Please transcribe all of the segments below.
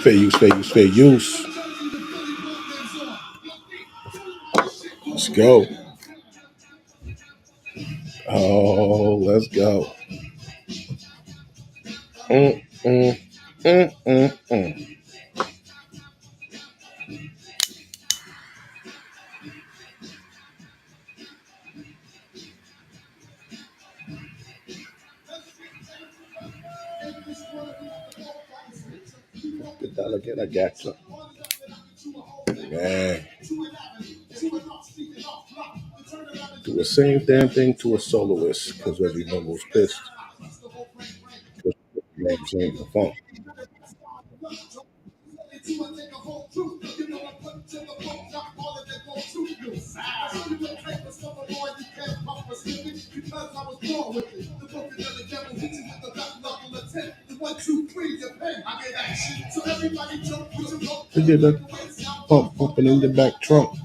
Fair use, fair use, fair use. Let's go. Oh, let's go. Mm, mm, mm. Get that again. I got you. Man. Do the same damn thing to a soloist because Reggie Noble's pissed. Names ain't the phone. They did that pumping in the back trunk.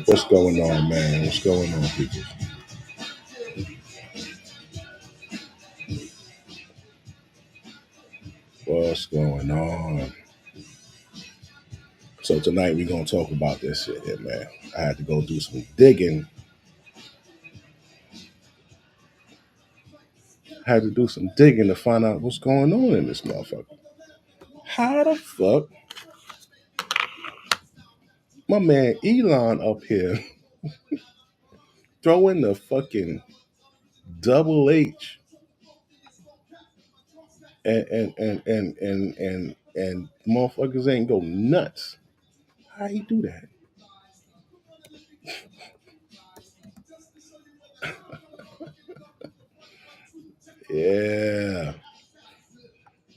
What's going on, man? What's going on, people? What's going on? So tonight we're gonna talk about this shit here, man. I had to go do some digging. I had to do some digging to find out what's going on in this motherfucker. How the fuck my man Elon up here throwing the fucking double H and motherfuckers ain't go nuts. How he do that? Yeah.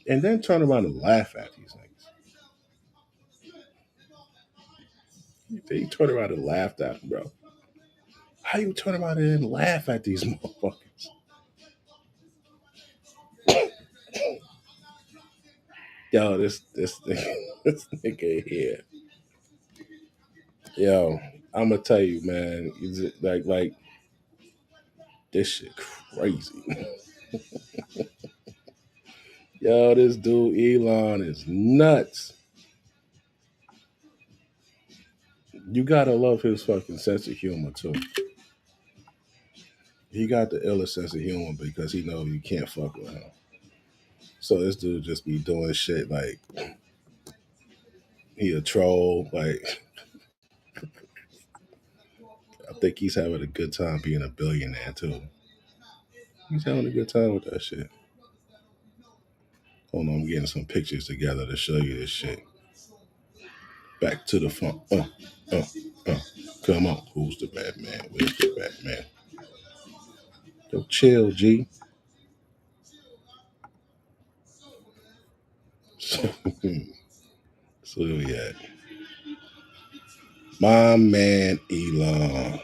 And then turn around and laugh at these niggas. They turn around and laughed at him, bro. How you turn around and laugh at these motherfuckers? Yo, this nigga, this nigga here. Yo, I'm gonna tell you, man. Is it like this shit crazy? Yo, this dude Elon is nuts. You gotta love his fucking sense of humor too. He got the illest sense of humor because he know you can't fuck with him. So this dude just be doing shit like he a troll. Like I think he's having a good time being a billionaire too. He's having a good time with that shit. Hold on, I'm getting some pictures together to show you this shit. Back to the front. Uh. Come on. Who's the bad man? Where's the bad man? Yo, chill, G. So yeah. My man Elon.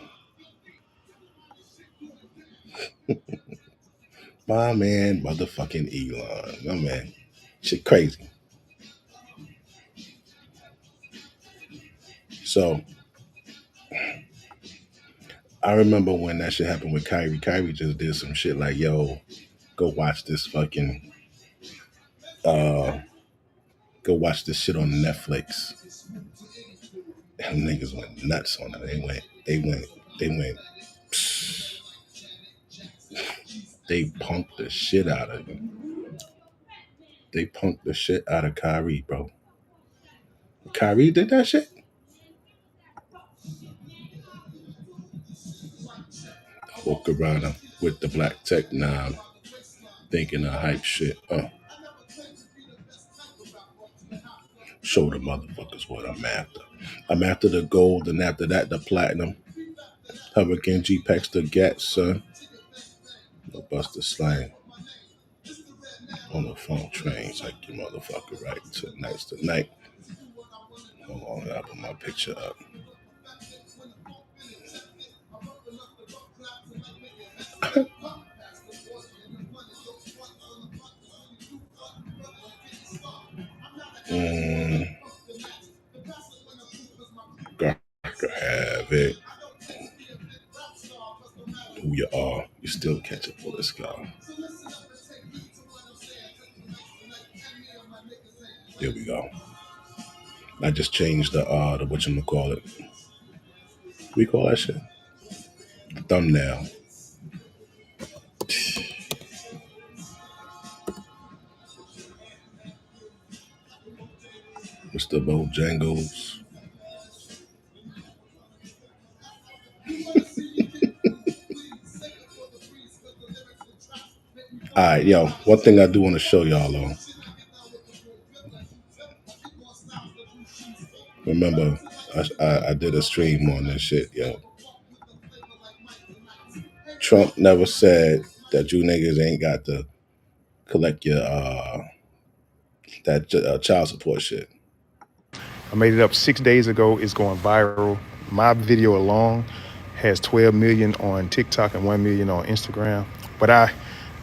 My man motherfucking Elon. My man. Shit crazy. So I remember when that shit happened with Kyrie. Kyrie just did some shit like, yo, go watch this fucking uh go watch this shit on Netflix. And niggas went nuts on it. They went psh, they punked the shit out of him. They punked the shit out of Kyrie, bro. Kyrie did that shit? Walk around him with the black tech now, thinking of hype shit. Show the motherfuckers what I'm after. I'm after the gold, and after that, the platinum. Hurricane G packs the gat, son. No Buster Slang on the phone trains like you motherfucker right tonight's the night. Hold on, I'll put my picture up. Mm, got to have it. still catch up for this guy. There we go. I just changed the whatchamacallit. We call that shit? The thumbnail. Mr. Bojangles. Alright, yo, one thing I do want to show y'all though. Remember, I did a stream on this shit, yo. Trump never said that you niggas ain't got to collect your child support shit. I made it up 6 days ago. It's going viral. My video alone has 12 million on TikTok and 1 million on Instagram. But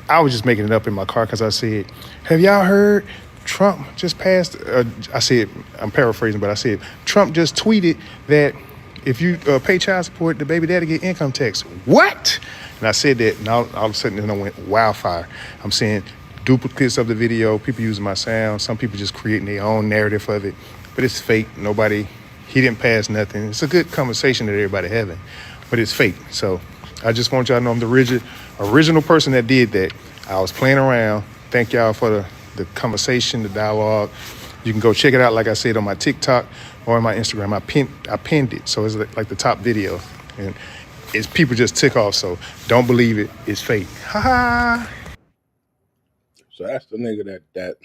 I was just making it up in my car because I said, have y'all heard Trump just passed? I said, I'm paraphrasing, but I said, Trump just tweeted that if you pay child support, the baby daddy get income tax. What? And I said that, and all of a sudden it went wildfire. I'm seeing duplicates of the video, people using my sound, some people just creating their own narrative of it. But it's fake. He didn't pass nothing. It's a good conversation that everybody having, but it's fake. So I just want y'all to know I'm the original person that did that. I was playing around. Thank y'all for the conversation, the dialogue. You can go check it out, like I said, on my TikTok or on my Instagram. I pinned it, so it's like the top video. And it's people just tick off, so don't believe it. It's fake. Ha ha. So that's the nigga that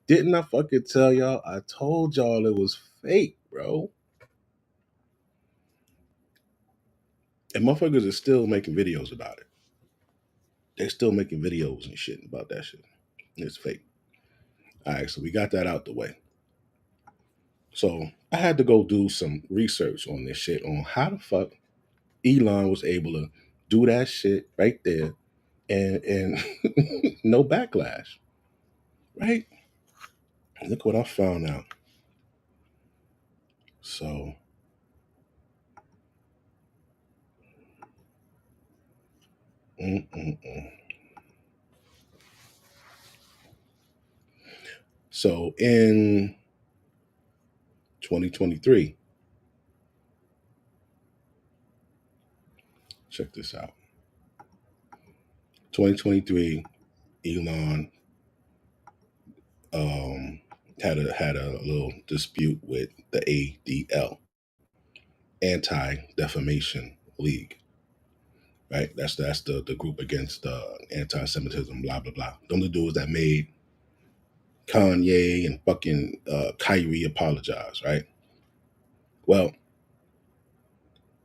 didn't I fucking tell y'all? I told y'all it was fake, bro. And motherfuckers are still making videos about it. They're still making videos and shit about that shit. It's fake. All right, so we got that out the way. So I had to go do some research on this shit, on how the fuck Elon was able to do that shit right there and no backlash, right? Look what I found out. So so in 2023, check this out. 2023, Elon had a little dispute with the ADL, Anti-Defamation League. Right? That's the group against anti-Semitism, blah blah blah. Them the dudes that made Kanye and fucking Kyrie apologize, right? Well,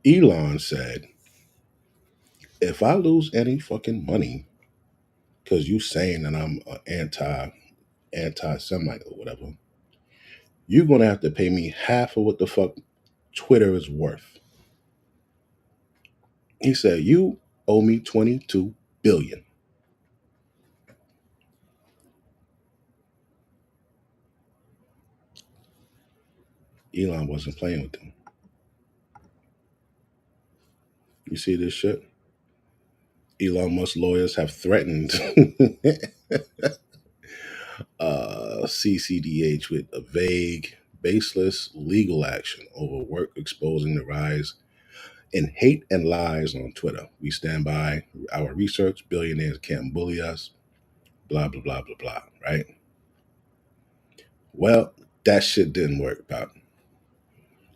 Elon said, if I lose any fucking money because you saying that I'm anti-Semite or whatever, you're gonna have to pay me half of what the fuck Twitter is worth. He said, you owe me $22 billion. Elon wasn't playing with them. You see this shit? Elon Musk lawyers have threatened CCDH with a vague, baseless legal action over work exposing the rise in hate and lies on Twitter. We stand by our research. Billionaires can't bully us. Blah, blah, blah, blah, blah, right? Well, that shit didn't work, pop.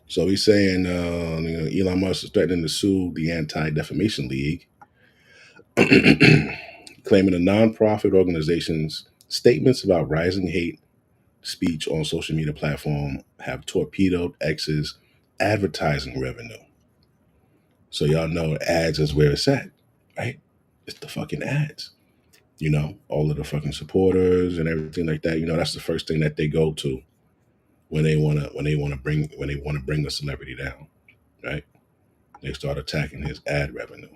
So he's saying, Elon Musk is threatening to sue the Anti-Defamation League, claiming the nonprofit organization's statements about rising hate speech on social media platform have torpedoed X's advertising revenue. So y'all know ads is where it's at, right? It's the fucking ads. All of the fucking supporters and everything like that. That's the first thing that they go to when they wanna bring a celebrity down, right? They start attacking his ad revenue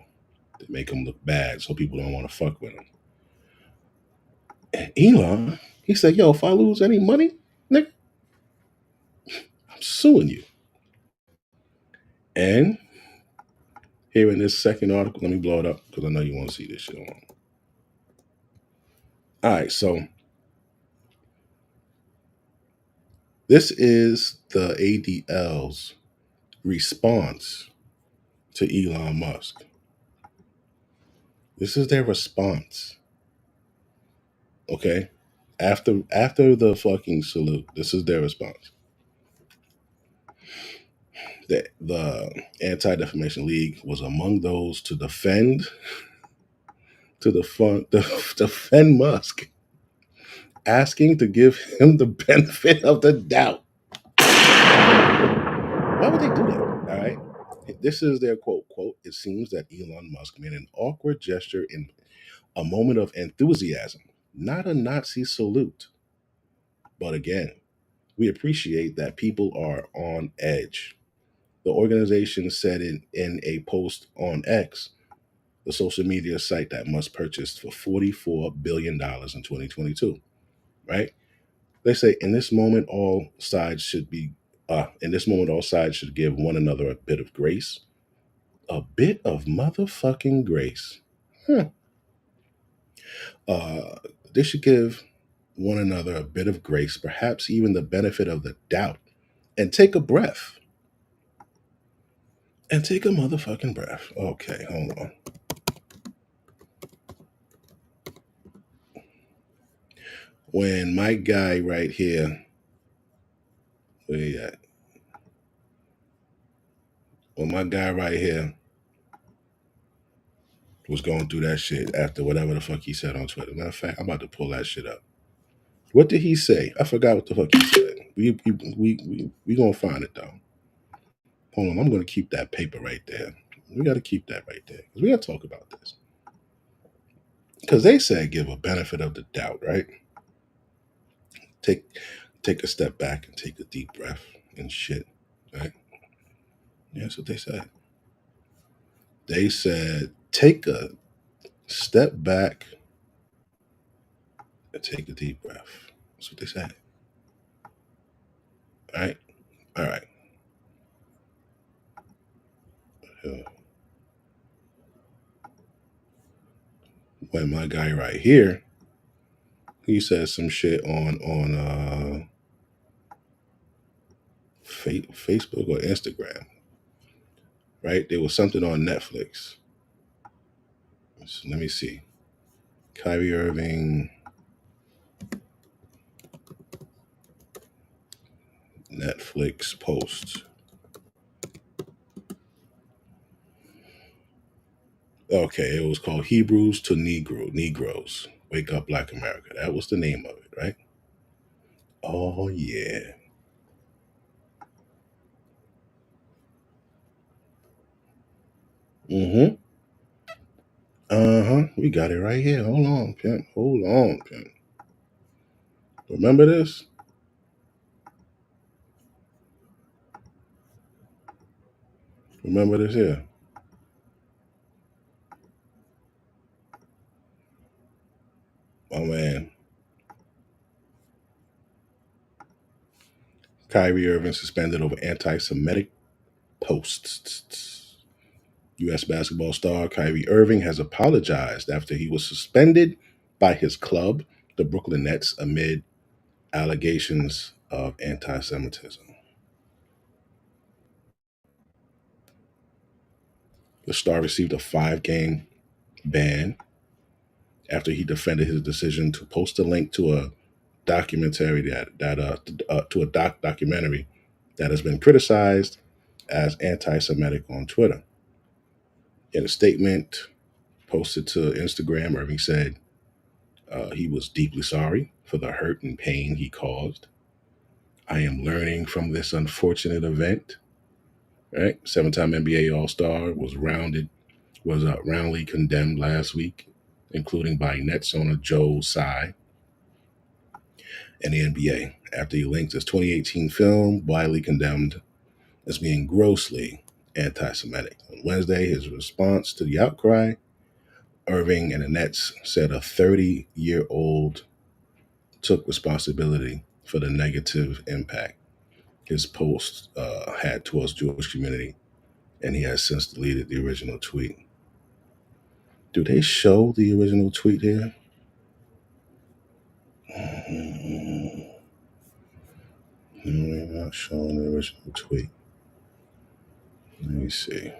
to make him look bad, so people don't want to fuck with him. And Elon, he said, "Yo, if I lose any money, nigga, I'm suing you." And Here in this second article, let me blow it up because I know you want to see this shit. All right, so this is the ADL's response to Elon Musk. This is their response. Okay? After the fucking salute, this is their response. The Anti-Defamation League was among those to defend Musk, asking to give him the benefit of the doubt. Why would they do that? All right. This is their quote. It seems that Elon Musk made an awkward gesture in a moment of enthusiasm, not a Nazi salute. But again, we appreciate that people are on edge. The organization said in a post on X, the social media site that Musk purchased for $44 billion in 2022, right? They say in this moment, all sides should give one another a bit of grace. A bit of motherfucking grace. Huh. Uh, they should give one another a bit of grace, perhaps even the benefit of the doubt, and take a breath. And take a motherfucking breath. Okay, hold on. When my guy right here, where he at? When my guy right here was going through that shit after whatever the fuck he said on Twitter. Matter of fact, I'm about to pull that shit up. What did he say? I forgot what the fuck he said. We gonna find it though. Hold on, I'm gonna keep that paper right there. We gotta keep that right there because we gotta talk about this. Because they said give a benefit of the doubt, right? Take take a step back and take a deep breath and shit, right? Yeah, that's what they said. They said take a step back and take a deep breath. That's what they said. All right, all right. Uh, When my guy right here, he said some shit on Facebook or Instagram, right? There was something on Netflix. So let me see. Kyrie Irving, Netflix post. Okay, it was called Hebrews to Negroes. Wake Up Black America. That was the name of it, right? Oh yeah. Mm-hmm. Uh-huh. We got it right here. Hold on, pimp. Hold on, pimp. Remember this? Remember this here? Oh man. Kyrie Irving suspended over anti-Semitic posts. U.S. basketball star Kyrie Irving has apologized after he was suspended by his club, the Brooklyn Nets, amid allegations of anti Semitism. The star received a 5-game ban after he defended his decision to post a link to a documentary documentary that has been criticized as anti-Semitic on Twitter. In a statement posted to Instagram, Irving said he was deeply sorry for the hurt and pain he caused. I am learning from this unfortunate event. Right, seven-time NBA All-Star was roundly condemned last week, including by Nets owner Joe Tsai and the NBA after he linked his 2018 film widely condemned as being grossly anti-Semitic. On Wednesday, his response to the outcry, Irving and the Nets said a 30-year-old took responsibility for the negative impact his post had towards Jewish community and he has since deleted the original tweet. Do they show the original tweet here? No, they're not showing the original tweet. Let me see.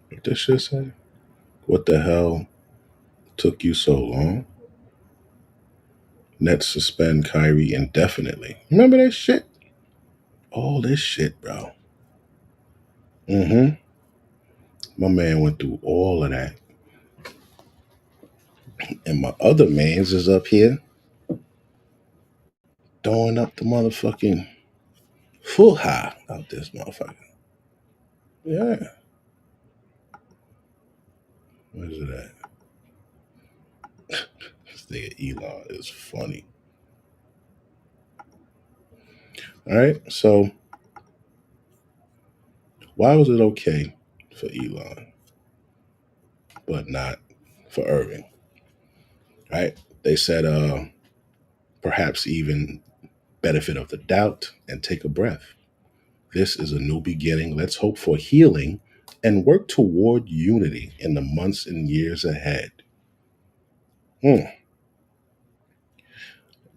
What this shit say? What the hell took you so long? Nets suspend Kyrie indefinitely. Remember that shit? All this shit, bro. Mm-hmm. My man went through all of that. And my other mans is up here throwing up the motherfucking full high out this motherfucker. Yeah. Where's it at? This nigga Elon is funny. All right. So why was it okay for Elon, but not for Irving? Right? They said perhaps even benefit of the doubt and take a breath. This is a new beginning. Let's hope for healing and work toward unity in the months and years ahead. Hmm.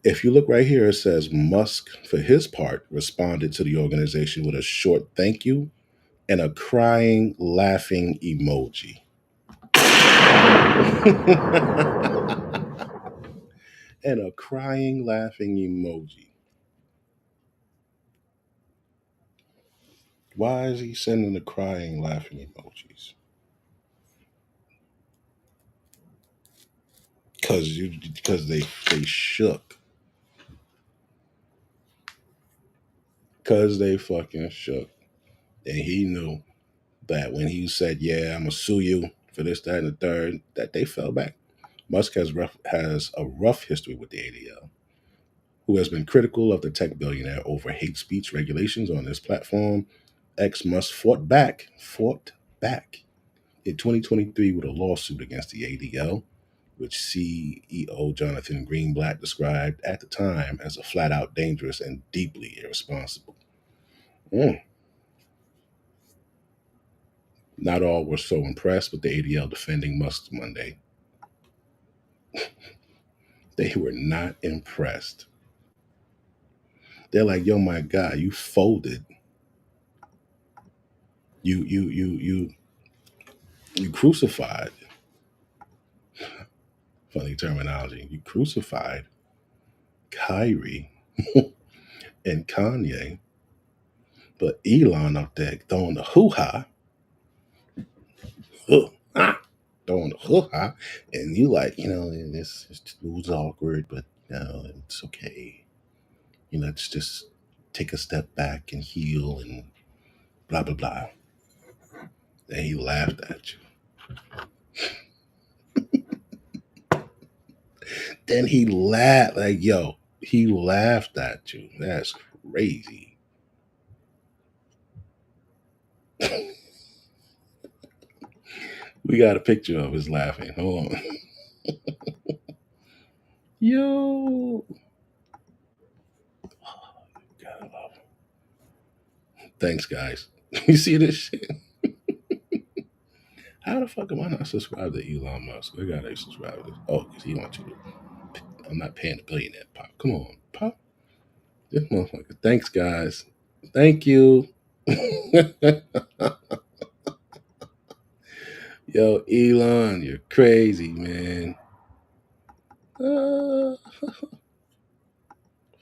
If you look right here, it says Musk, for his part, responded to the organization with a short thank you and a crying, laughing emoji. And a crying, laughing emoji. Why is he sending the crying, laughing emojis? Because they shook. Because they fucking shook. And he knew that when he said, "Yeah, I'm gonna sue you for this, that, and the third," that they fell back. Musk has a rough history with the ADL, who has been critical of the tech billionaire over hate speech regulations on his platform. X Musk fought back in 2023 with a lawsuit against the ADL, which CEO Jonathan Greenblatt described at the time as a flat out dangerous and deeply irresponsible. Mm. Not all were so impressed with the ADL defending Musk Monday. They were not impressed. They're like, "Yo, my God, you folded. You crucified." Funny terminology. You crucified Kyrie and Kanye, but Elon up there throwing the hoo ha, throwing the hoo ha, and you like, this was awkward, but it's okay. Let's just take a step back and heal and blah blah blah. And he laughed at you. Then he laughed like, yo, he laughed at you. That's crazy. We got a picture of his laughing. Hold on. Yo. God, I love him. Thanks, guys. You see this shit? How the fuck am I not subscribed to Elon Musk? I gotta subscribe to this. Oh, because he wants you to. I'm not paying the billionaire pop. Come on, pop. This motherfucker. Thanks, guys. Thank you. Yo, Elon, you're crazy, man. Uh,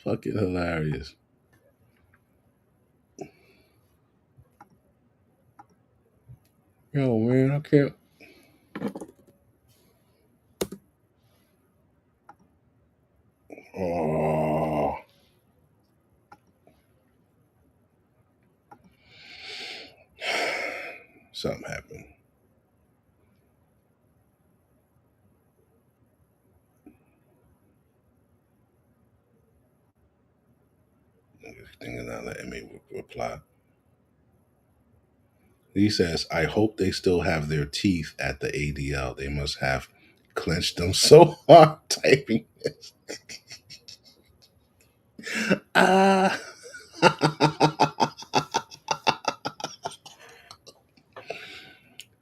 Fucking hilarious. Yo, man, I can't. Oh, something happened. Thing is not letting me reply. He says, I hope they still have their teeth at the ADL. They must have clenched them so hard typing this. Ah.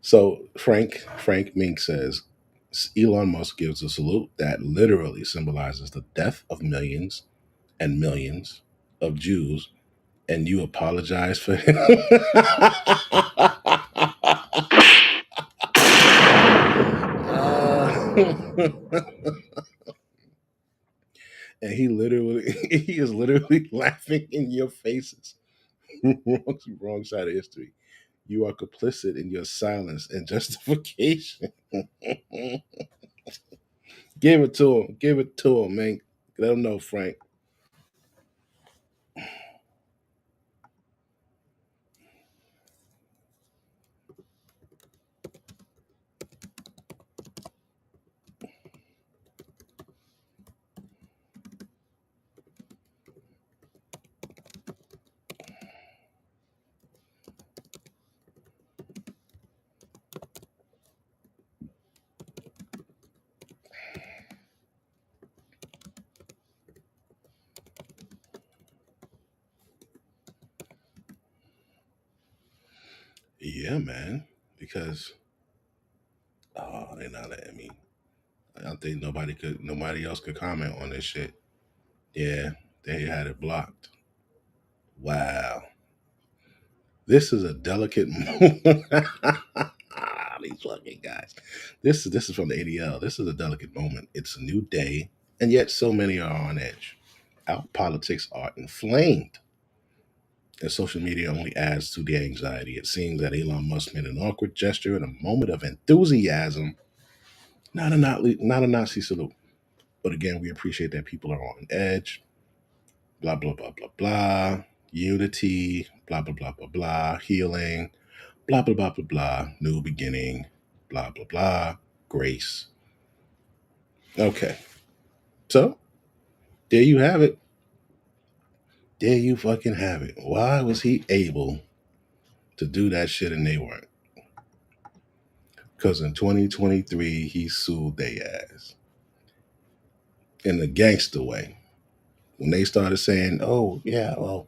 So Frank Mink says Elon Musk gives a salute that literally symbolizes the death of millions and millions of Jews, and you apologize for him. And he is literally laughing in your faces. Wrong side of history. You are complicit in your silence and justification. Give it to him. Give it to him, man. Let him know, Frank. Yeah, man. Because they're not letting me. I don't think nobody else could comment on this shit. Yeah, they had it blocked. Wow. This is a delicate moment. These fucking guys. This is from the ADL. This is a delicate moment. It's a new day, and yet so many are on edge. Our politics are inflamed, and social media only adds to the anxiety. It seems that Elon Musk made an awkward gesture in a moment of enthusiasm, not a Nazi salute. But again, we appreciate that people are on edge. Blah blah blah blah blah. Unity. Blah blah blah blah blah. Healing. Blah blah blah blah blah. New beginning. Blah blah blah. Grace. Okay, so there you have it. There you fucking have it. Why was he able to do that shit and they weren't? Because in 2023, he sued their ass in the gangster way. When they started saying, oh, yeah, well,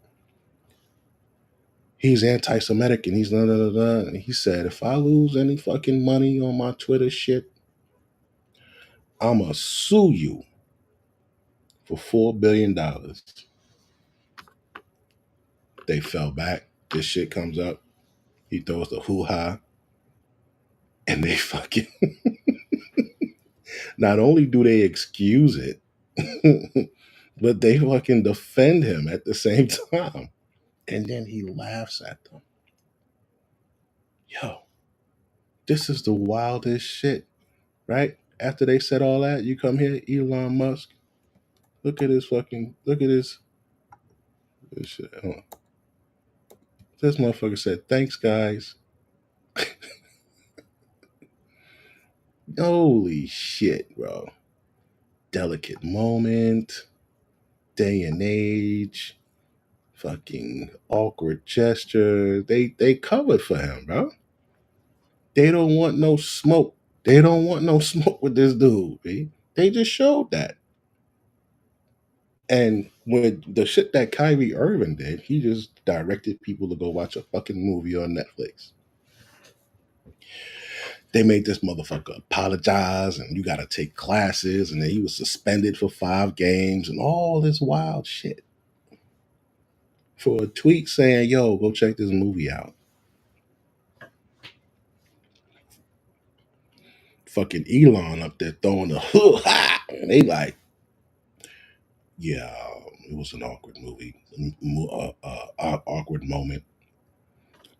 he's anti Semitic and he's da da da da. And he said, if I lose any fucking money on my Twitter shit, I'm going to sue you for $4 billion. They fell back. This shit comes up. He throws the hoo ha. And they fucking, not only do they excuse it, but they fucking defend him at the same time. And then he laughs at them. Yo, this is the wildest shit, right? After they said all that, you come here, Elon Musk. Look at this shit. Hold on. This motherfucker said, thanks, guys. Holy shit, bro. Delicate moment, day and age, fucking awkward gesture. They covered for him, bro. They don't want no smoke. They don't want no smoke with this dude, B. They just showed that. And with the shit that Kyrie Irving did, he just directed people to go watch a fucking movie on Netflix. They made this motherfucker apologize, and you got to take classes, and then he was suspended for 5 games, and all this wild shit for a tweet saying, "Yo, go check this movie out." Fucking Elon up there throwing the hoo ha, and they like, yeah, it was an awkward movie, awkward moment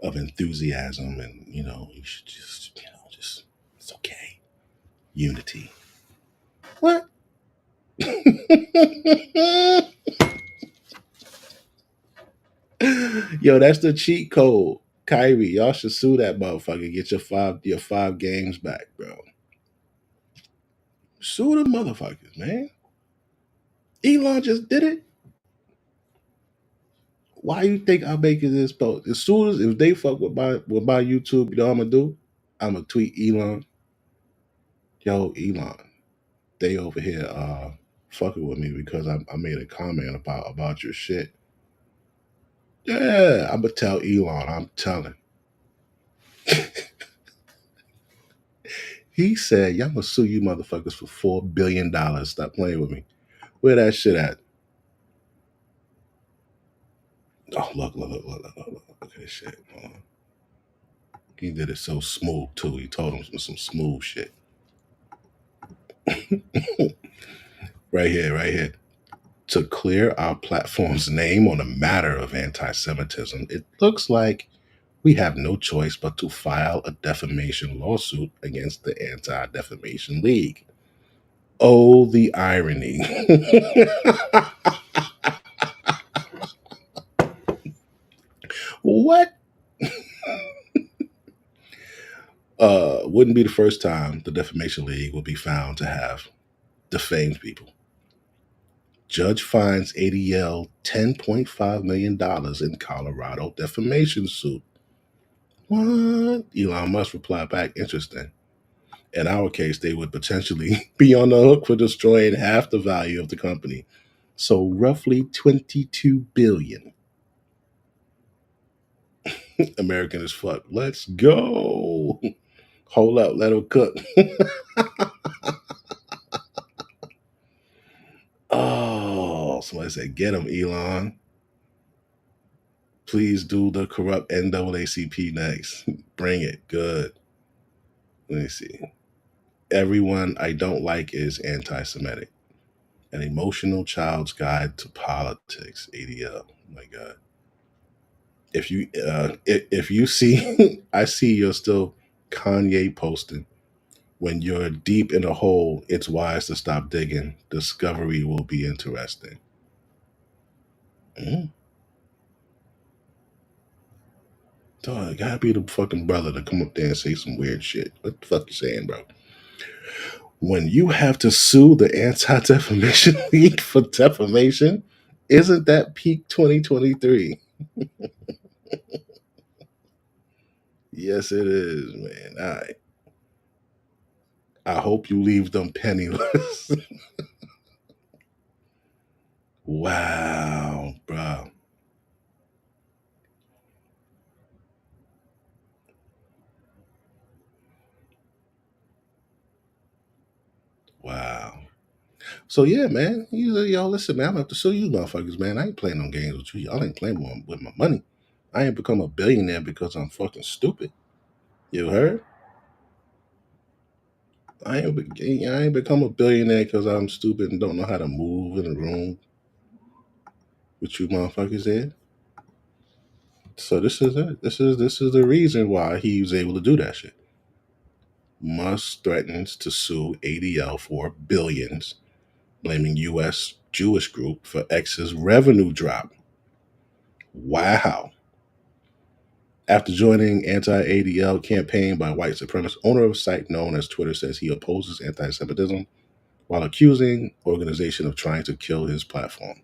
of enthusiasm, and you should just, just it's okay. Unity. What? Yo, that's the cheat code. Kyrie, y'all should sue that motherfucker. Get your five games back, bro. Sue the motherfuckers, man. Elon just did it. Why you think I'm making this post? As soon as if they fuck with my YouTube, you know what I'm gonna do? I'm gonna tweet Elon. Yo, Elon, they over here fucking with me because I made a comment about your shit. Yeah, I'm gonna tell Elon. I'm telling. He said, "Y'all gonna sue you motherfuckers for $4 billion. Stop playing with me. Where that shit at?" Oh, look. Okay, shit. He did it so smooth too. He told him some smooth shit. Right here. To clear our platform's name on a matter of anti Semitism, it looks like we have no choice but to file a defamation lawsuit against the Anti Defamation League. Oh, the irony. What? Wouldn't be the first time the Defamation League would be found to have defamed people. Judge finds ADL $10.5 million in Colorado defamation suit. What? Elon Musk replied back, interesting. In our case, they would potentially be on the hook for destroying half the value of the company. So roughly 22 billion. American as fuck. Let's go. Hold up, let him cook. Oh, somebody said, get him, Elon. Please do the corrupt NAACP next. Bring it. Good. Let me see. Everyone I don't like is anti Semitic. An emotional child's guide to politics. ADL. Oh my God. If you see, I see you're still Kanye posting. When you're deep in a hole, it's wise to stop digging. Discovery will be interesting. Mm. Dog, it gotta be the fucking brother to come up there and say some weird shit. What the fuck you saying, bro? When you have to sue the Anti Defamation League for defamation, isn't that peak 2023? Yes, it is, man. I hope you leave them penniless. Wow, bro. Wow. So yeah, man. Y'all listen, man. I'm gonna have to sue you motherfuckers, man. I ain't playing no games with you. Y'all ain't playing with my money. I ain't become a billionaire because I'm fucking stupid. You heard? I ain't become a billionaire because I'm stupid and don't know how to move in a room with you motherfuckers there. So this is it. This is the reason why he was able to do that shit. Musk threatens to sue ADL for billions, blaming U.S. Jewish group for X's revenue drop. Wow. After joining anti-ADL campaign by white supremacist, owner of a site known as Twitter says he opposes anti-Semitism while accusing organization of trying to kill his platform.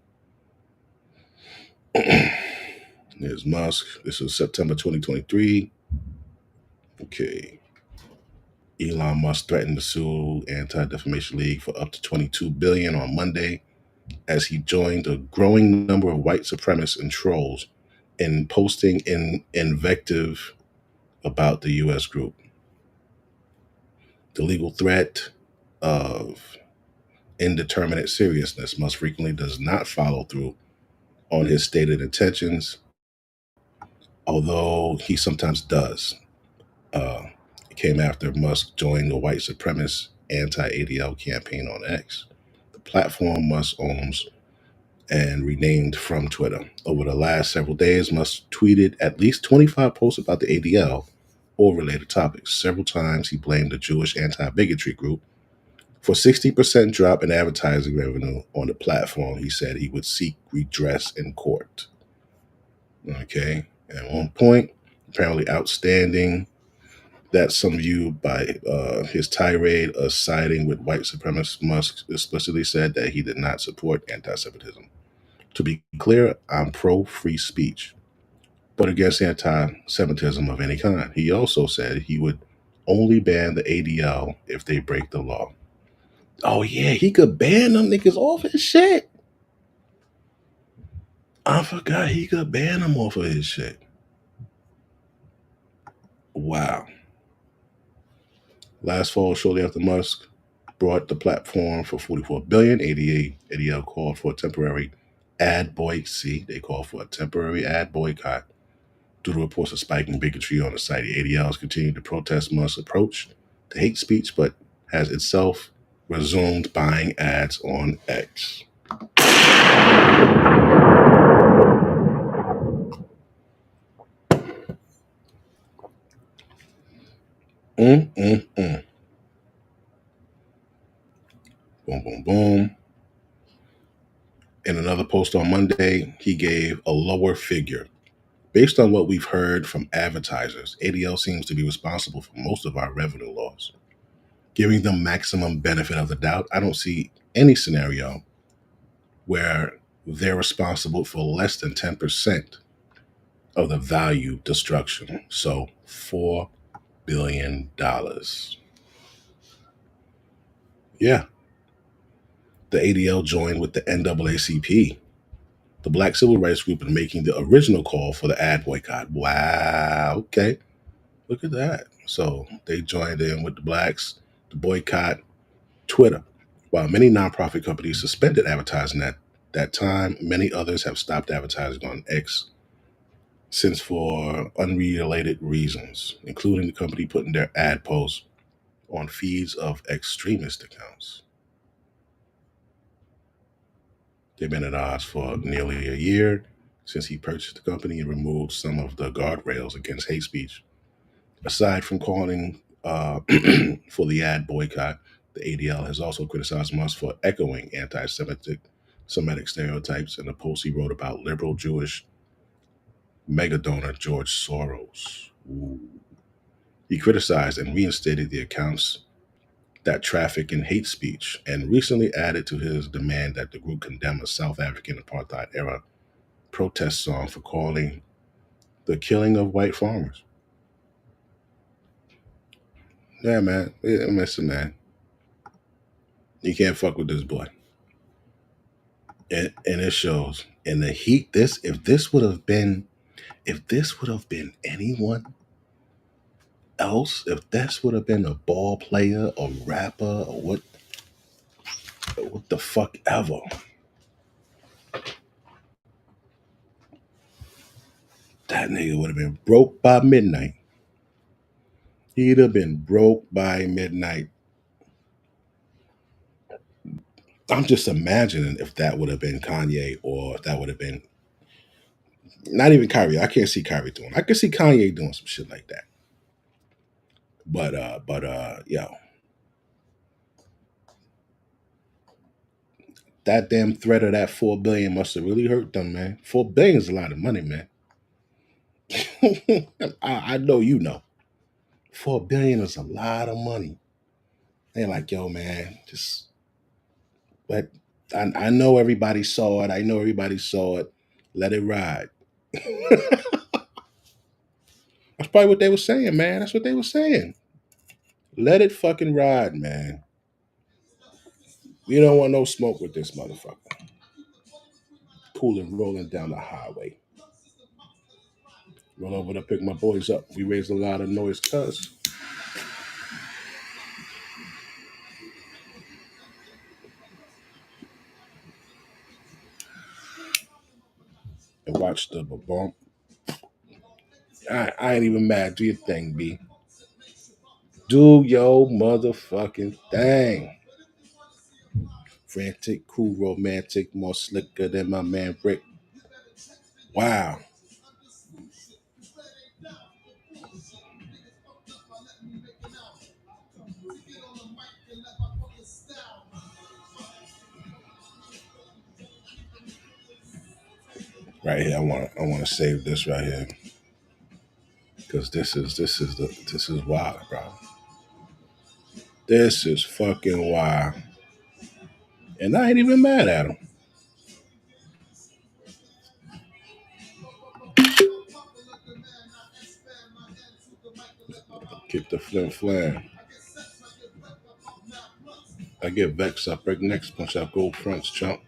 There's Musk. This is September 2023. Okay. Elon Musk threatened to sue Anti-Defamation League for up to 22 billion on Monday as he joined a growing number of white supremacists and trolls in posting in invective about the US group. The legal threat of indeterminate seriousness most frequently does not follow through on his stated intentions, although he sometimes does. Uh, it came after Musk joined the white supremacist anti-ADL campaign on X, the platform Musk owns and renamed from Twitter. Over the last several days, Musk tweeted at least 25 posts about the ADL or related topics. Several times he blamed the Jewish anti-bigotry group for 60% drop in advertising revenue on the platform. He said he would seek redress in court. Okay. At one point, apparently outstanding, that some viewed by his tirade of siding with white supremacist, Musk explicitly said that he did not support anti Semitism. To be clear, I'm pro free speech, but against anti Semitism of any kind. He also said he would only ban the ADL if they break the law. Oh, yeah, he could ban them niggas off his shit. I forgot he could ban them off of his shit. Wow. Last fall, shortly after Musk brought the platform for 44 billion, ADL called for a temporary ad boycott. See, they called for a temporary ad boycott due to reports of spiking bigotry on the site. The ADL has continued to protest Musk's approach to hate speech, but has itself resumed buying ads on X. Mm, mm, mm. Boom, boom, boom. In another post on Monday, he gave a lower figure. Based on what we've heard from advertisers, ADL seems to be responsible for most of our revenue loss. Giving them maximum benefit of the doubt, I don't see any scenario where they're responsible for less than 10% of the value destruction. So $4 billion. Yeah. The ADL joined with the NAACP, the Black Civil Rights Group, in making the original call for the ad boycott. Wow. Okay. Look at that. So they joined in with the blacks to boycott Twitter. While many nonprofit companies suspended advertising at that time, many others have stopped advertising on X since for unrelated reasons, including the company putting their ad posts on feeds of extremist accounts. They've been at odds for nearly a year since he purchased the company and removed some of the guardrails against hate speech. Aside from calling for the ad boycott, the ADL has also criticized Musk for echoing anti-Semitic stereotypes in a post he wrote about liberal Jewish megadonor George Soros. Ooh. He criticized and reinstated the accounts that traffic in hate speech, and recently added to his demand that the group condemn a South African apartheid era protest song for calling the killing of white farmers. Yeah, man. Yeah, listen, man. You can't fuck with this boy. And it shows. In the heat, if this would have been anyone else, if this would have been a ball player or rapper or what the fuck ever, that nigga would have been broke by midnight. He'd have been broke by midnight. I'm just imagining if that would have been Kanye, or if that would have been not even Kyrie. I can't see Kyrie doing. I can see Kanye doing some shit like that. Yo, that damn threat of that 4 billion must have really hurt them, man. 4 billion is a lot of money, man. I know you know. 4 billion is a lot of money. They're like, yo, man, just but I know everybody saw it. I know everybody saw it. Let it ride. That's probably what they were saying, man. That's what they were saying. Let it fucking ride, man. We don't want no smoke with this motherfucker. Cooling, rolling down the highway. Run over to pick my boys up. We raised a lot of noise, cuz. And watch the bump. I ain't even mad. Do your thing, B. Do your motherfucking thing. Frantic, cool, romantic, more slicker than my man Rick. Wow. Right here, I want to save this right here because this is wild, bro. This is fucking wild, and I ain't even mad at him. Kick the flim flam. I get vexed. I break necks, punch out gold fronts, chump.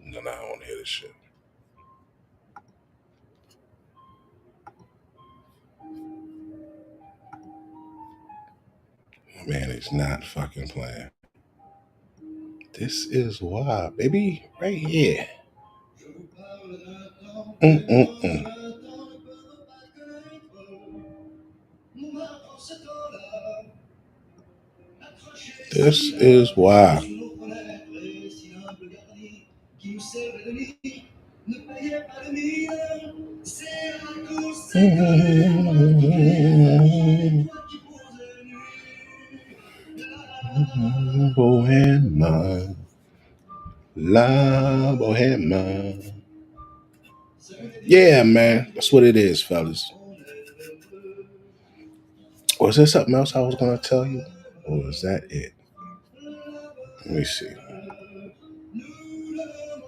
No, I don't want to hear this shit. Man, it's not fucking playing. This is why, baby, right here. Mm-mm-mm. This is why. Bohemian, la bohemian. Yeah, man, that's what it is, fellas. Was there something else I was gonna tell you, or was that it? Let me see.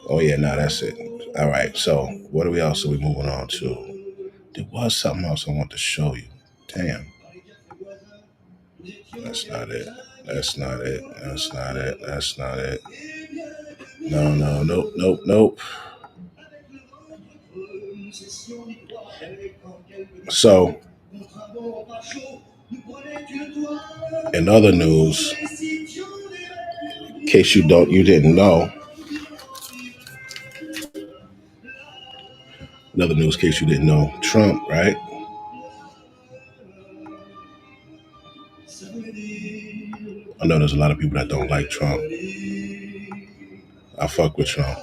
Oh yeah, no, that's it. All right. So what are we else are we moving on to? There was something else I want to show you. Damn. That's not it. That's not it. That's not it. That's not it. No, no, nope, nope, nope. So, in other news, in case you didn't know, another news case you didn't know, Trump, right? I know there's a lot of people that don't like Trump. I fuck with Trump.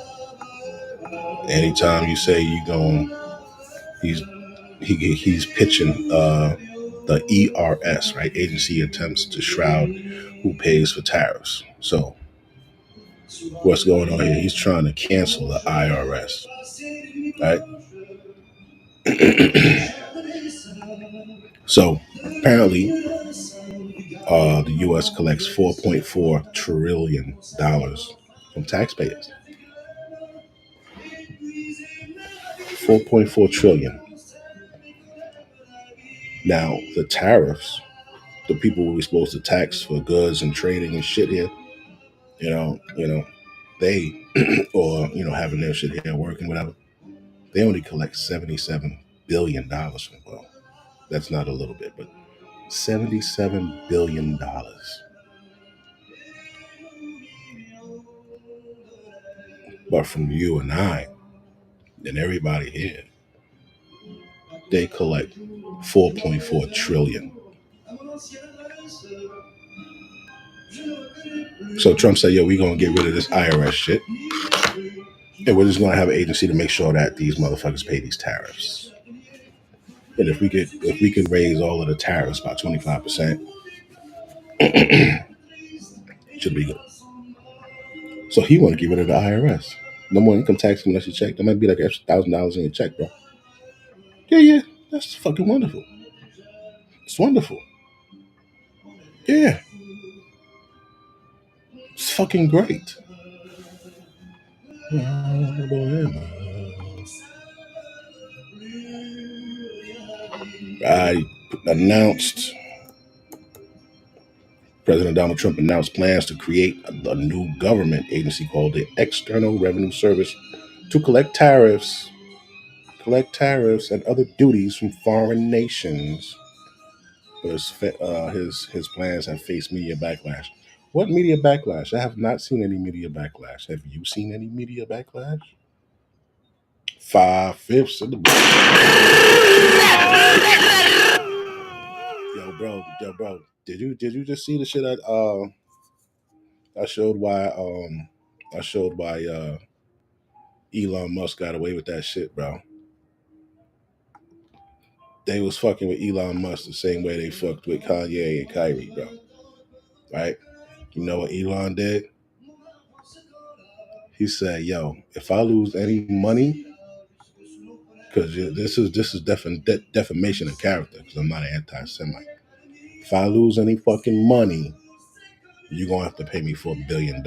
Anytime you say you going, he's he's pitching the ERS, right? Agency attempts to shroud who pays for tariffs. So what's going on here? He's trying to cancel the IRS, right? So apparently, the U.S. collects $4.4 trillion from taxpayers. 4.4 trillion. Now the tariffs, the people we're supposed to tax for goods and trading and shit here, they or having their shit here working, whatever. They only collect $77 billion from. Well, that's not a little bit, but $77 billion. But from you and I and everybody here, they collect 4.4 trillion. So Trump said, "Yo, we're gonna get rid of this IRS shit, and we're just gonna have an agency to make sure that these motherfuckers pay these tariffs. And if we could raise all of the tariffs by 25%, should be good." So he want to get rid of the IRS. No more income tax unless you check. That might be like an extra $1,000 in your check, bro. Yeah, yeah, that's fucking wonderful. It's wonderful. Yeah, it's fucking great. I announced President Donald Trump announced plans to create a new government agency called the External Revenue Service to collect tariffs and other duties from foreign nations. But his plans have faced media backlash. What media backlash? I have not seen any media backlash. Have you seen any media backlash? 5/5 of the yo, bro. Did you just see the shit I showed why Elon Musk got away with that shit, bro. They was fucking with Elon Musk the same way they fucked with Kanye and Kyrie, bro. Right? You know what Elon did? He said, "Yo, if I lose any money, because this is defamation of character. Because I'm not an anti-Semite. If I lose any fucking money, you're gonna have to pay me $4 billion.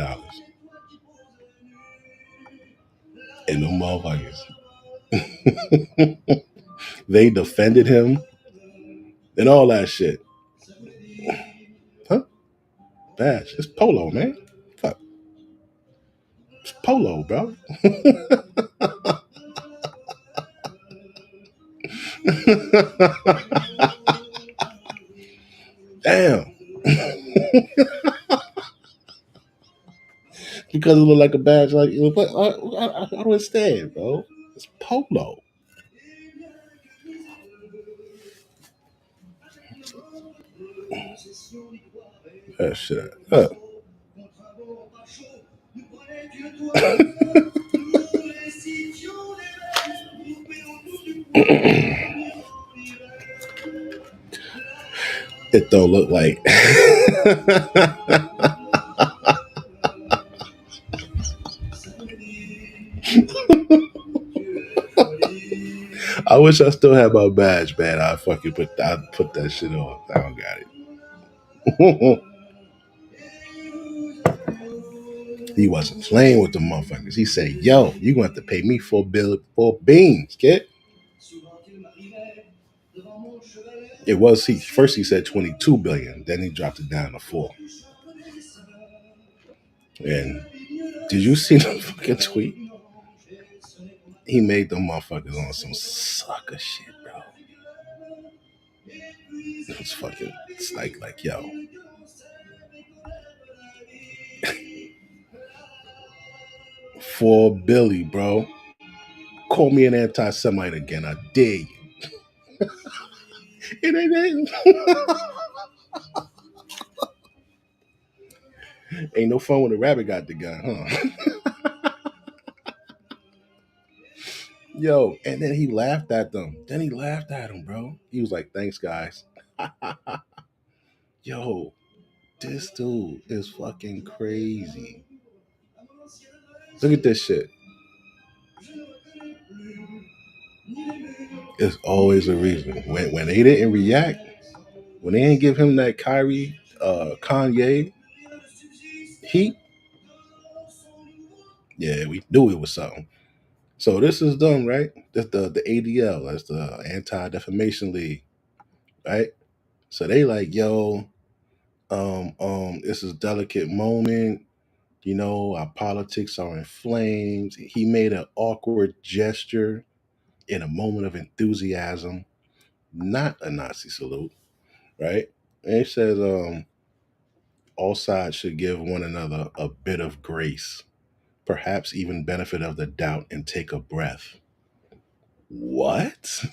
And no motherfuckers. They defended him and all that shit. Huh? Bash. It's polo, man. Fuck. It's polo, bro. Damn. Because it look like a badge, like but I don't understand, bro. It's polo. That shit. It don't look like. I wish I still had my badge, man. I put that shit on. I don't got it. He wasn't playing with the motherfuckers. He said, "Yo, you gonna have to pay me 4 beans, kid." It was he first. He said 22 billion. Then he dropped it down to 4. And did you see the fucking tweet? He made them motherfuckers on some sucker shit, bro. It's fucking. It's like yo, 4 Billy, bro. Call me an anti-Semite again. I dare you. It ain't no fun when the rabbit got the gun, huh? Yo, and then he laughed at them. Then he laughed at him, bro. He was like, "Thanks, guys." Yo, this dude is fucking crazy. Look at this shit. It's always a reason. When they didn't react, when they didn't give him that Kyrie, Kanye heat, yeah, we knew it was something. So this is done, right? That's the ADL, that's the Anti Defamation League, right? So they like, yo, this is a delicate moment. Our politics are in flames. He made an awkward gesture in a moment of enthusiasm, not a Nazi salute, right? And he says, all sides should give one another a bit of grace, perhaps even benefit of the doubt, and take a breath. What?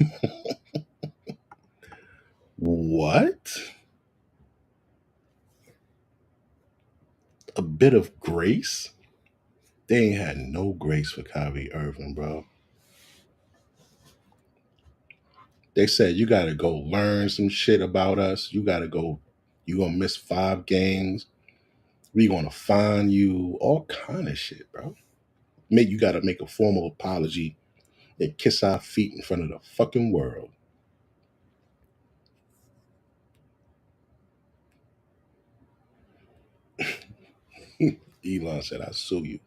What? A bit of grace? They ain't had no grace for Kyrie Irving, bro. They said you gotta go learn some shit about us. You gonna miss 5 games. We gonna fine you. All kind of shit, bro. You gotta make a formal apology and kiss our feet in front of the fucking world. Elon said, I sue you.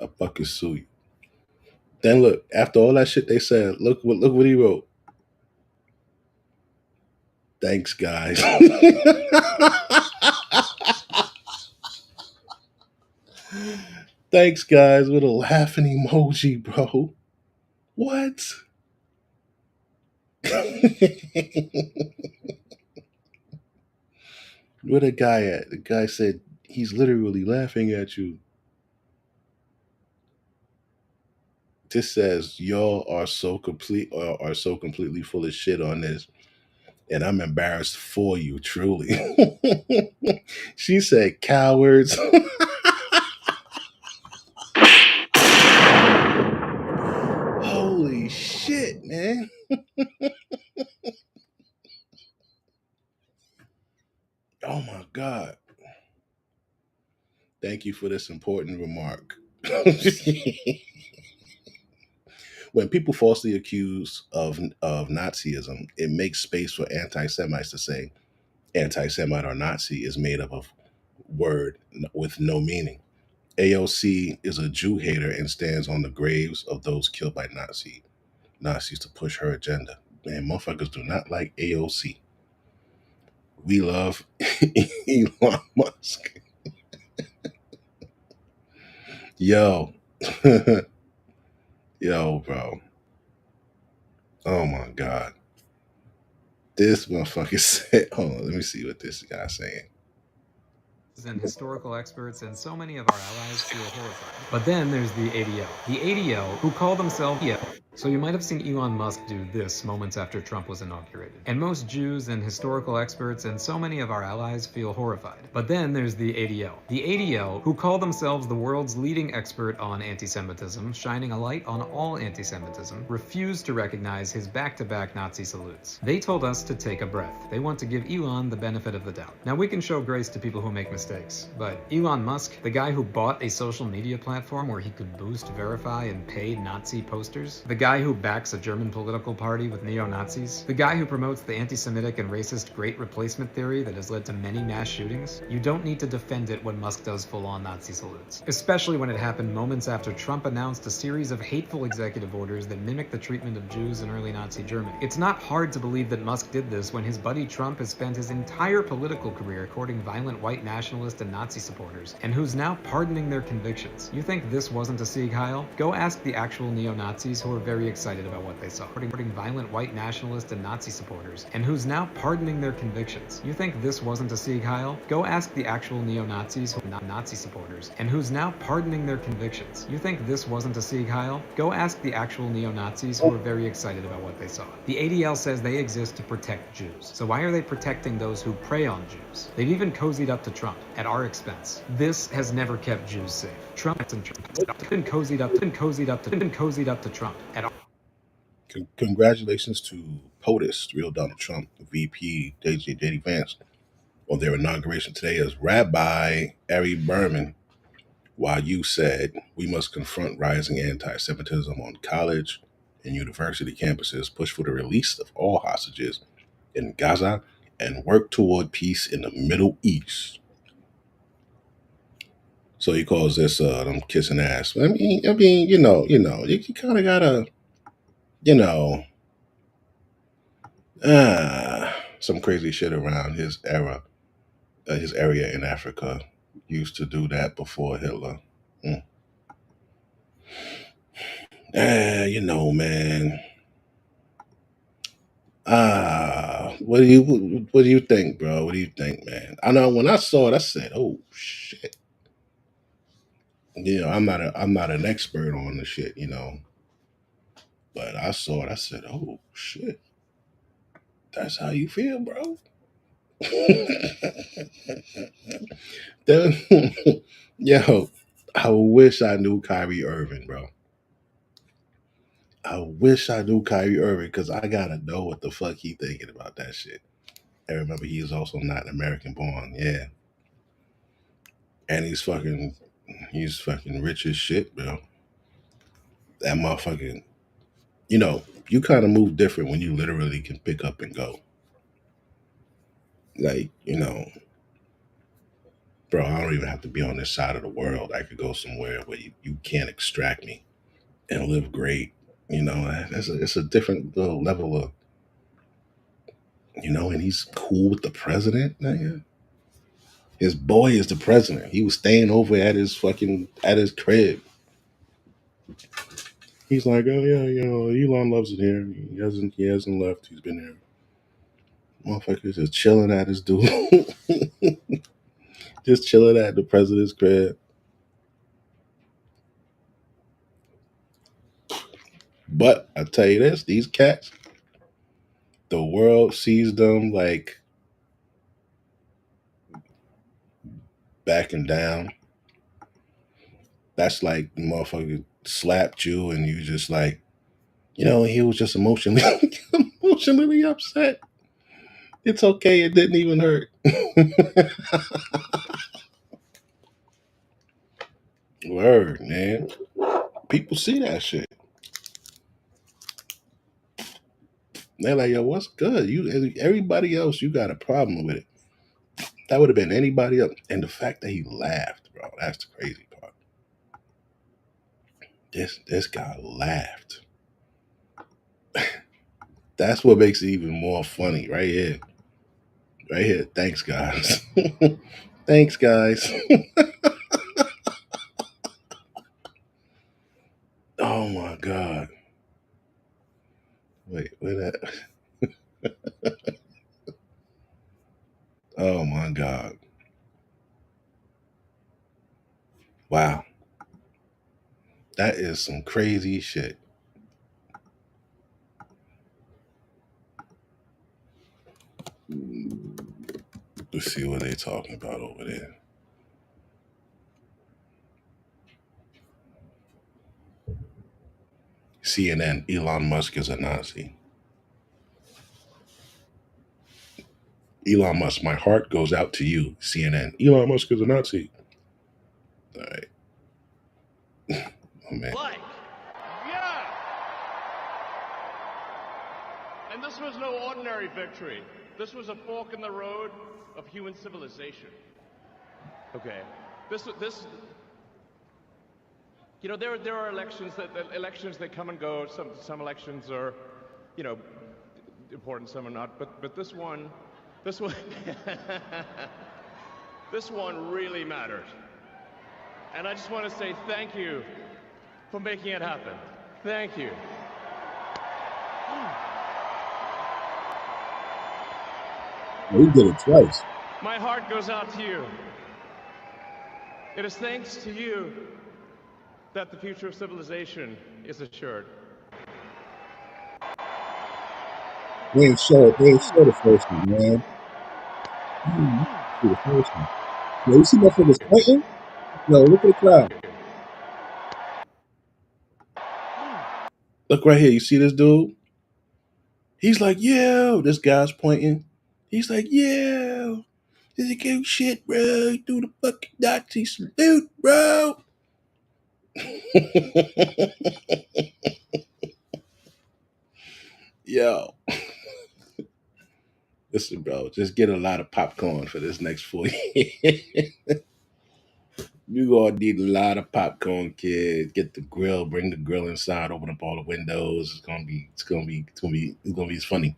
I fucking sue you. Then look, after all that shit they said, look what he wrote. Thanks, guys. Thanks, guys, with a laughing emoji, bro. What? Where the guy at? The guy said he's literally laughing at you. This says y'all are so completely full of shit on this, and I'm embarrassed for you, truly. She said cowards. Holy shit, man. Oh my God. Thank you for this important remark. When people falsely accuse of Nazism, it makes space for anti-Semites to say anti-Semite or Nazi is made up of word with no meaning. AOC is a Jew hater and stands on the graves of those killed by Nazis to push her agenda. Man, motherfuckers do not like AOC. We love Elon Musk. Yo, yo, bro. Oh my God. This motherfucker said, hold on, let me see what this guy's saying. And historical experts and so many of our allies feel horrified. But then there's the ADL. The ADL, who call themselves so you might have seen Elon Musk do this moments after Trump was inaugurated. And most Jews and historical experts and so many of our allies feel horrified. But then there's the ADL. The ADL, who call themselves the world's leading expert on anti-Semitism, shining a light on all anti-Semitism, refused to recognize his back-to-back Nazi salutes. They told us to take a breath. They want to give Elon the benefit of the doubt. Now we can show grace to people who make mistakes, but Elon Musk, the guy who bought a social media platform where he could boost, verify, and pay Nazi posters, the guy who backs a German political party with neo-Nazis, the guy who promotes the anti-Semitic and racist Great Replacement theory that has led to many mass shootings, you don't need to defend it when Musk does full-on Nazi salutes. Especially when it happened moments after Trump announced a series of hateful executive orders that mimic the treatment of Jews in early Nazi Germany. It's not hard to believe that Musk did this when his buddy Trump has spent his entire political career courting violent white nationalist and Nazi supporters, and who's now pardoning their convictions. You think this wasn't a Sieg Heil? Go ask the actual neo-Nazis who are very excited about what they saw. Courting violent white nationalist and Nazi supporters, and who's now pardoning their convictions. You think this wasn't a Sieg Heil? Go ask the actual neo-Nazis who are not Nazi supporters, and who's now pardoning their convictions. You think this wasn't a Sieg Heil? Go ask the actual neo-Nazis who are very excited about what they saw. The ADL says they exist to protect Jews. So why are they protecting those who prey on Jews? They've even cozied up to Trump at our expense. This has never kept Jews safe. Trump has been cozied up to Trump at our Congratulations to POTUS, real Donald Trump, VP JD Vance, on their inauguration today as Rabbi Ari Berman. While you said we must confront rising anti-Semitism on college and university campuses, push for the release of all hostages in Gaza, and work toward peace in the Middle East. So he calls this them kissing ass. I mean, you kind of gotta, you know, some crazy shit around his area in Africa. Used to do that before Hitler. Mm. Man. What do you think, bro? What do you think, man? I know when I saw it, I said, "Oh shit." I'm not an expert on the shit, but I saw it. I said, "Oh shit, that's how you feel, bro." Then, yo, I wish I knew Kyrie Irving, bro. I wish I knew Kyrie Irving because I gotta know what the fuck he thinking about that shit. And remember, he is also not American born, yeah. And he's fucking rich as shit, bro. That motherfucking, you kind of move different when you literally can pick up and go. Like, bro, I don't even have to be on this side of the world. I could go somewhere where you can't extract me and live great. It's a different little level of, and he's cool with the president. Nigga. His boy is the president. He was staying over at his crib. He's like, oh yeah, Elon loves it here. He hasn't left. He's been here. Motherfuckers just chilling at his dude. Just chilling at the president's crib. But I tell you this, these cats, the world sees them like backing down. That's like the motherfucker slapped you and you just like, he was just emotionally upset. It's okay, it didn't even hurt. Word, man. People see that shit. They're like, yo, what's good? Everybody else, you got a problem with it. That would have been anybody else. And the fact that he laughed, bro, that's the crazy part. This guy laughed. That's what makes it even more funny, right here. Right here. Thanks, guys. Thanks, guys. Oh my God. Wait, where that? Oh my God. Wow. That is some crazy shit. Let's see what they're talking about over there. CNN, Elon Musk is a Nazi. Elon Musk, my heart goes out to you, CNN. Elon Musk is a Nazi. All right. Oh, man. Like, yeah! And this was no ordinary victory. This was a fork in the road of human civilization. Okay. This, you know, there are elections that come and go. Some elections are, you know, important, some are not. But this one, this one really mattered. And I just want to say thank you for making it happen. Thank you. He did it twice. My heart goes out to you. It is thanks to you that the future of civilization is assured. They ain't show the first one, man. See the first one. Yo, you see that from his pointing? Yo, look at the crowd. Look right here. You see this dude? He's like, yo, this guy's pointing. He's like, yo, this is a good shit, bro. Do the fucking Nazi salute, bro. Yo. Listen, bro, just get a lot of popcorn for this next 4 years. You gonna need a lot of popcorn, kid. Get the grill, bring the grill inside, open up all the windows. It's funny.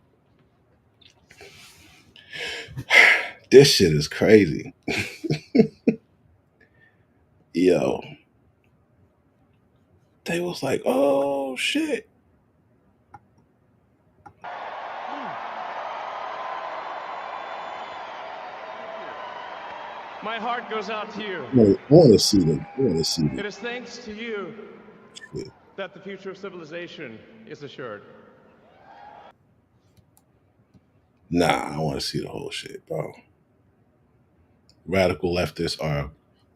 This shit is crazy. Yo. They was like, oh shit. My heart goes out to you. I want to see them. I want to see them. It is thanks to you Shit. that the future of civilization is assured. Nah, I want to see the whole shit, bro. Radical leftists are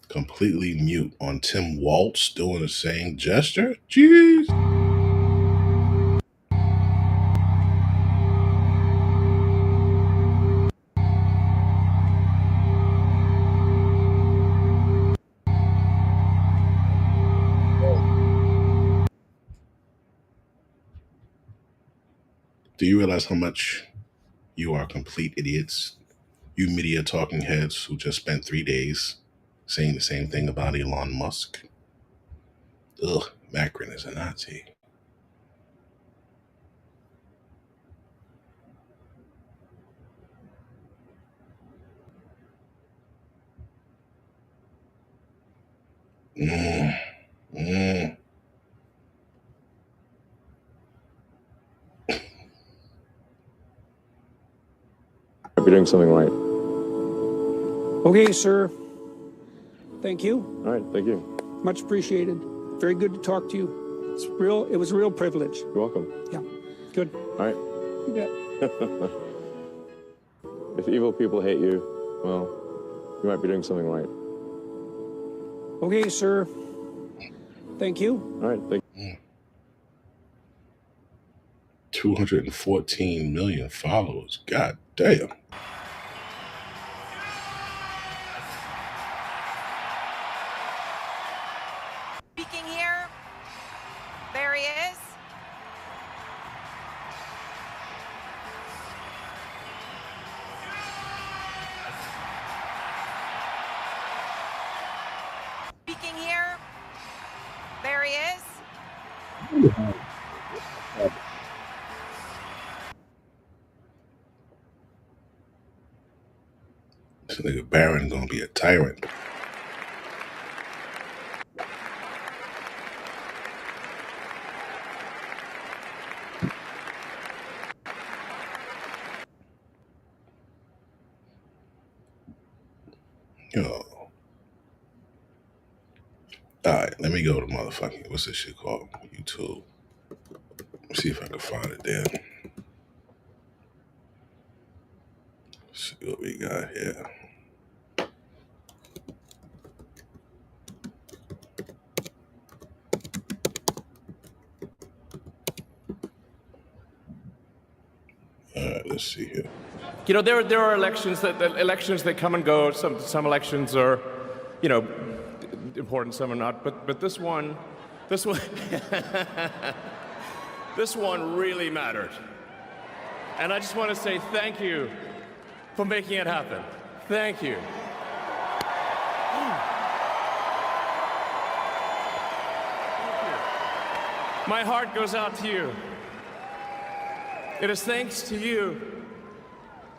completely mute on Tim Waltz doing the same gesture. Jeez. Do you realize how much you are complete idiots? You media talking heads who just spent 3 days saying the same thing about Elon Musk. Ugh, Macron is a Nazi. Mm, mm. I'll be doing something right. Okay, sir. Thank you. All right, thank you. Much appreciated. Very good to talk to you. It was a real privilege. You're welcome. Yeah. Good. All right. You bet. If evil people hate you, well, you might be doing something right. Okay, sir. Thank you. All right, thank you. 214 million followers. God damn. Speaking here. There he is. he is. This nigga Barron gonna be a tyrant. Yo. Alright, let me go to motherfucking, what's this shit called? YouTube. See if I can find it there. See what we got here. All right, let's see here. You know, there are elections that come and go. Some elections are, you know, important, some are not. But this one, this one really mattered. And I just want to say thank you for making it happen. Thank you. My heart goes out to you. It is thanks to you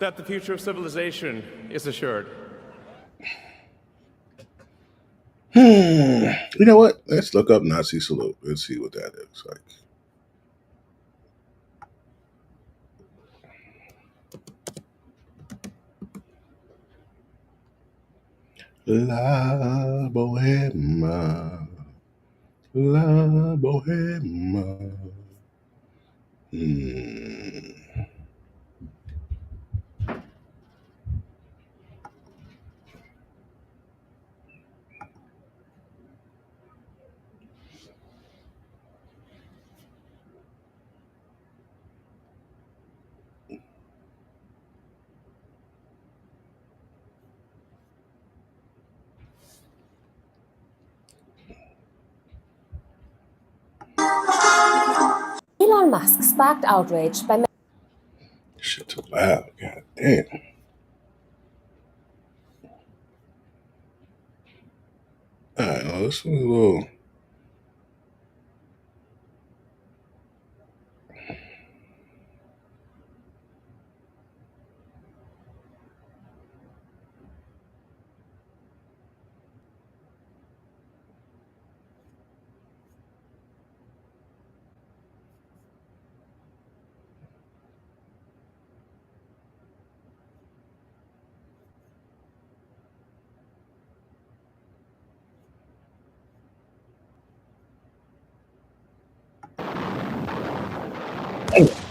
that the future of civilization is assured. You know what? Let's look up Nazi salute. Let's see what that looks like. La Bohème. La Bohème. Elon Musk sparked outrage by Shit too loud. God damn. Alright, well, this one's a little.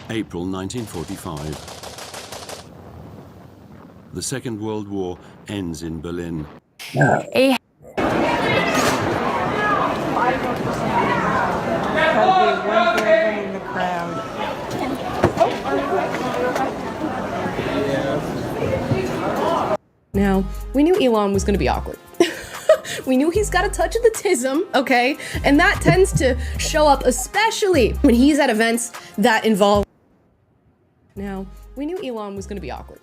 April 1945. The Second World War ends in Berlin. Now, we knew Elon was going to be awkward. We knew he's got a touch of the tism, okay? And that tends to show up especially when he's at events that involve... Now, we knew Elon was going to be awkward.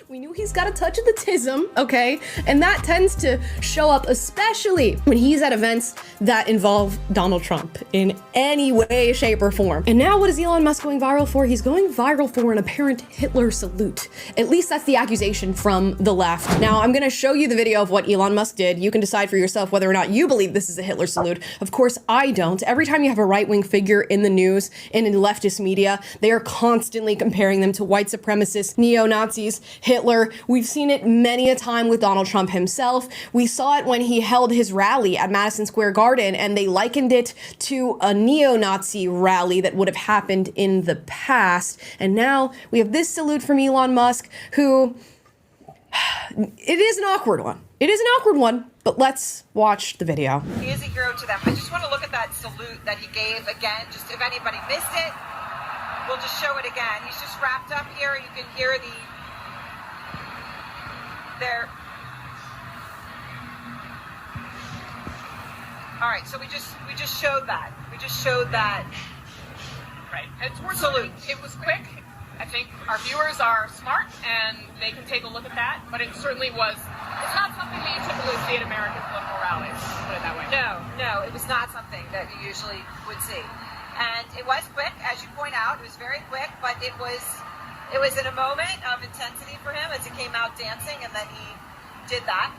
We knew he's got a touch of the tism, okay? And that tends to show up especially when he's at events that involve Donald Trump in any way, shape, or form. And now what is Elon Musk going viral for? He's going viral for an apparent Hitler salute. At least that's the accusation from the left. Now, I'm gonna show you the video of what Elon Musk did. You can decide for yourself whether or not you believe this is a Hitler salute. Of course, I don't. Every time you have a right-wing figure in the news and in leftist media, they are constantly comparing them to white supremacists, neo-Nazis, Hitler. We've seen it many a time with Donald Trump himself. We saw it when he held his rally at Madison Square Garden, and they likened it to a neo-Nazi rally that would have happened in the past. And now we have this salute from Elon Musk, who, it is an awkward one. It is an awkward one, but let's watch the video. He is a hero to them. I just want to look at that salute that he gave again, just if anybody missed it, we'll just show it again. He's just wrapped up here. You can hear there. All right, so we just showed that. We just showed that. Right. It's worth salute. It was quick. I think our viewers are smart and they can take a look at that, but it certainly was, it's not something that you typically see at American political rallies, put it that way. No, it was not something that you usually would see. And it was quick, as you point out, it was very quick, but it was in a moment of intensity for him as he came out dancing, and then he did that.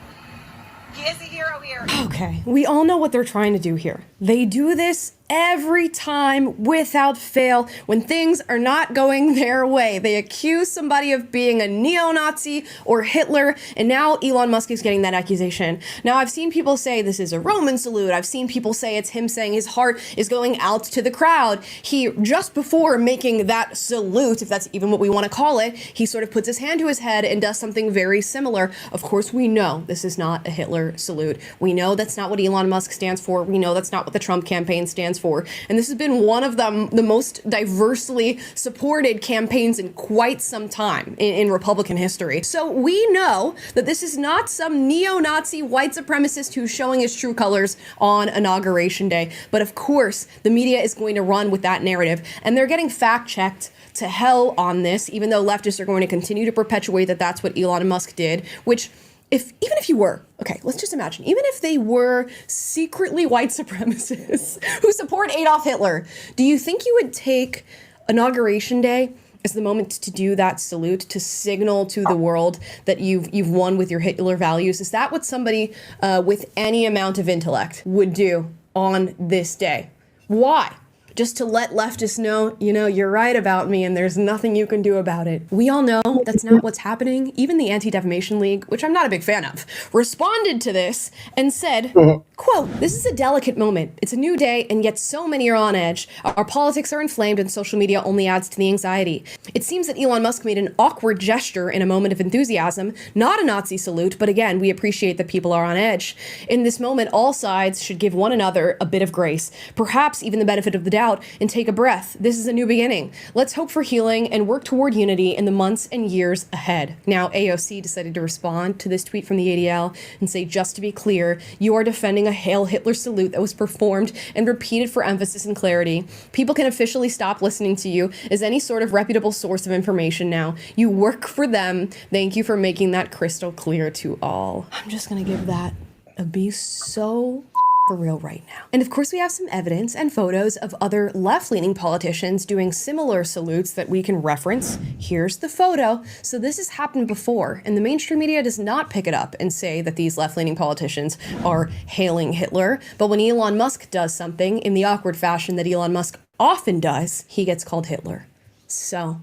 He is a hero here. Okay, we all know what they're trying to do here. They do this every time without fail when things are not going their way. They accuse somebody of being a neo-Nazi or Hitler, and now Elon Musk is getting that accusation. Now, I've seen people say this is a Roman salute. I've seen people say it's him saying his heart is going out to the crowd. He, just before making that salute, if that's even what we want to call it, he sort of puts his hand to his head and does something very similar. Of course, we know this is not a Hitler salute. We know that's not what Elon Musk stands for. We know that's not what the Trump campaign stands for. And this has been one of the most diversely supported campaigns in quite some time in Republican history. So we know that this is not some neo-Nazi white supremacist who's showing his true colors on Inauguration Day. But of course, the media is going to run with that narrative. And they're getting fact-checked to hell on this, even though leftists are going to continue to perpetuate that that's what Elon Musk did, which even if you were, okay, let's just imagine, even if they were secretly white supremacists who support Adolf Hitler, do you think you would take Inauguration Day as the moment to do that salute, to signal to the world that you've won with your Hitler values? Is that what somebody with any amount of intellect would do on this day? Why? Just to let leftists know, you're right about me and there's nothing you can do about it. We all know that's not what's happening. Even the Anti-Defamation League, which I'm not a big fan of, responded to this and said, quote, "This is a delicate moment. It's a new day and yet so many are on edge. Our politics are inflamed and social media only adds to the anxiety. It seems that Elon Musk made an awkward gesture in a moment of enthusiasm, not a Nazi salute, but again, we appreciate that people are on edge. In this moment, all sides should give one another a bit of grace, perhaps even the benefit of the doubt, and take a breath. This is a new beginning. Let's hope for healing and work toward unity in the months and years ahead." Now, AOC decided to respond to this tweet from the ADL and say, "Just to be clear, you are defending a Hail Hitler salute that was performed and repeated for emphasis and clarity. People can officially stop listening to you as any sort of reputable source of information now. You work for them. Thank you for making that crystal clear to all." I'm just gonna give that a be so for real right now. And of course, we have some evidence and photos of other left-leaning politicians doing similar salutes that we can reference. Here's the photo. So this has happened before, and the mainstream media does not pick it up and say that these left-leaning politicians are hailing Hitler. But when Elon Musk does something in the awkward fashion that Elon Musk often does, he gets called Hitler. So,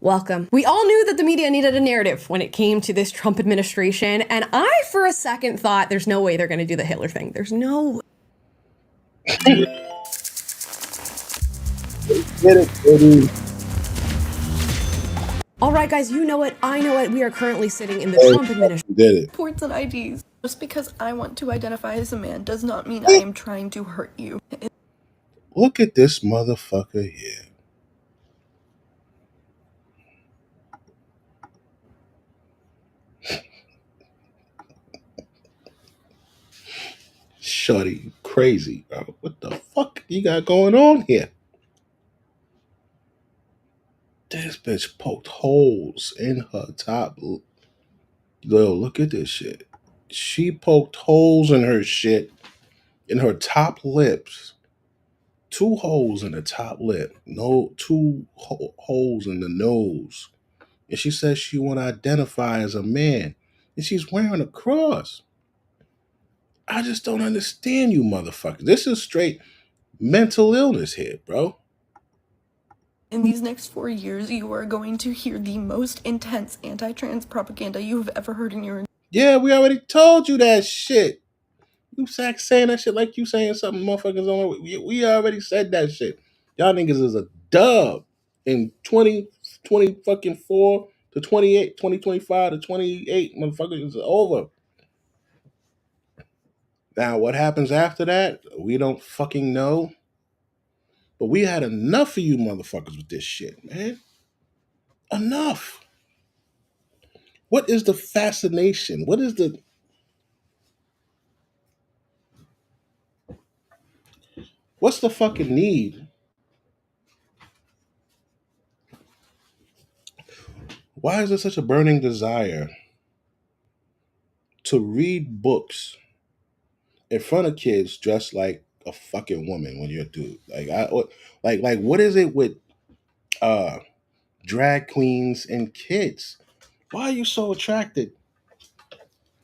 welcome. We all knew that the media needed a narrative when it came to this Trump administration, and I, for a second, thought there's no way they're going to do the Hitler thing. There's no... Get it, baby. All right, guys, you know it. I know it. We are currently sitting in the Trump administration. Did it. Reports and IDs. Just because I want to identify as a man does not mean I am trying to hurt you. Look at this motherfucker here. Shorty, you crazy, bro. What the fuck you got going on here? This bitch poked holes in her top. Yo, look at this shit. She poked holes in her shit, in her top lips. 2 holes in the top lip. No, 2 holes in the nose. And she says she want to identify as a man. And she's wearing a cross. I just don't understand you motherfuckers. This is straight mental illness here, bro. In these next 4 years, you are going to hear the most intense anti-trans propaganda you have ever heard in your... Yeah, we already told you that shit. You saying that shit like you saying something motherfuckers on. We already said that shit. Y'all niggas is a dub in 20 fucking 4 to 28, 2025 to 28, motherfuckers is over. Now, what happens after that, we don't fucking know. But we had enough of you motherfuckers with this shit, man. Enough. What is the fascination? What's the fucking need Why is there such a burning desire to read books in front of kids dressed like a fucking woman when you're a dude? Like what is it with uh drag queens and kids? Why are you so attracted?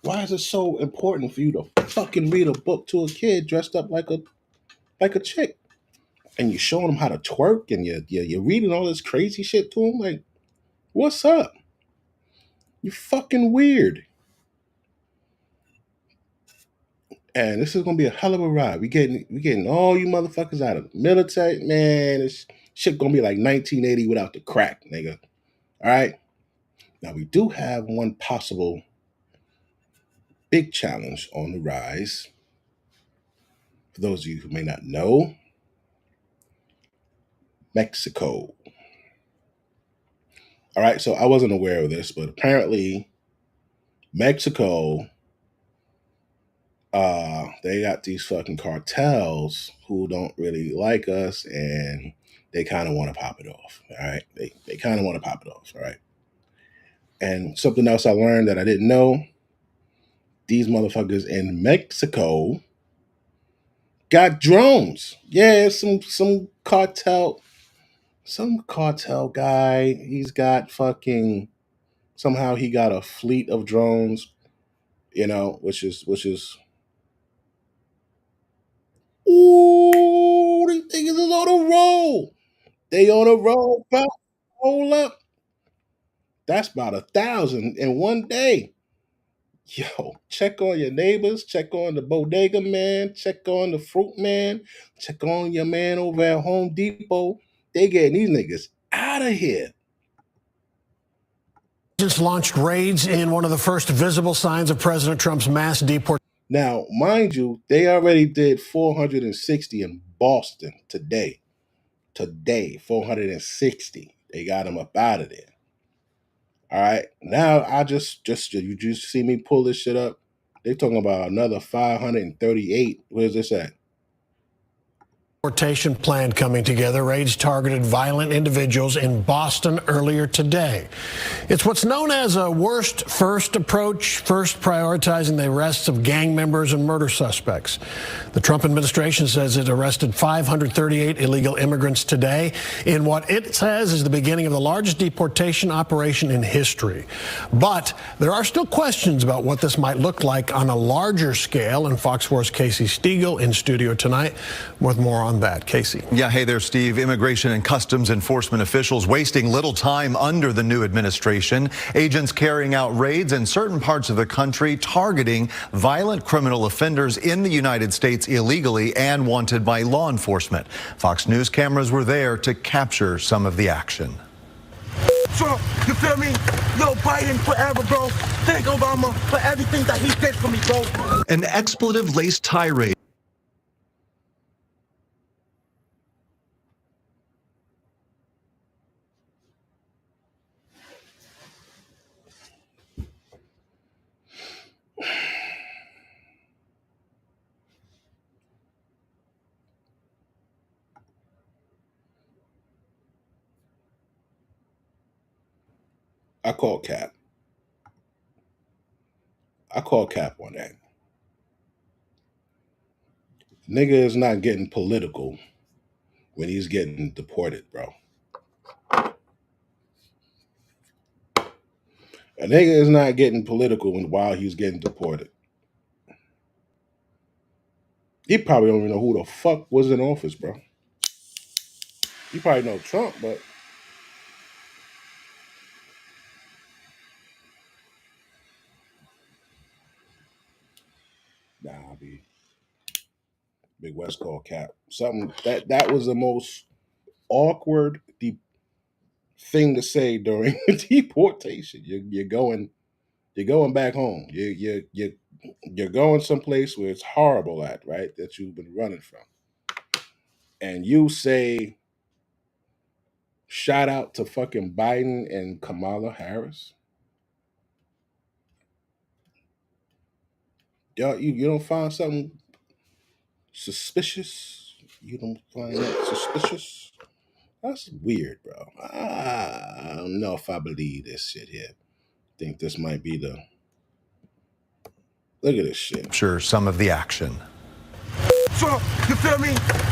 Why is it so important for you to fucking read a book to a kid dressed up like a chick? And you're showing them how to twerk and you're reading all this crazy shit to them? Like, what's up? You fucking weird. And this is gonna be a hell of a ride. We getting all you motherfuckers out of the military. Man, this shit gonna be like 1980 without the crack, nigga. All right. Now we do have one possible big challenge on the rise. For those of you who may not know, Mexico. All right, so I wasn't aware of this, but apparently Mexico, they got these fucking cartels who don't really like us, and they kind of want to pop it off. All right, they kind of want to pop it off. All right, and something else I learned that I didn't know: these motherfuckers in Mexico got drones. Yeah, some cartel guy. He's got fucking somehow he got a fleet of drones. Which is ooh, these niggas is on a roll. They on a roll, pal. Hold up. That's about 1,000 in one day. Yo, check on your neighbors, check on the bodega man, check on the fruit man, check on your man over at Home Depot. They getting these niggas out of here. Just launched raids in one of the first visible signs of President Trump's mass deportation. Now, mind you, they already did 460 in Boston today. Today, 460. They got them up out of there. All right. Now I just you just see me pull this shit up. They talking about another 538. Where's this at? Deportation plan coming together. Raids targeted violent individuals in Boston earlier today. It's what's known as a worst first approach, first prioritizing the arrests of gang members and murder suspects. The Trump administration says it arrested 538 illegal immigrants today in what it says is the beginning of the largest deportation operation in history. But there are still questions about what this might look like on a larger scale, and Fox 4's Casey Stiegel in studio tonight with more on that. Casey. Yeah, hey there, Steve. Immigration and Customs Enforcement officials wasting little time under the new administration. Agents carrying out raids in certain parts of the country targeting violent criminal offenders in the United States illegally and wanted by law enforcement. Fox News cameras were there to capture some of the action. Trump, you feel me? Yo, Biden forever, bro. Thank Obama for everything that he did for me, bro. An expletive-laced tirade. I call Cap. I call Cap on that. Nigga is not getting political when he's getting deported, bro. A nigga is not getting political while he's getting deported. He probably don't even know who the fuck was in office, bro. You probably know Trump, but nah, I'll be Big West call Cap. Something that was the most awkward thing to say during deportation. You're going back home. You're going someplace where it's horrible at, right? That you've been running from. And you say, shout out to fucking Biden and Kamala Harris. Y'all, you don't find something suspicious? You don't find that suspicious? That's weird, bro. I don't know if I believe this shit here. Think this might be the. Look at this shit. Capture some of the action. Trump, you feel me?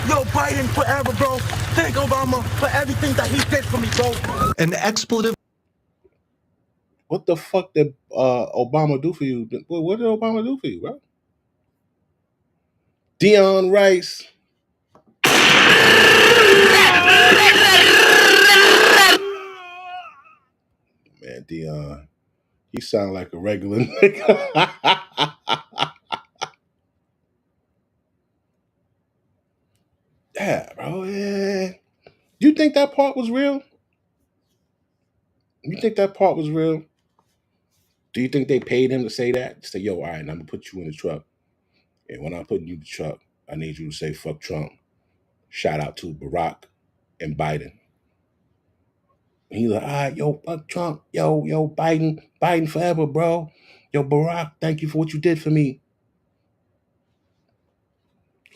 Yo, Biden forever, bro. Thank Obama for everything that he did for me, bro. An expletive. What the fuck did Obama do for you? What did Obama do for you, bro? Dion Rice. Man, Dion, he sound like a regular nigga. Yeah, bro. Yeah. You think that part was real? You think that part was real? Do you think they paid him to say that? Say, yo, all right, I'm gonna put you in the truck. And when I'm putting you in the truck, I need you to say fuck Trump. Shout out to Barack and Biden. And he's like, all right, yo, fuck Trump. Yo, Biden forever, bro. Yo, Barack, thank you for what you did for me.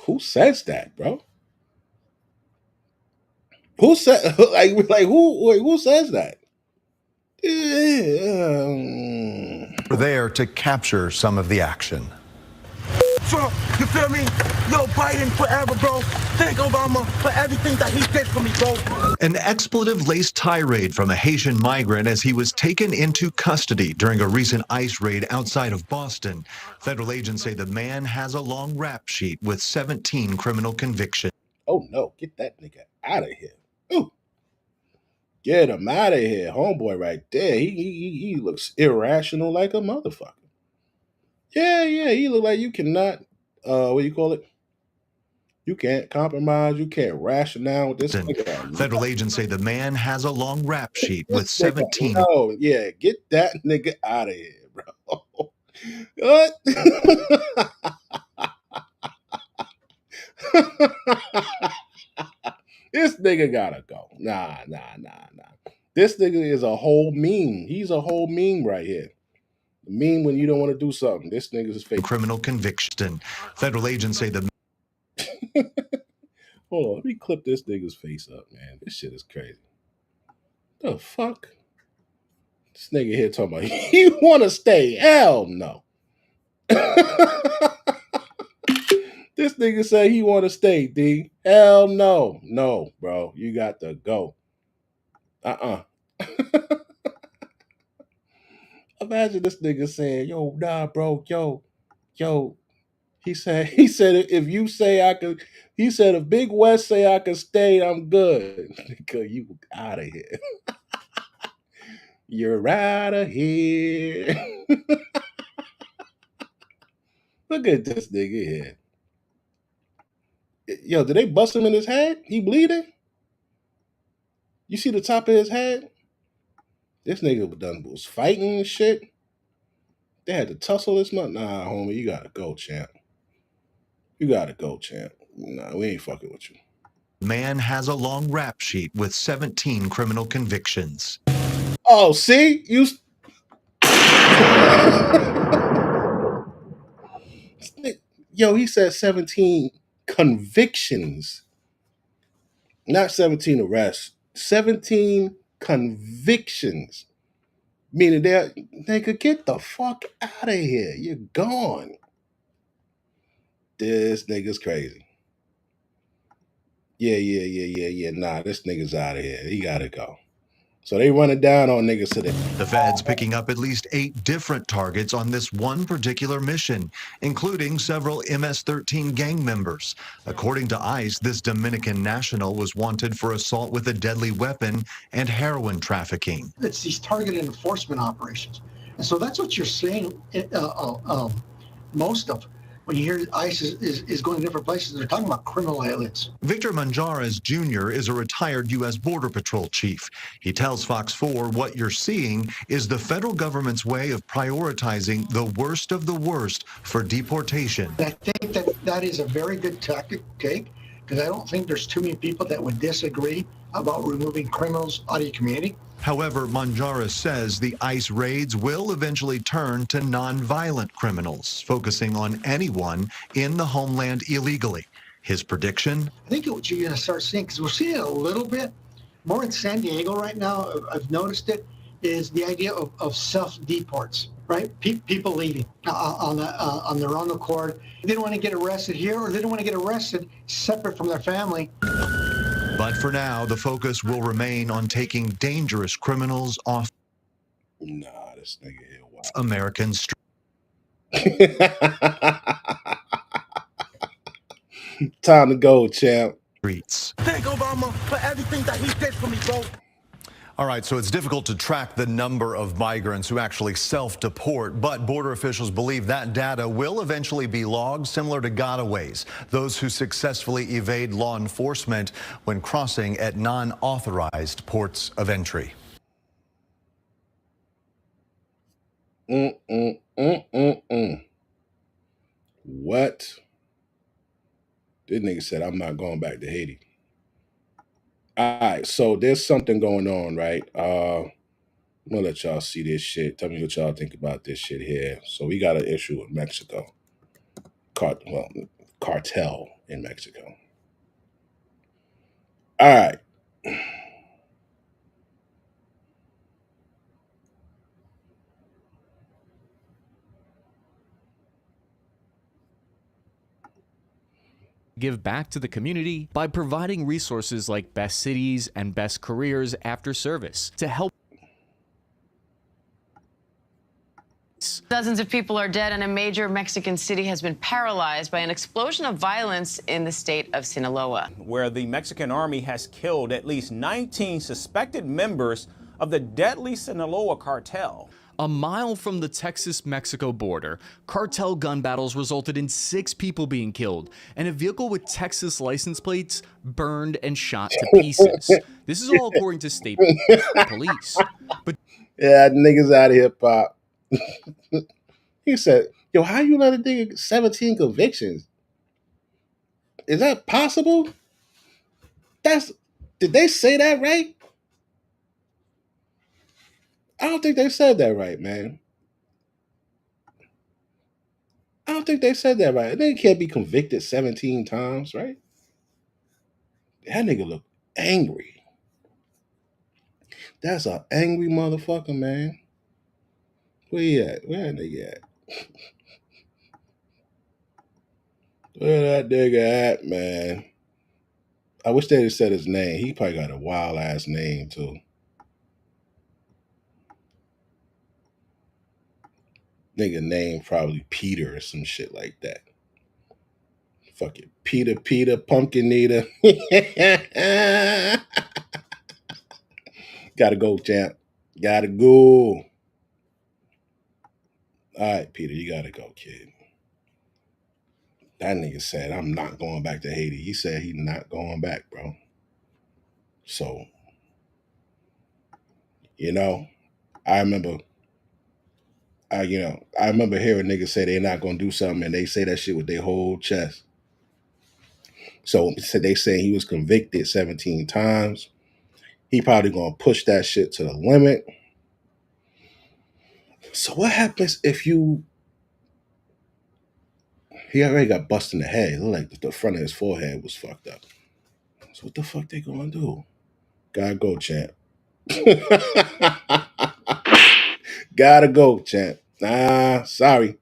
Who says that, bro? Who said who says that? We're there to capture some of the action. Trump, you feel me? Yo, Biden forever, bro. Thank Obama for everything that he did for me, bro. An expletive-laced tirade from a Haitian migrant as he was taken into custody during a recent ICE raid outside of Boston. Federal agents say the man has a long rap sheet with 17 criminal convictions. Oh no, get that nigga out of here. Ooh. Get him out of here. Homeboy right there. He looks irrational like a motherfucker. Yeah, he look like you cannot what do you call it? You can't compromise, you can't rationale with this nigga. Federal agents say the man has a long rap sheet with 17. Oh, yeah, get that nigga out of here, bro. What? This nigga gotta go. Nah. This nigga is a whole meme. He's a whole meme right here. The meme when you don't want to do something. This nigga's fake. Criminal conviction. Federal agents say the. Hold on, let me clip this nigga's face up, man. This shit is crazy. The fuck? This nigga here talking about he want to stay. Hell no. This nigga say he want to stay, D. Hell no. No, bro. You got to go. Imagine this nigga saying, yo, nah, bro, yo. He said if you say I could, he said if Big West say I can stay, I'm good. Nigga, you out of here. You're out of here. Look at this nigga here. Yo, did they bust him in his head? He bleeding? You see the top of his head? This nigga was fighting and shit. They had to tussle this month. Nah, homie, you gotta go, champ. You gotta go, champ. Nah, we ain't fucking with you. Man has a long rap sheet with 17 criminal convictions. Oh, see? Yo, he said 17 convictions. Not 17 arrests. 17 convictions. Meaning they could get the fuck out of here. You're gone. This nigga's crazy. Yeah. Nah, this nigga's out of here. He gotta go. So they running down on niggas today. The feds picking up at least 8 different targets on this one particular mission, including several MS-13 gang members. According to ICE, this Dominican national was wanted for assault with a deadly weapon and heroin trafficking. It's these targeted enforcement operations. And so that's what you're seeing most of. When you hear ICE is going to different places, they're talking about criminal aliens. Victor Manjares Jr. is a retired U.S. Border Patrol chief. He tells Fox 4 what you're seeing is the federal government's way of prioritizing the worst of the worst for deportation. And I think that is a very good tactic to take, because I don't think there's too many people that would disagree about removing criminals out of your community. However, Manjares says the ICE raids will eventually turn to non-violent criminals, focusing on anyone in the homeland illegally. His prediction? I think what you're going to start seeing, because we're seeing it a little bit more in San Diego right now, I've noticed it, is the idea of self-deports, right? People leaving on their own accord. They don't want to get arrested here, or they don't want to get arrested separate from their family. But for now, the focus will remain on taking dangerous criminals off This nigga here, wow. American streets. Time to go, champ. Thank Obama for everything that he did for me, bro. All right, so it's difficult to track the number of migrants who actually self-deport, but border officials believe that data will eventually be logged, similar to gotaways, those who successfully evade law enforcement when crossing at non-authorized ports of entry. What? This nigga said, I'm not going back to Haiti. All right, so there's something going on, right? I'm gonna let y'all see this shit. Tell me what y'all think about this shit here. So we got an issue with Mexico. Cartel in Mexico. All right. Give back to the community by providing resources like best cities and best careers after service to help. Dozens of people are dead, and a major Mexican city has been paralyzed by an explosion of violence in the state of Sinaloa, where the Mexican army has killed at least 19 suspected members of the deadly Sinaloa cartel. A mile from the Texas-Mexico border, cartel gun battles resulted in 6 people being killed and a vehicle with Texas license plates burned and shot to pieces. This is all according to state police. But yeah, niggas out of hip hop. He said, yo, how you let a nigga get 17 convictions? Is that possible? Did they say that right? I don't think they said that right, man. I don't think they said that right. They can't be convicted 17 times, right? That nigga look angry. That's an angry motherfucker, man. Where he at? Where that nigga at? Where that nigga at, man? I wish they'd have said his name. He probably got a wild ass name too. Nigga name probably Peter or some shit like that. Fuck it. Peter, Pumpkin Eater. Gotta go, champ. Gotta go. All right, Peter, you gotta go, kid. That nigga said, I'm not going back to Haiti. He said he's not going back, bro. So, you know, I remember hearing niggas say they're not gonna do something and they say that shit with their whole chest. So they say he was convicted 17 times. He probably gonna push that shit to the limit. So what happens if he already got busted in the head? It looked like the front of his forehead was fucked up. So what the fuck they gonna do? Gotta go, champ. Gotta go, champ. Nah, sorry.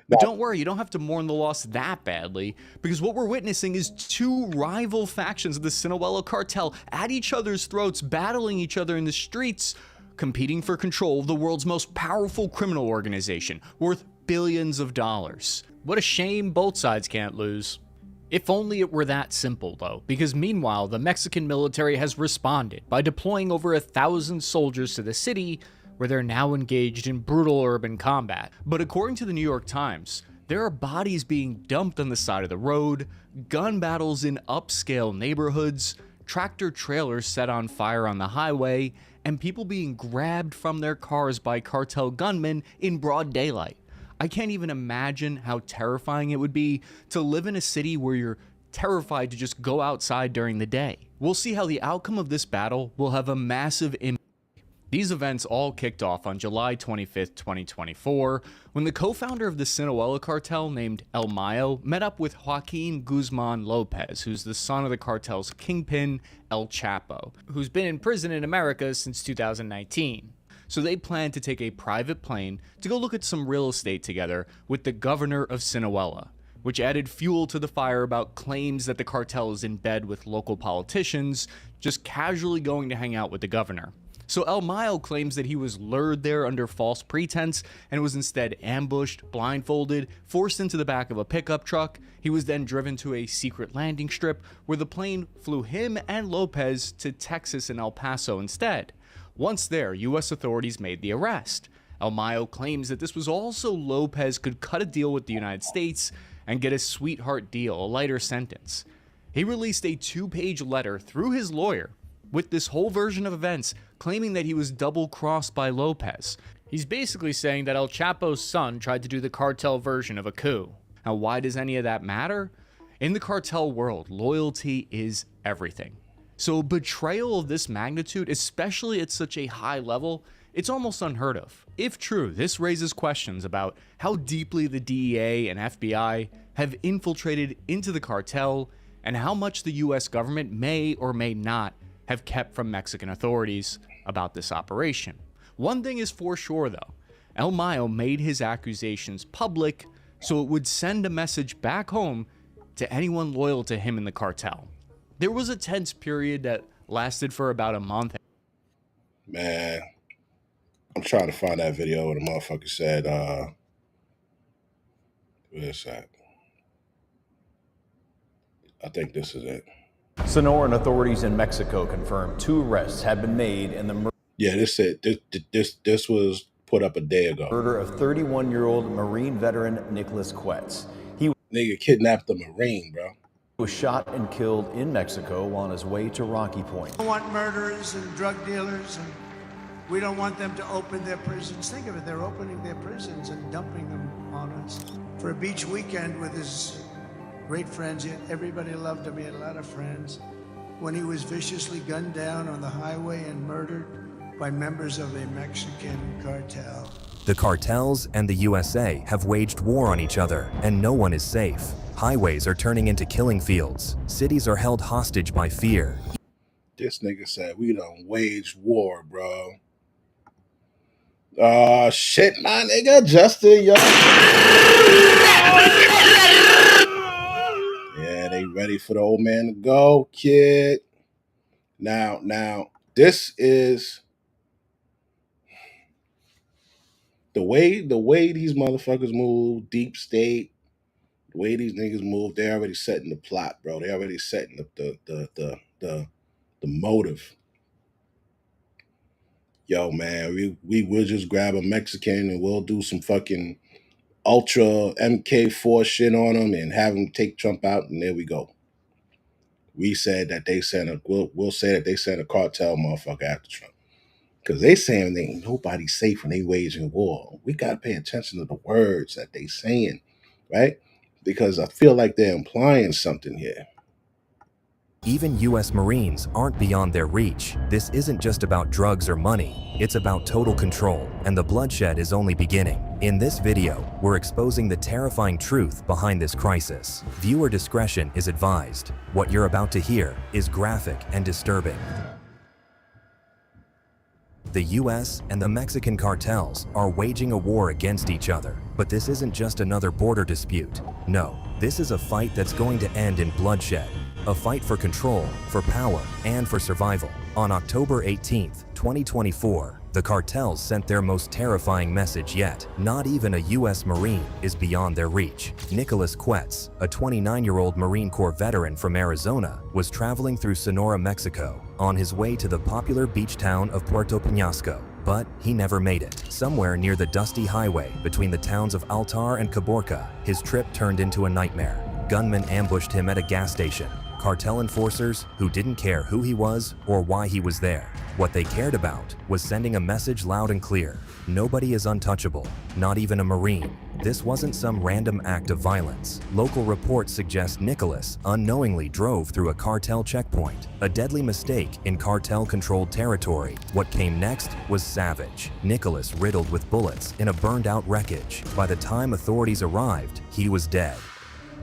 But don't worry, you don't have to mourn the loss that badly, because what we're witnessing is 2 rival factions of the Sinaloa cartel at each other's throats, battling each other in the streets, competing for control of the world's most powerful criminal organization, worth billions of dollars. What a shame both sides can't lose. If only it were that simple, though, because meanwhile, the Mexican military has responded by deploying over 1,000 soldiers to the city, where they're now engaged in brutal urban combat. But according to the New York Times, there are bodies being dumped on the side of the road, gun battles in upscale neighborhoods, tractor trailers set on fire on the highway, and people being grabbed from their cars by cartel gunmen in broad daylight. I can't even imagine how terrifying it would be to live in a city where you're terrified to just go outside during the day. We'll see how the outcome of this battle will have a massive impact These events all kicked off on July 25th, 2024, when the co-founder of the Sinaloa cartel named El Mayo met up with Joaquin Guzman Lopez, who's the son of the cartel's kingpin, El Chapo, who's been in prison in America since 2019. So they planned to take a private plane to go look at some real estate together with the governor of Sinaloa, which added fuel to the fire about claims that the cartel is in bed with local politicians, just casually going to hang out with the governor. So El Mayo claims that he was lured there under false pretense and was instead ambushed, blindfolded, forced into the back of a pickup truck. He was then driven to a secret landing strip where the plane flew him and Lopez to Texas and El Paso instead. Once there, U.S. authorities made the arrest. El Mayo claims that this was all so Lopez could cut a deal with the United States and get a sweetheart deal, a lighter sentence. He released a 2-page letter through his lawyer with this whole version of events, claiming that he was double-crossed by Lopez. He's basically saying that El Chapo's son tried to do the cartel version of a coup. Now, why does any of that matter? In the cartel world, loyalty is everything. So betrayal of this magnitude, especially at such a high level, it's almost unheard of. If true, this raises questions about how deeply the DEA and FBI have infiltrated into the cartel and how much the US government may or may not have kept from Mexican authorities about this operation. One thing is for sure though, El Mayo made his accusations public so it would send a message back home to anyone loyal to him in the cartel. There was a tense period that lasted for about a month. Man, I'm trying to find that video where the motherfucker said, where is that? I think this is it. Sonoran authorities in Mexico confirmed 2 arrests had been made in the murder. Yeah, this was put up a day ago. Murder of 31-year-old Marine veteran Nicholas Quetz. Nigga kidnapped a Marine, bro. Was shot and killed in Mexico on his way to Rocky Point. We don't want murderers and drug dealers, and we don't want them to open their prisons. Think of it, they're opening their prisons and dumping them on us. For a beach weekend with his great friends, everybody loved him, he had a lot of friends. When he was viciously gunned down on the highway and murdered by members of a Mexican cartel. The cartels and the USA have waged war on each other, and no one is safe. Highways are turning into killing fields. Cities are held hostage by fear. This nigga said we done waged war, bro. Shit, my nigga, Justin, yo. Yeah, they ready for the old man to go, kid. Now, this is the way these motherfuckers move, deep state, the way these niggas move, they're already setting the plot, bro. They're already setting up the motive. Yo, man, we will just grab a Mexican and we'll do some fucking ultra MK4 shit on them and have them take Trump out, and there we go. We said that they sent we'll say that they sent a cartel motherfucker after Trump. Because they saying they ain't nobody safe when they waging war. We got to pay attention to the words that they saying, right? Because I feel like they're implying something here. Even U.S. Marines aren't beyond their reach. This isn't just about drugs or money. It's about total control, and the bloodshed is only beginning. In this video, we're exposing the terrifying truth behind this crisis. Viewer discretion is advised. What you're about to hear is graphic and disturbing. The US and the Mexican cartels are waging a war against each other. But this isn't just another border dispute. No, this is a fight that's going to end in bloodshed. A fight for control, for power, and for survival. On October 18th, 2024, the cartels sent their most terrifying message yet. Not even a US Marine is beyond their reach. Nicholas Quetz, a 29-year-old Marine Corps veteran from Arizona, was traveling through Sonora, Mexico, on his way to the popular beach town of Puerto Peñasco. But he never made it. Somewhere near the dusty highway between the towns of Altar and Caborca, his trip turned into a nightmare. Gunmen ambushed him at a gas station. Cartel enforcers who didn't care who he was or why he was there. What they cared about was sending a message loud and clear. Nobody is untouchable, not even a Marine. This wasn't some random act of violence. Local reports suggest Nicholas unknowingly drove through a cartel checkpoint, a deadly mistake in cartel-controlled territory. What came next was savage. Nicholas riddled with bullets in a burned-out wreckage. By the time authorities arrived, he was dead.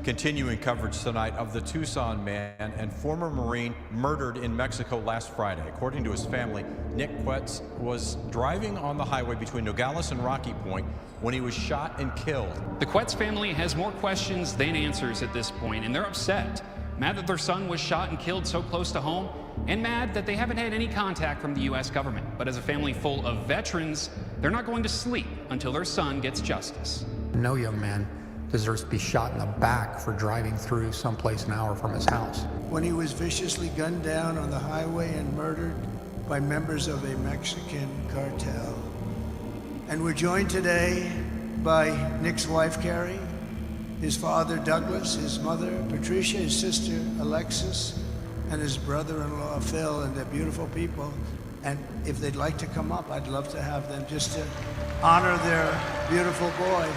Continuing coverage tonight of the Tucson man and former Marine murdered in Mexico last Friday. According to his family, Nick Quetz was driving on the highway between Nogales and Rocky Point when he was shot and killed. The Quetz family has more questions than answers at this point, and they're upset. Mad that their son was shot and killed so close to home, and mad that they haven't had any contact from the U.S. government. But as a family full of veterans, they're not going to sleep until their son gets justice. No young man deserves to be shot in the back for driving through someplace an hour from his house. When he was viciously gunned down on the highway and murdered by members of a Mexican cartel. And we're joined today by Nick's wife, Carrie, his father, Douglas, his mother, Patricia, his sister, Alexis, and his brother-in-law, Phil, and they're beautiful people. And if they'd like to come up, I'd love to have them just to honor their beautiful boy.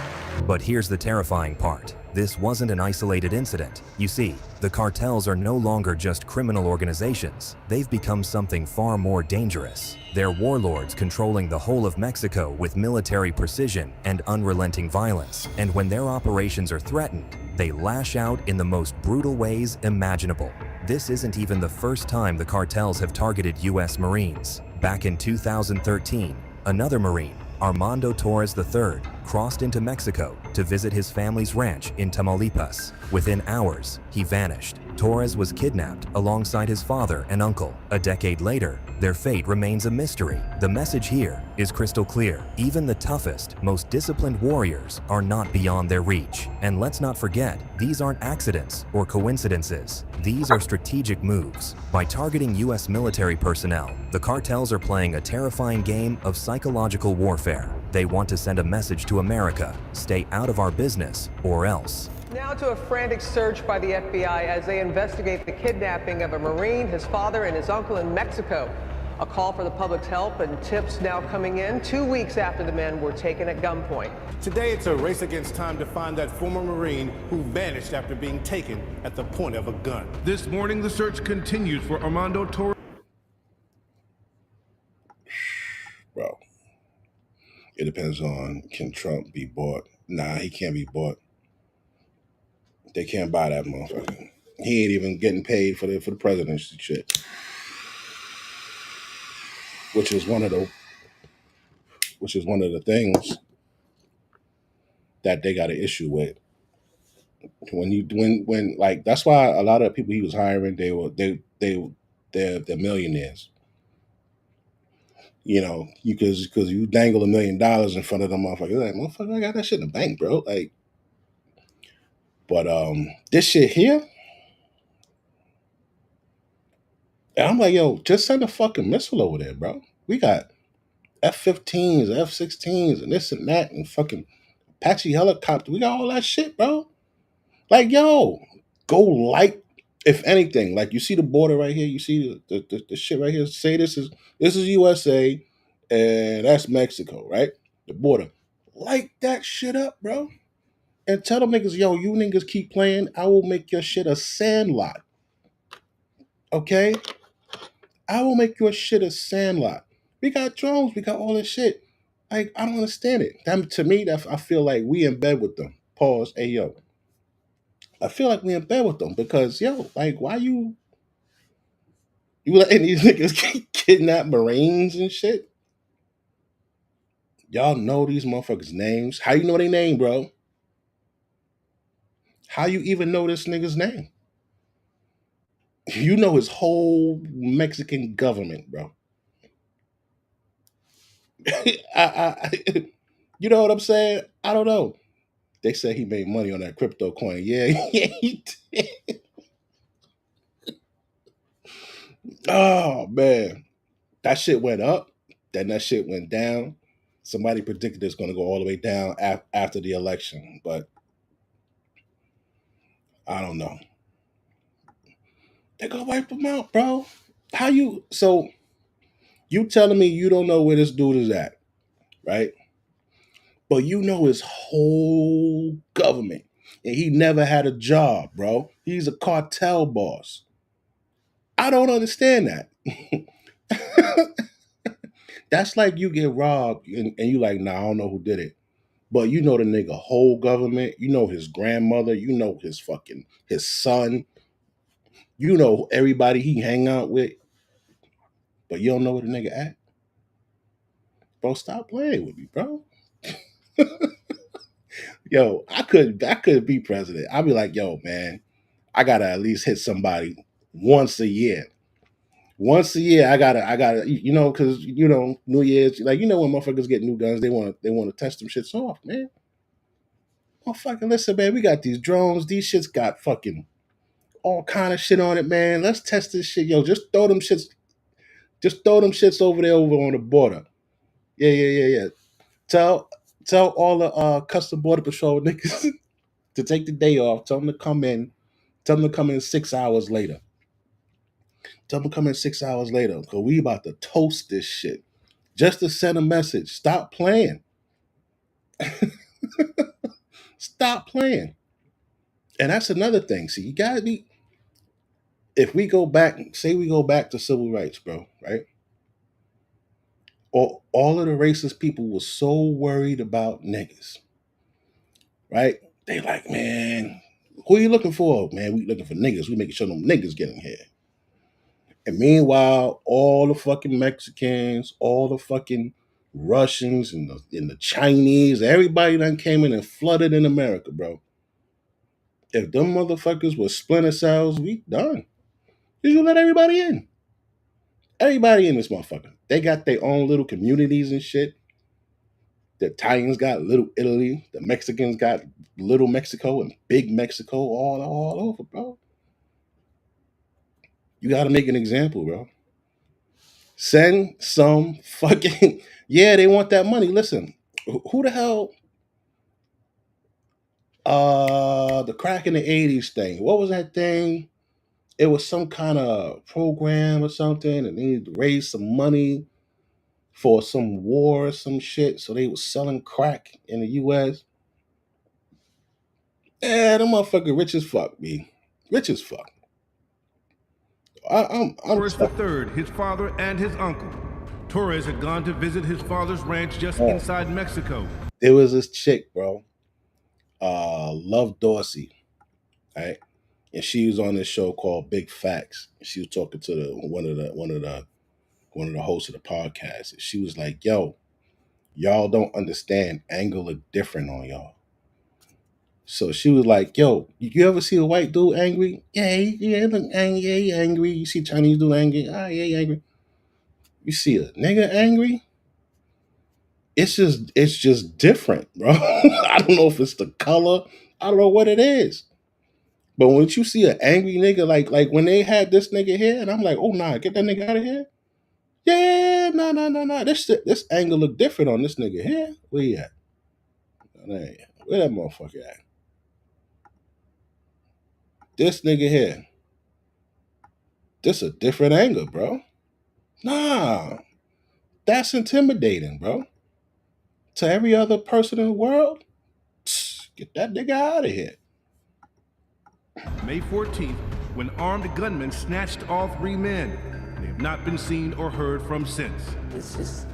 But here's the terrifying part. This wasn't an isolated incident. You see, the cartels are no longer just criminal organizations. They've become something far more dangerous. They're warlords controlling the whole of Mexico with military precision and unrelenting violence. And when their operations are threatened, they lash out in the most brutal ways imaginable. This isn't even the first time the cartels have targeted U.S. Marines. Back in 2013, another Marine, Armando Torres III, crossed into Mexico to visit his family's ranch in Tamaulipas. Within hours, he vanished. Torres was kidnapped alongside his father and uncle. A decade later, their fate remains a mystery. The message here is crystal clear. Even the toughest, most disciplined warriors are not beyond their reach. And let's not forget, these aren't accidents or coincidences. These are strategic moves. By targeting U.S. military personnel, the cartels are playing a terrifying game of psychological warfare. They want to send a message to America: stay out of our business or else. Now to a frantic search by the FBI as they investigate the kidnapping of a Marine, his father, and his uncle in Mexico. A call for the public's help and tips now coming in 2 weeks after the men were taken at gunpoint. Today, it's a race against time to find that former Marine who vanished after being taken at the point of a gun. This morning, the search continues for Armando Torres. Bro, it depends on, can Trump be bought? Nah, he can't be bought. They can't buy that motherfucker. He ain't even getting paid for the presidency shit. Which is one of the things that they got an issue with. When like, that's why a lot of people he was hiring, they're millionaires. You know, because you dangle $1 million in front of them motherfuckers, like, motherfucker, I got that shit in the bank, bro. Like, but this shit here, and I'm like, yo, just send a fucking missile over there, bro. We got F-15s, F-16s, and this and that, and fucking Apache helicopter. We got all that shit, bro. Like, yo, go light. If anything, like, you see the border right here, you see the shit right here. Say this is USA, and that's Mexico, right? The border. Light that shit up, bro. And tell them niggas, yo, you niggas keep playing, I will make your shit a sandlot. Okay? I will make your shit a sandlot. We got drones, we got all this shit. Like, I don't understand it. To me, I feel like we in bed with them. Pause. Hey, yo. I feel like we in bed with them because, yo, like, why you letting these niggas kidnap Marines and shit? Y'all know these motherfuckers' names. How you know their name, bro? How you even know this nigga's name? You know his whole Mexican government, bro. You know what I'm saying? I don't know. They said he made money on that crypto coin. Yeah, he did. Oh, man. That shit went up. Then that shit went down. Somebody predicted it's going to go all the way down after the election. But I don't know. They're going to wipe them out, bro. So you telling me you don't know where this dude is at, right? But you know his whole government. And he never had a job, bro. He's a cartel boss. I don't understand that. That's like you get robbed and you like, nah, I don't know who did it. But you know the nigga whole government, you know his grandmother, you know his son, you know everybody he hang out with, but you don't know where the nigga at. Bro, stop playing with me, bro. Yo, I could be president. I'd be like, yo, man, I gotta at least hit somebody once a year. Once a year, I gotta, because New Year's, like when motherfuckers get new guns, they want to test them shits off, man. Motherfucking listen, man, we got these drones. These shits got fucking all kind of shit on it, man. Let's test this shit, yo. Just throw them shits over there, over on the border. Yeah. Tell tell all the custom border patrol niggas to take the day off. Tell them to come in. Tell them to come in 6 hours later. Tell them to come in 6 hours later, because we about to toast this shit. Just to send a message. Stop playing. Stop playing. And that's another thing. See, you gotta be. If we go back, say we go back to civil rights, bro, right? All of the racist people were so worried about niggas, right? They like, man, who are you looking for? Man, we looking for niggas. We making sure them niggas get in here. And meanwhile, all the fucking Mexicans, all the fucking Russians and the Chinese, everybody done came in and flooded in America, bro. If them motherfuckers were splinter cells, we done. Because you let everybody in. Everybody in this motherfucker. They got their own little communities and shit. The Italians got Little Italy. The Mexicans got Little Mexico and Big Mexico all over, bro. You got to make an example, bro. Send some fucking yeah. They want that money. Listen, who the hell? The crack in the '80s thing. What was that thing? It was some kind of program or something, and they needed to raise some money for some war or some shit. So they was selling crack in the U.S. Yeah, them motherfucker rich as fuck, me. Rich as fuck. I'm Torres III, his father and his uncle. Torres had gone to visit his father's ranch just inside Mexico. There was this chick, bro, Love Dorsey, right? And she was on this show called Big Facts. She was talking to one of the hosts of the podcast. And she was like, "Yo, y'all don't understand. Angle look different on y'all." So she was like, "Yo, you ever see a white dude angry? Yeah, look angry. Yeah, he angry. You see Chinese dude angry? Ah, yeah, he angry. You see a nigga angry? It's just different, bro. I don't know if it's the color. I don't know what it is. But when you see an angry nigga, like when they had this nigga here, and I'm like, oh nah, get that nigga out of here. Yeah, nah. This angle look different on this nigga here. Where he at? Where that motherfucker at? This nigga here. This a different angle, bro. Nah, that's intimidating, bro. To every other person in the world, get that nigga out of here. May 14th, when armed gunmen snatched all 3 men. They have not been seen or heard from since. It's just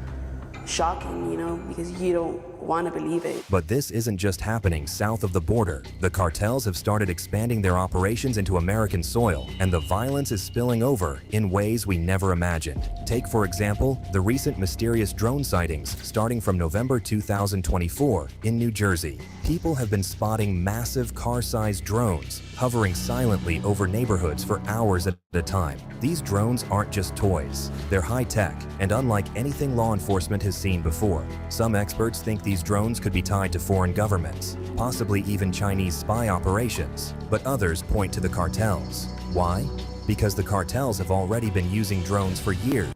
shocking, because you don't want to believe it. But this isn't just happening south of the border. The cartels have started expanding their operations into American soil, and the violence is spilling over in ways we never imagined. Take, for example, the recent mysterious drone sightings starting from November 2024 in New Jersey. People have been spotting massive car-sized drones hovering silently over neighborhoods for hours at a time. These drones aren't just toys. They're high-tech and unlike anything law enforcement has seen before. Some experts think these drones could be tied to foreign governments, possibly even Chinese spy operations, but others point to the cartels. Why? Because the cartels have already been using drones for years.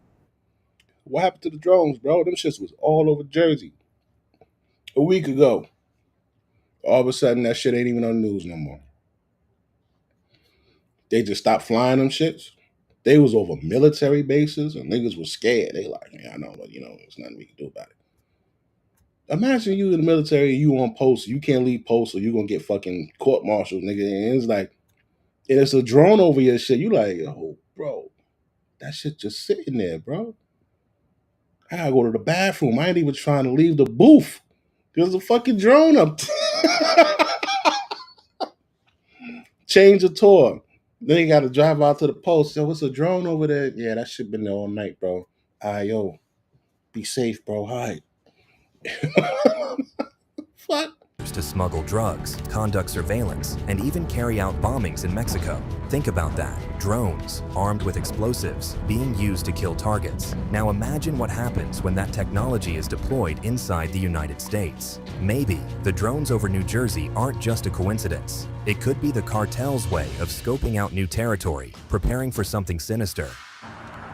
What happened to the drones, bro? Them shits was all over Jersey a week ago. All of a sudden, that shit ain't even on the news no more. They just stopped flying them shits. They was over military bases, and niggas was scared. They like, yeah, I know, but there's nothing we can do about it. Imagine you in the military, you on post, you can't leave post, or you gonna get fucking court-martialed, nigga. And it's like, and it's a drone over your shit. You like, oh, bro, that shit just sitting there, bro. I gotta go to the bathroom. I ain't even trying to leave the booth. There's a fucking drone up. Change the tour. Then you gotta drive out to the post. Yo, what's a drone over there? Yeah, that shit been there all night, bro. Yo, be safe, bro. Hi. Fuck. To smuggle drugs, conduct surveillance, and even carry out bombings in Mexico. Think about that. Drones, armed with explosives, being used to kill targets. Now imagine what happens when that technology is deployed inside the United States. Maybe the drones over New Jersey aren't just a coincidence. It could be the cartel's way of scoping out new territory, preparing for something sinister.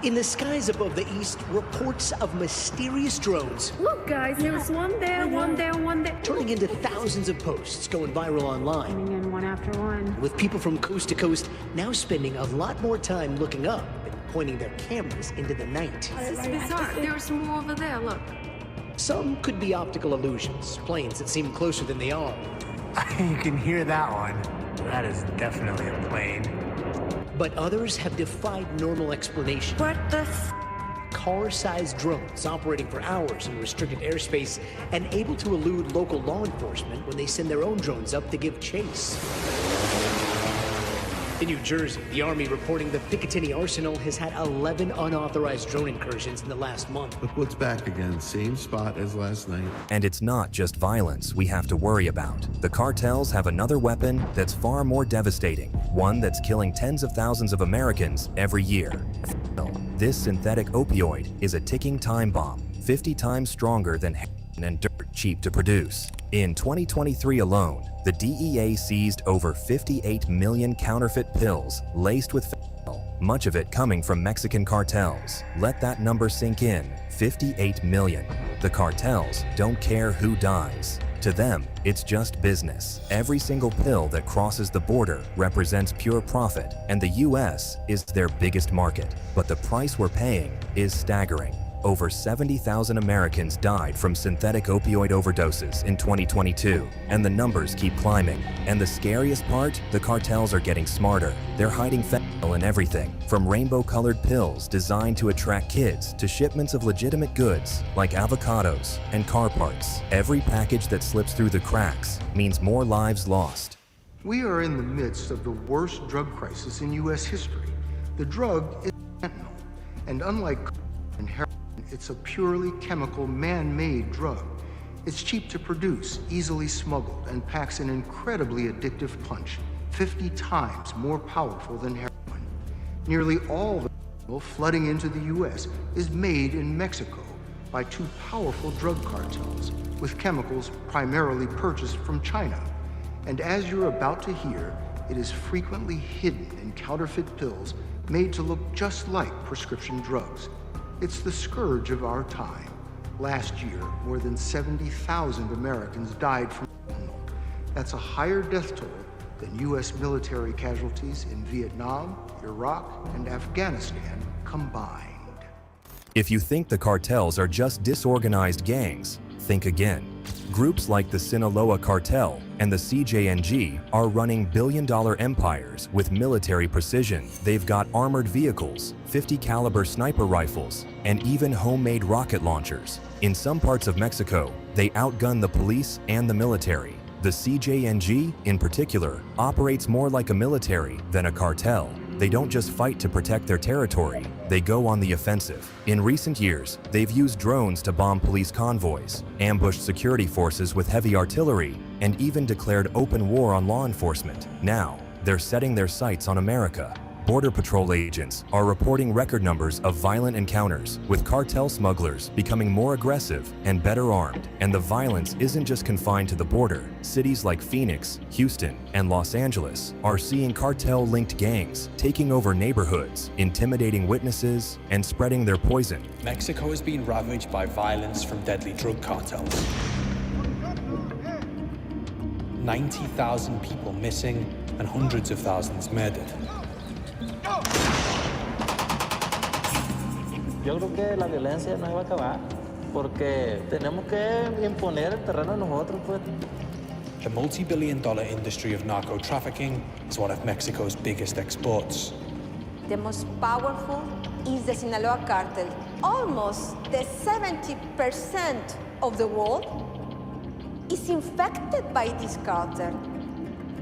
In the skies above the east, reports of mysterious drones. Look, guys, there's one there, one there, one there. Turning into thousands of posts going viral online. Coming in one after one. With people from coast to coast now spending a lot more time looking up and pointing their cameras into the night. This is bizarre. There's more over there, look. Some could be optical illusions, planes that seem closer than they are. You can hear that one. That is definitely a plane. But others have defied normal explanation. What the Car-sized drones operating for hours in restricted airspace and able to elude local law enforcement when they send their own drones up to give chase. In New Jersey, the Army reporting the Picatinny Arsenal has had 11 unauthorized drone incursions in the last month. Look what's back again, same spot as last night. And it's not just violence we have to worry about. The cartels have another weapon that's far more devastating, one that's killing tens of thousands of Americans every year. This synthetic opioid is a ticking time bomb, 50 times stronger than heroin and dirt cheap to produce. In 2023 alone, the DEA seized over 58 million counterfeit pills laced with fentanyl, much of it coming from Mexican cartels. Let that number sink in, 58 million. The cartels don't care who dies. To them, it's just business. Every single pill that crosses the border represents pure profit, and the US is their biggest market. But the price we're paying is staggering. Over 70,000 Americans died from synthetic opioid overdoses in 2022, and the numbers keep climbing. And the scariest part, the cartels are getting smarter. They're hiding fentanyl in everything, from rainbow-colored pills designed to attract kids to shipments of legitimate goods like avocados and car parts. Every package that slips through the cracks means more lives lost. We are in the midst of the worst drug crisis in U.S. history. The drug is fentanyl, and unlike and heroin, it's a purely chemical, man-made drug. It's cheap to produce, easily smuggled, and packs an incredibly addictive punch, 50 times more powerful than heroin. Nearly all the fentanyl flooding into the U.S. is made in Mexico by two powerful drug cartels, with chemicals primarily purchased from China. And as you're about to hear, it is frequently hidden in counterfeit pills made to look just like prescription drugs. It's the scourge of our time. Last year, more than 70,000 Americans died from fentanyl. That's a higher death toll than U.S. military casualties in Vietnam, Iraq, and Afghanistan combined. If you think the cartels are just disorganized gangs, think again. Groups like the Sinaloa Cartel and the CJNG are running billion-dollar empires with military precision. They've got armored vehicles, 50 caliber sniper rifles, and even homemade rocket launchers. In some parts of Mexico, they outgun the police and the military. The CJNG, in particular, operates more like a military than a cartel. They don't just fight to protect their territory, they go on the offensive. In recent years, they've used drones to bomb police convoys, ambushed security forces with heavy artillery, and even declared open war on law enforcement. Now, they're setting their sights on America. Border Patrol agents are reporting record numbers of violent encounters, with cartel smugglers becoming more aggressive and better armed. And the violence isn't just confined to the border. Cities like Phoenix, Houston, and Los Angeles are seeing cartel-linked gangs taking over neighborhoods, intimidating witnesses, and spreading their poison. Mexico is being ravaged by violence from deadly drug cartels. 90,000 people missing and hundreds of thousands murdered. Yo creo que la violencia no iba a acabar porque tenemos que imponer el terreno a nosotros, pues. The multi-billion-dollar industry of narco-trafficking is one of Mexico's biggest exports. The most powerful is the Sinaloa cartel. Almost the 70% of the world is infected by this cartel.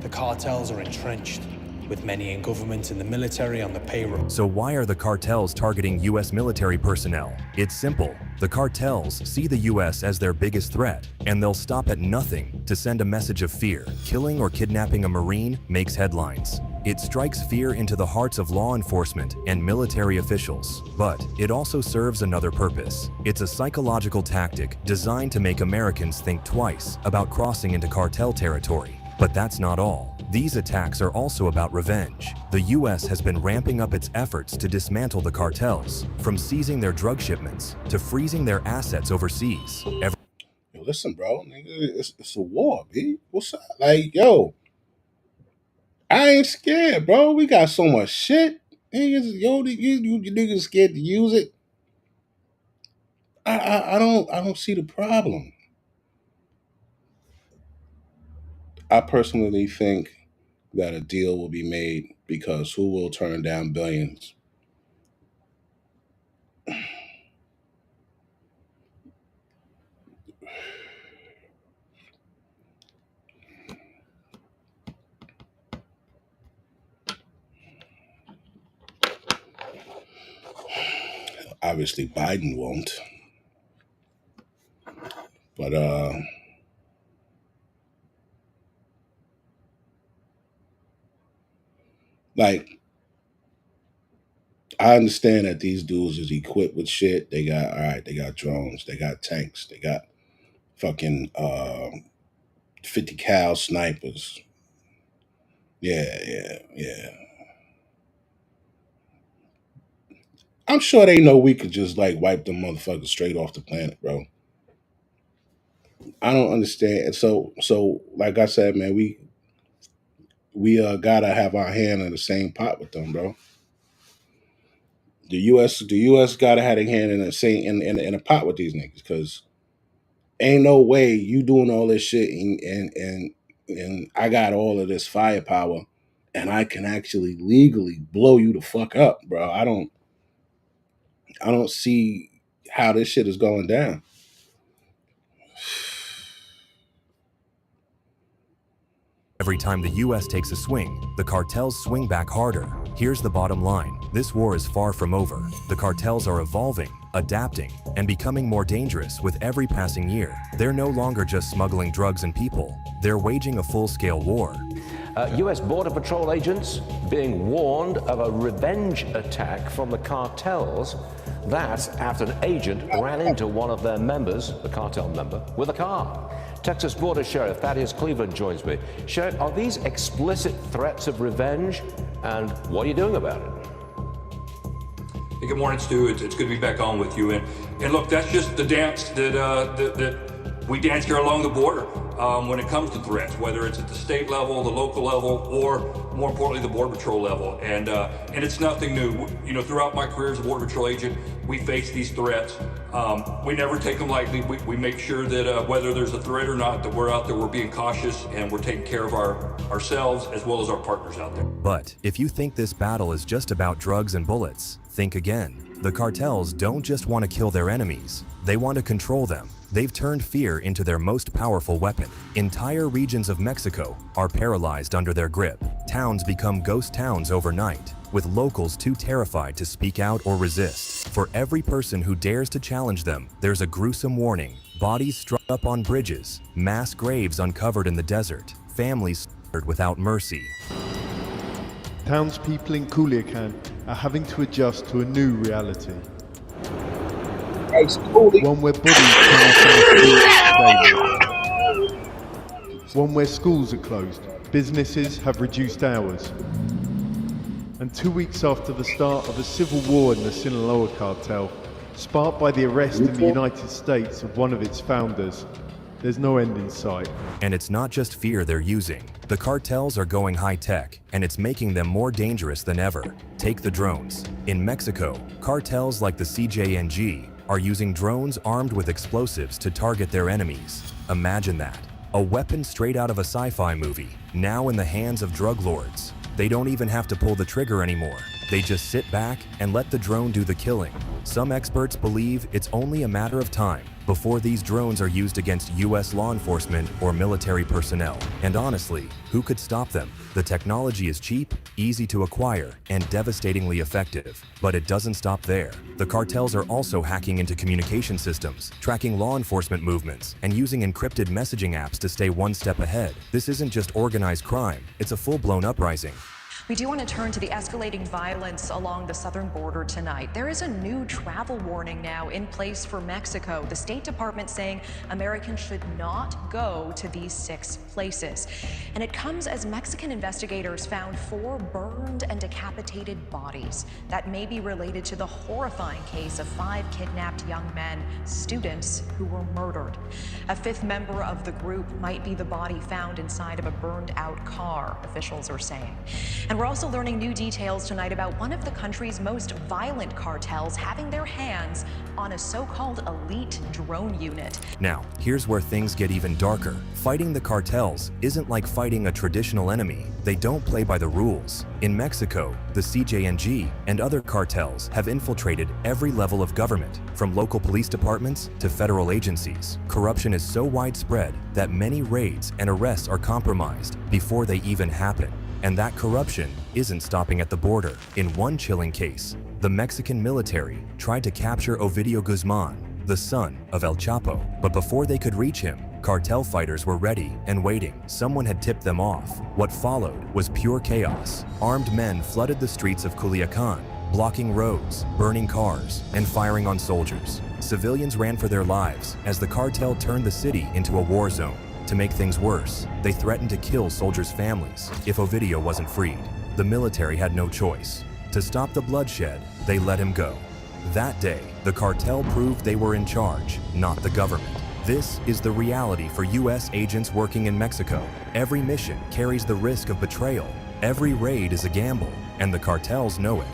The cartels are entrenched, with many in government and the military on the payroll. So why are the cartels targeting U.S. military personnel? It's simple. The cartels see the U.S. as their biggest threat, and they'll stop at nothing to send a message of fear. Killing or kidnapping a Marine makes headlines. It strikes fear into the hearts of law enforcement and military officials. But it also serves another purpose. It's a psychological tactic designed to make Americans think twice about crossing into cartel territory. But that's not all. These attacks are also about revenge. The U.S. has been ramping up its efforts to dismantle the cartels, from seizing their drug shipments to freezing their assets overseas. Yo, listen, bro, nigga, it's a war, B. What's up? Like, yo, I ain't scared, bro. We got so much shit. Niggas, yo, you niggas scared to use it. I don't see the problem. I personally think that a deal will be made because who will turn down billions? Obviously, Biden won't. But like, I understand that these dudes is equipped with shit. They got drones, they got tanks, they got fucking 50 cal snipers. Yeah. I'm sure they know we could just like wipe them motherfuckers straight off the planet, bro. I don't understand. So like I said, man, we gotta have our hand in the same pot with them, bro. The U.S. gotta have a hand in the same in a pot with these niggas, because ain't no way you doing all this shit and I got all of this firepower and I can actually legally blow you the fuck up, bro. I don't see how this shit is going down. Every time the U.S. takes a swing, the cartels swing back harder. Here's the bottom line. This war is far from over. The cartels are evolving, adapting, and becoming more dangerous with every passing year. They're no longer just smuggling drugs and people. They're waging a full-scale war. U.S. Border Patrol agents being warned of a revenge attack from the cartels. That after an agent ran into one of their members, the cartel member, with a car. Texas Border Sheriff Thaddeus Cleveland joins me. Sheriff, are these explicit threats of revenge? And what are you doing about it? Hey, good morning, Stu. It's good to be back on with you. And look, that's just the dance that we dance here along the border when it comes to threats, whether it's at the state level, the local level, or more importantly, the Border Patrol level. And it's nothing new. You know, throughout my career as a Border Patrol agent, we face these threats. We never take them lightly. We make sure that whether there's a threat or not, that we're out there, we're being cautious, and we're taking care of ourselves as well as our partners out there. But if you think this battle is just about drugs and bullets, think again. The cartels don't just want to kill their enemies, they want to control them. They've turned fear into their most powerful weapon. Entire regions of Mexico are paralyzed under their grip. Towns become ghost towns overnight, with locals too terrified to speak out or resist. For every person who dares to challenge them, there's a gruesome warning. Bodies struck up on bridges, mass graves uncovered in the desert, families slaughtered without mercy. Townspeople in Culiacan are having to adjust to a new reality. One where bodies cannot daily. One where schools are closed, businesses have reduced hours. And 2 weeks after the start of a civil war in the Sinaloa cartel, sparked by the arrest in the United States of one of its founders, there's no end in sight. And it's not just fear they're using. The cartels are going high-tech, and it's making them more dangerous than ever. Take the drones. In Mexico, cartels like the CJNG are using drones armed with explosives to target their enemies. Imagine that. A weapon straight out of a sci-fi movie, now in the hands of drug lords. They don't even have to pull the trigger anymore. They just sit back and let the drone do the killing. Some experts believe it's only a matter of time before these drones are used against US law enforcement or military personnel. And honestly, who could stop them? The technology is cheap, easy to acquire, and devastatingly effective. But it doesn't stop there. The cartels are also hacking into communication systems, tracking law enforcement movements, and using encrypted messaging apps to stay one step ahead. This isn't just organized crime, it's a full-blown uprising. We do want to turn to the escalating violence along the southern border tonight. There is a new travel warning now in place for Mexico. The State Department saying Americans should not go to these 6 places. And it comes as Mexican investigators found 4 burned and decapitated bodies that may be related to the horrifying case of 5 kidnapped young men, students who were murdered. A 5th member of the group might be the body found inside of a burned out car, officials are saying. And we're also learning new details tonight about one of the country's most violent cartels having their hands on a so-called elite drone unit. Now, here's where things get even darker. Fighting the cartels isn't like fighting a traditional enemy. They don't play by the rules. In Mexico, the CJNG and other cartels have infiltrated every level of government, from local police departments to federal agencies. Corruption is so widespread that many raids and arrests are compromised before they even happen. And that corruption isn't stopping at the border. In one chilling case, the Mexican military tried to capture Ovidio Guzman, the son of El Chapo. But before they could reach him, cartel fighters were ready and waiting. Someone had tipped them off. What followed was pure chaos. Armed men flooded the streets of Culiacan, blocking roads, burning cars, and firing on soldiers. Civilians ran for their lives as the cartel turned the city into a war zone. To make things worse, they threatened to kill soldiers' families if Ovidio wasn't freed. The military had no choice. To stop the bloodshed, they let him go. That day, the cartel proved they were in charge, not the government. This is the reality for US agents working in Mexico. Every mission carries the risk of betrayal. Every raid is a gamble, and the cartels know it.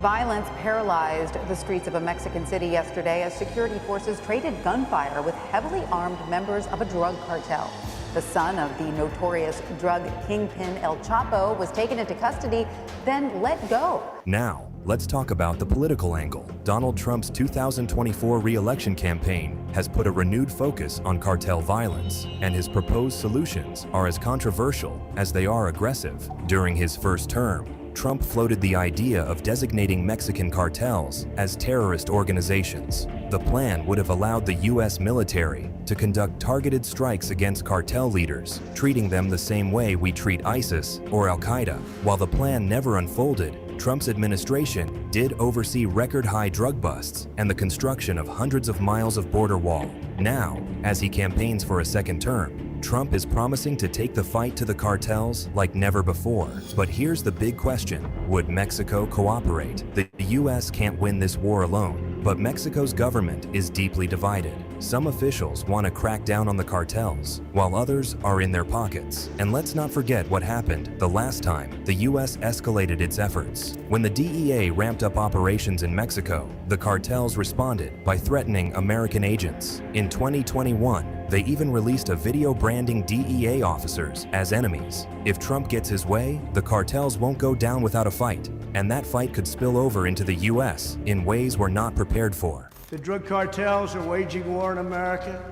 Violence paralyzed the streets of a Mexican city yesterday as security forces traded gunfire with heavily armed members of a drug cartel. The son of the notorious drug kingpin El Chapo was taken into custody, then let go. Now, let's talk about the political angle. Donald Trump's 2024 re-election campaign has put a renewed focus on cartel violence, and his proposed solutions are as controversial as they are aggressive. During his first term, Trump floated the idea of designating Mexican cartels as terrorist organizations. The plan would have allowed the US military to conduct targeted strikes against cartel leaders, treating them the same way we treat ISIS or Al-Qaeda. While the plan never unfolded, Trump's administration did oversee record-high drug busts and the construction of hundreds of miles of border wall. Now, as he campaigns for a second term, Trump is promising to take the fight to the cartels like never before. But here's the big question. Would Mexico cooperate? The US can't win this war alone, but Mexico's government is deeply divided. Some officials want to crack down on the cartels, while others are in their pockets. And let's not forget what happened the last time the US escalated its efforts. When the DEA ramped up operations in Mexico, the cartels responded by threatening American agents. In 2021, they even released a video branding DEA officers as enemies. If Trump gets his way, the cartels won't go down without a fight, and that fight could spill over into the US in ways we're not prepared for. The drug cartels are waging war in America,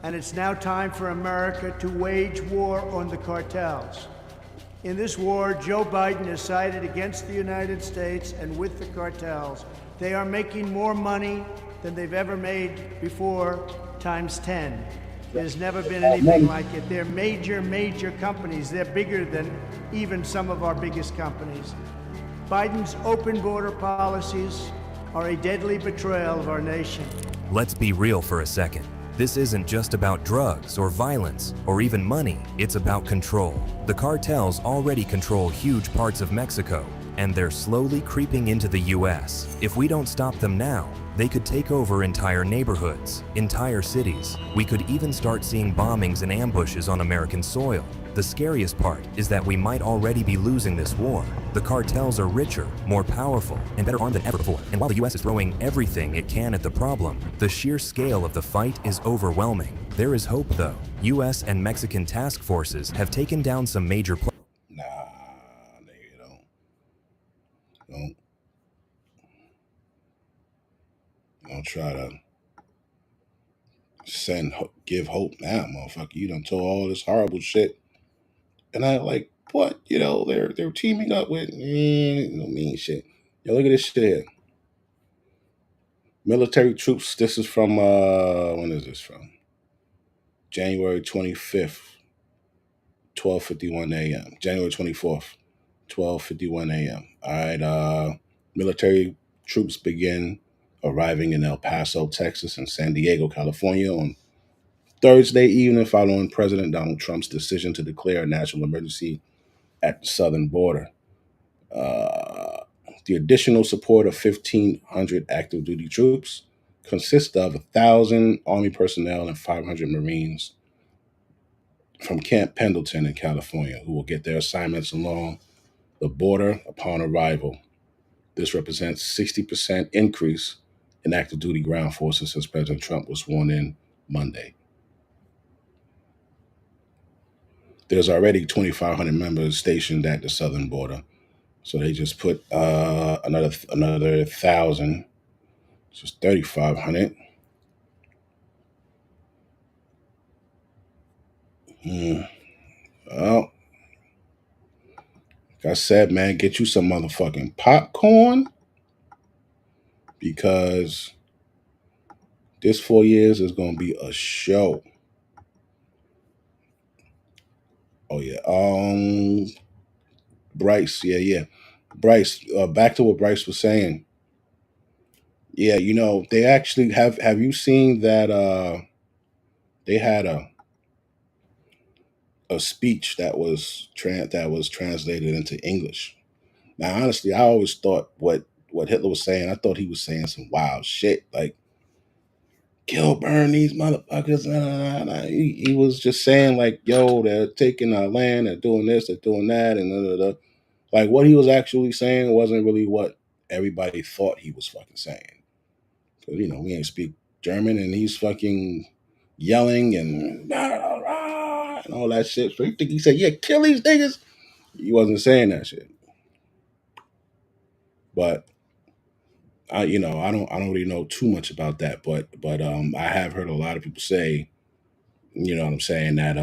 and it's now time for America to wage war on the cartels. In this war, Joe Biden has sided against the United States and with the cartels. They are making more money than they've ever made before, times 10. There's never been anything like it. They're major companies. They're bigger than even some of our biggest companies. Biden's open border policies are a deadly betrayal of our nation. Let's be real for a second. This isn't just about drugs or violence or even money. It's about control. The cartels already control huge parts of Mexico, and they're slowly creeping into the US. If we don't stop them now, they could take over entire neighborhoods, entire cities. We could even start seeing bombings and ambushes on American soil. The scariest part is that we might already be losing this war. The cartels are richer, more powerful, and better armed than ever before. And while the US is throwing everything it can at the problem, the sheer scale of the fight is overwhelming. There is hope though. US and Mexican task forces have taken down some major players. Nah, nigga, don't try to give hope now, motherfucker. You done told all this horrible shit, and I like what they're teaming up with. No mean shit. Yo, look at this shit here. Military troops. This is from when is this from? January 25th, 12:51 a.m. January 24th, 12:51 a.m. All right. Military troops begin arriving in El Paso, Texas, and San Diego, California on Thursday evening following President Donald Trump's decision to declare a national emergency at the southern border. The additional support of 1,500 active duty troops consists of 1,000 Army personnel and 500 Marines from Camp Pendleton in California who will get their assignments along the border upon arrival. This represents 60% increase in active duty ground forces since President Trump was sworn in Monday. There's already 2,500 members stationed at the southern border. So they just put another 1,000, just 3,500. Well, like I said, man, get you some motherfucking popcorn because this 4 years is gonna be a show. Oh yeah. Bryce, yeah. Bryce, back to what Bryce was saying. Yeah, they actually have you seen that they had a speech that was translated into English. Now, honestly, I always thought what Hitler was saying, I thought he was saying some wild shit like kill, burn these motherfuckers. He was just saying like, yo, they're taking our land, they're doing this, they're doing that, and like what he was actually saying wasn't really what everybody thought he was fucking saying. Because we ain't speak German, and he's fucking yelling and all that shit. So you think he said, "Yeah, kill these niggas"? He wasn't saying that shit. But I don't really know too much about that. But I have heard a lot of people say, you know what I'm saying, that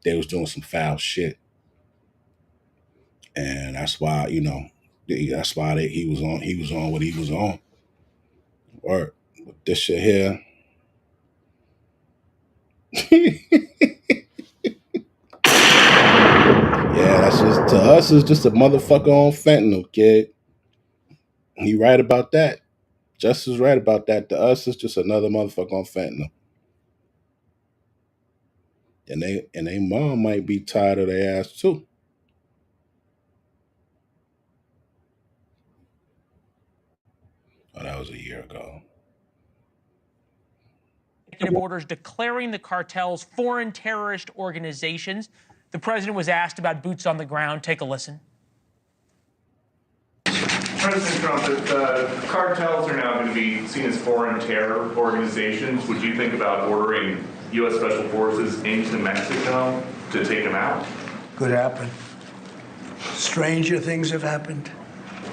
they was doing some foul shit, and that's why he was on what he was on. Or this shit here. Yeah, that's just to us is just a motherfucker on fentanyl, kid. He right about that. Justice right about that. To us, it's just another motherfucker on fentanyl. And they mom might be tired of their ass too. Oh, that was a year ago. Executive orders declaring the cartels foreign terrorist organizations. The president was asked about boots on the ground. Take a listen. President Trump, if cartels are now going to be seen as foreign terror organizations, would you think about ordering U.S. Special Forces into Mexico to take them out? Could happen. Stranger things have happened.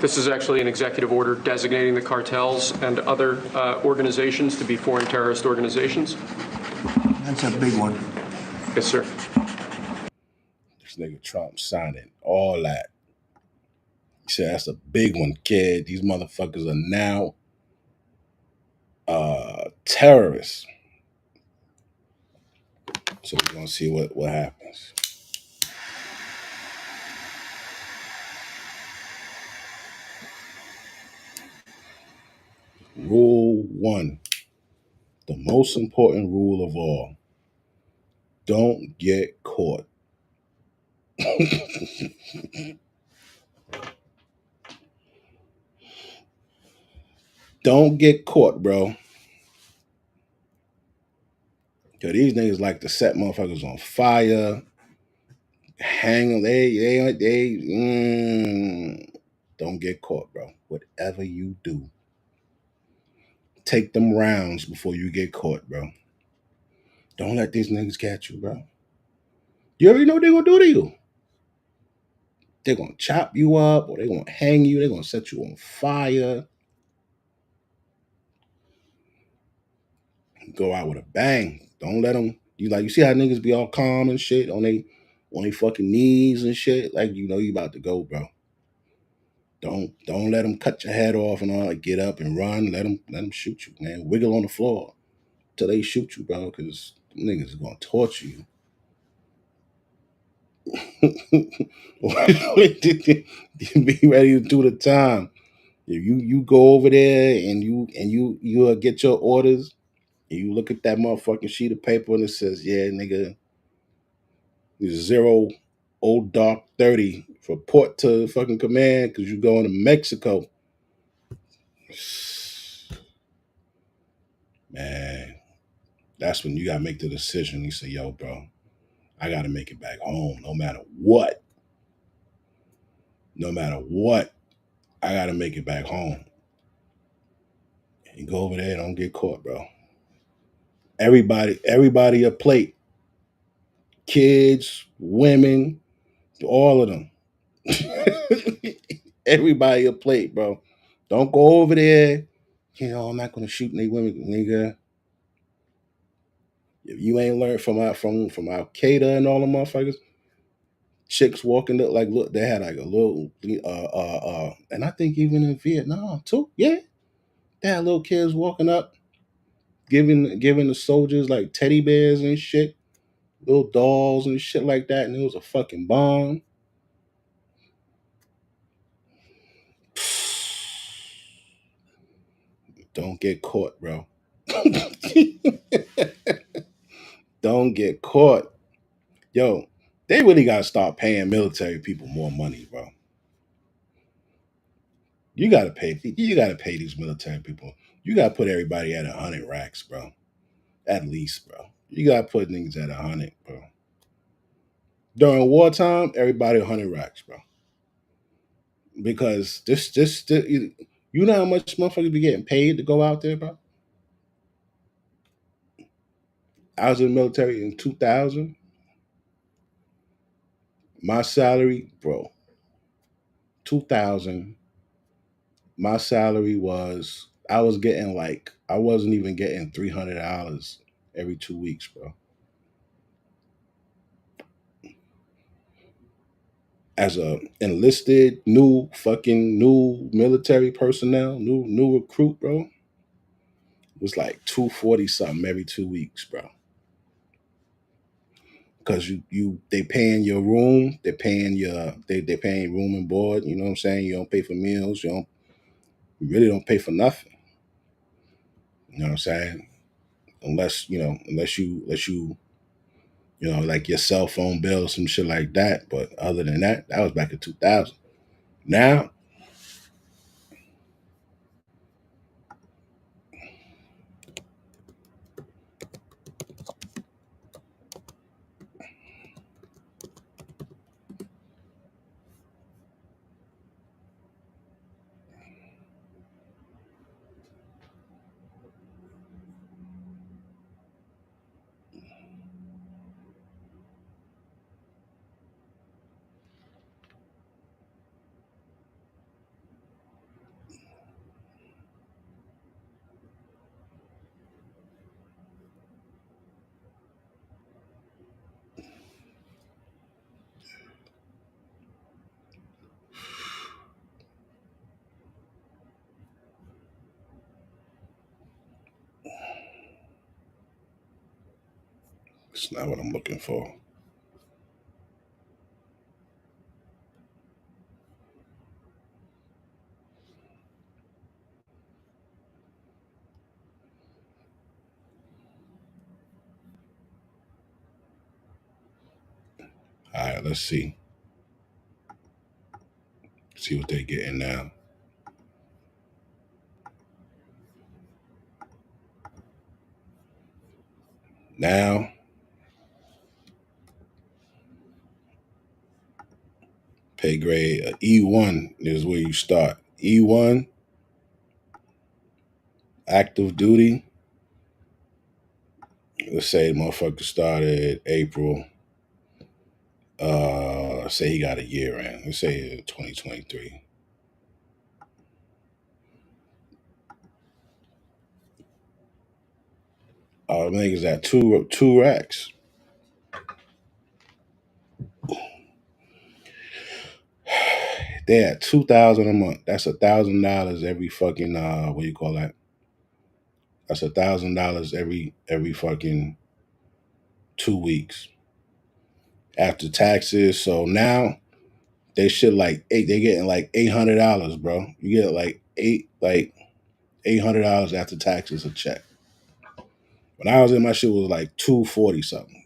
This is actually an executive order designating the cartels and other organizations to be foreign terrorist organizations. That's a big one. Yes, sir. This nigga Trump signing all that. He said that's a big one, kid. These motherfuckers are now terrorists. So we're gonna see what happens. Rule 1. The most important rule of all. Don't get caught. Don't get caught, bro. Cause these niggas like to set motherfuckers on fire, hang them. Don't get caught, bro. Whatever you do, take them rounds before you get caught, bro. Don't let these niggas catch you, bro. You already know what they're gonna do to you. They're gonna chop you up, or they're gonna hang you. They're gonna set you on fire. Go out with a bang. Don't let them. You see how niggas be all calm and shit on they fucking knees and shit. Like you know you about to go, bro. Don't let them cut your head off and all. Like get up and run. Let them shoot you, man. Wiggle on the floor till they shoot you, bro. Because niggas is gonna torture you. Be ready to do the time. If you go over there and you get your orders and you look at that motherfucking sheet of paper and it says, yeah, nigga, 0 old dark 30 report to fucking command because you're going to Mexico. Man, that's when you gotta make the decision. You say, yo, bro, I gotta make it back home no matter what. No matter what, I gotta make it back home. And go over there, don't get caught, bro. Everybody a plate. Kids, women, all of them. Everybody a plate, bro. Don't go over there. I'm not gonna shoot any women, nigga. If you ain't learned from Al Qaeda and all the motherfuckers, chicks walking up look, they had like a little and I think even in Vietnam too, yeah. They had little kids walking up, giving the soldiers like teddy bears and shit, little dolls and shit like that, and it was a fucking bomb. Don't get caught, bro. Don't get caught. Yo, they really gotta start paying military people more money, bro. You gotta pay these military people. You gotta put everybody at 100 racks, bro. At least, bro. You gotta put niggas at 100, bro. During wartime, everybody 100 racks, bro. Because you know how much motherfuckers be getting paid to go out there, bro? I was in the military in 2000. My salary, bro, 2000, my salary was, I wasn't even getting $300 every 2 weeks, bro. As a enlisted, new military personnel, new recruit, bro, it was like 240 something every 2 weeks, bro. Because they paying your room, they paying room and board. You know what I'm saying? You don't pay for meals. You really don't pay for nothing. You know what I'm saying? Unless you like your cell phone bill or some shit like that. But other than that, that was back in 2000. Now, it's not what I'm looking for. All right, let's see. See what they getting now. Now, pay grade E1 is where you start. E1, active duty. Let's say the motherfucker started April. Say he got a year in. Let's say 2023. Niggas at two racks. They at $2,000 a month. That's $1,000 every fucking what do you call that? That's $1,000 every fucking 2 weeks after taxes. So now they shit like they getting like $800, bro. You get like $800 after taxes a check. When I was in, my shit was like 240 something.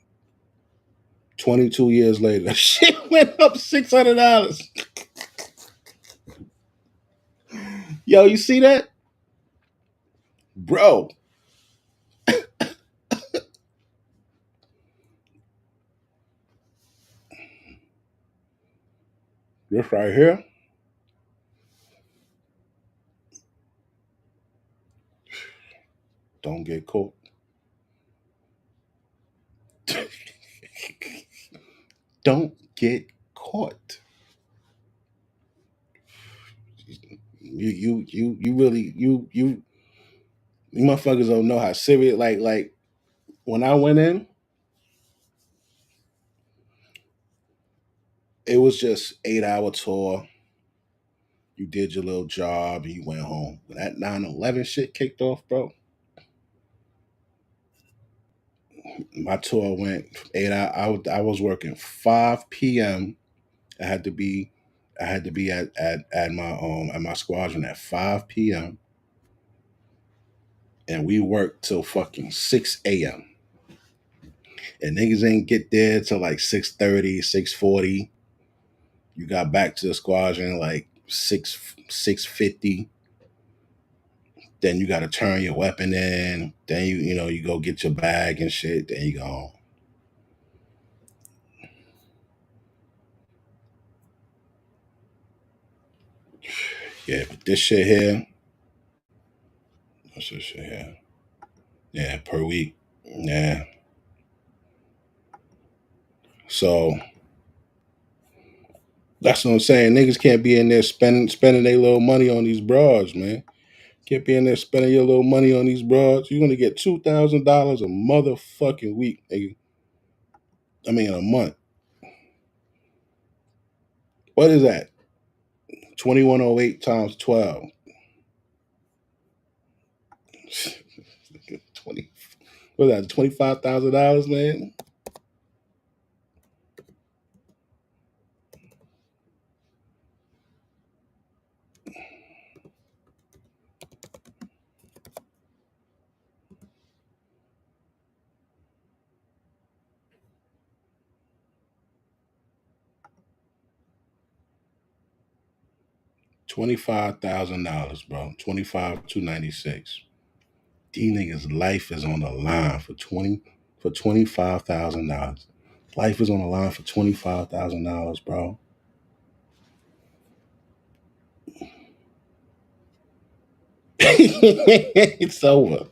22 years later, that shit went up $600. Yo, you see that? Bro. This right here. Don't get caught. Don't get caught. You really you motherfuckers don't know how serious like when I went in, it was just 8 hour tour. You did your little job and you went home. When that 9/11 shit kicked off, bro, my tour went from 8 hours. I was working 5 p.m. I had to be at my squadron at 5 p.m. and we worked till fucking 6 a.m. And niggas ain't get there till like 6:30, 6:40. You got back to the squadron like 6:50. Then you gotta turn your weapon in. Then you go get your bag and shit. Then you go home. Yeah, but this shit here, what's this shit here? Yeah, per week. Yeah. So that's what I'm saying. Niggas can't be in there spending their little money on these broads, man. Can't be in there spending your little money on these broads. You're gonna get $2,000 a motherfucking week, nigga. I mean a month. What is that? 2108 times 12. 20. What is that? $25,000, man. 25,000, bro. 25,296. These niggas' life is on the line for $25,000. Life is on the line for $25,000, bro. It's over.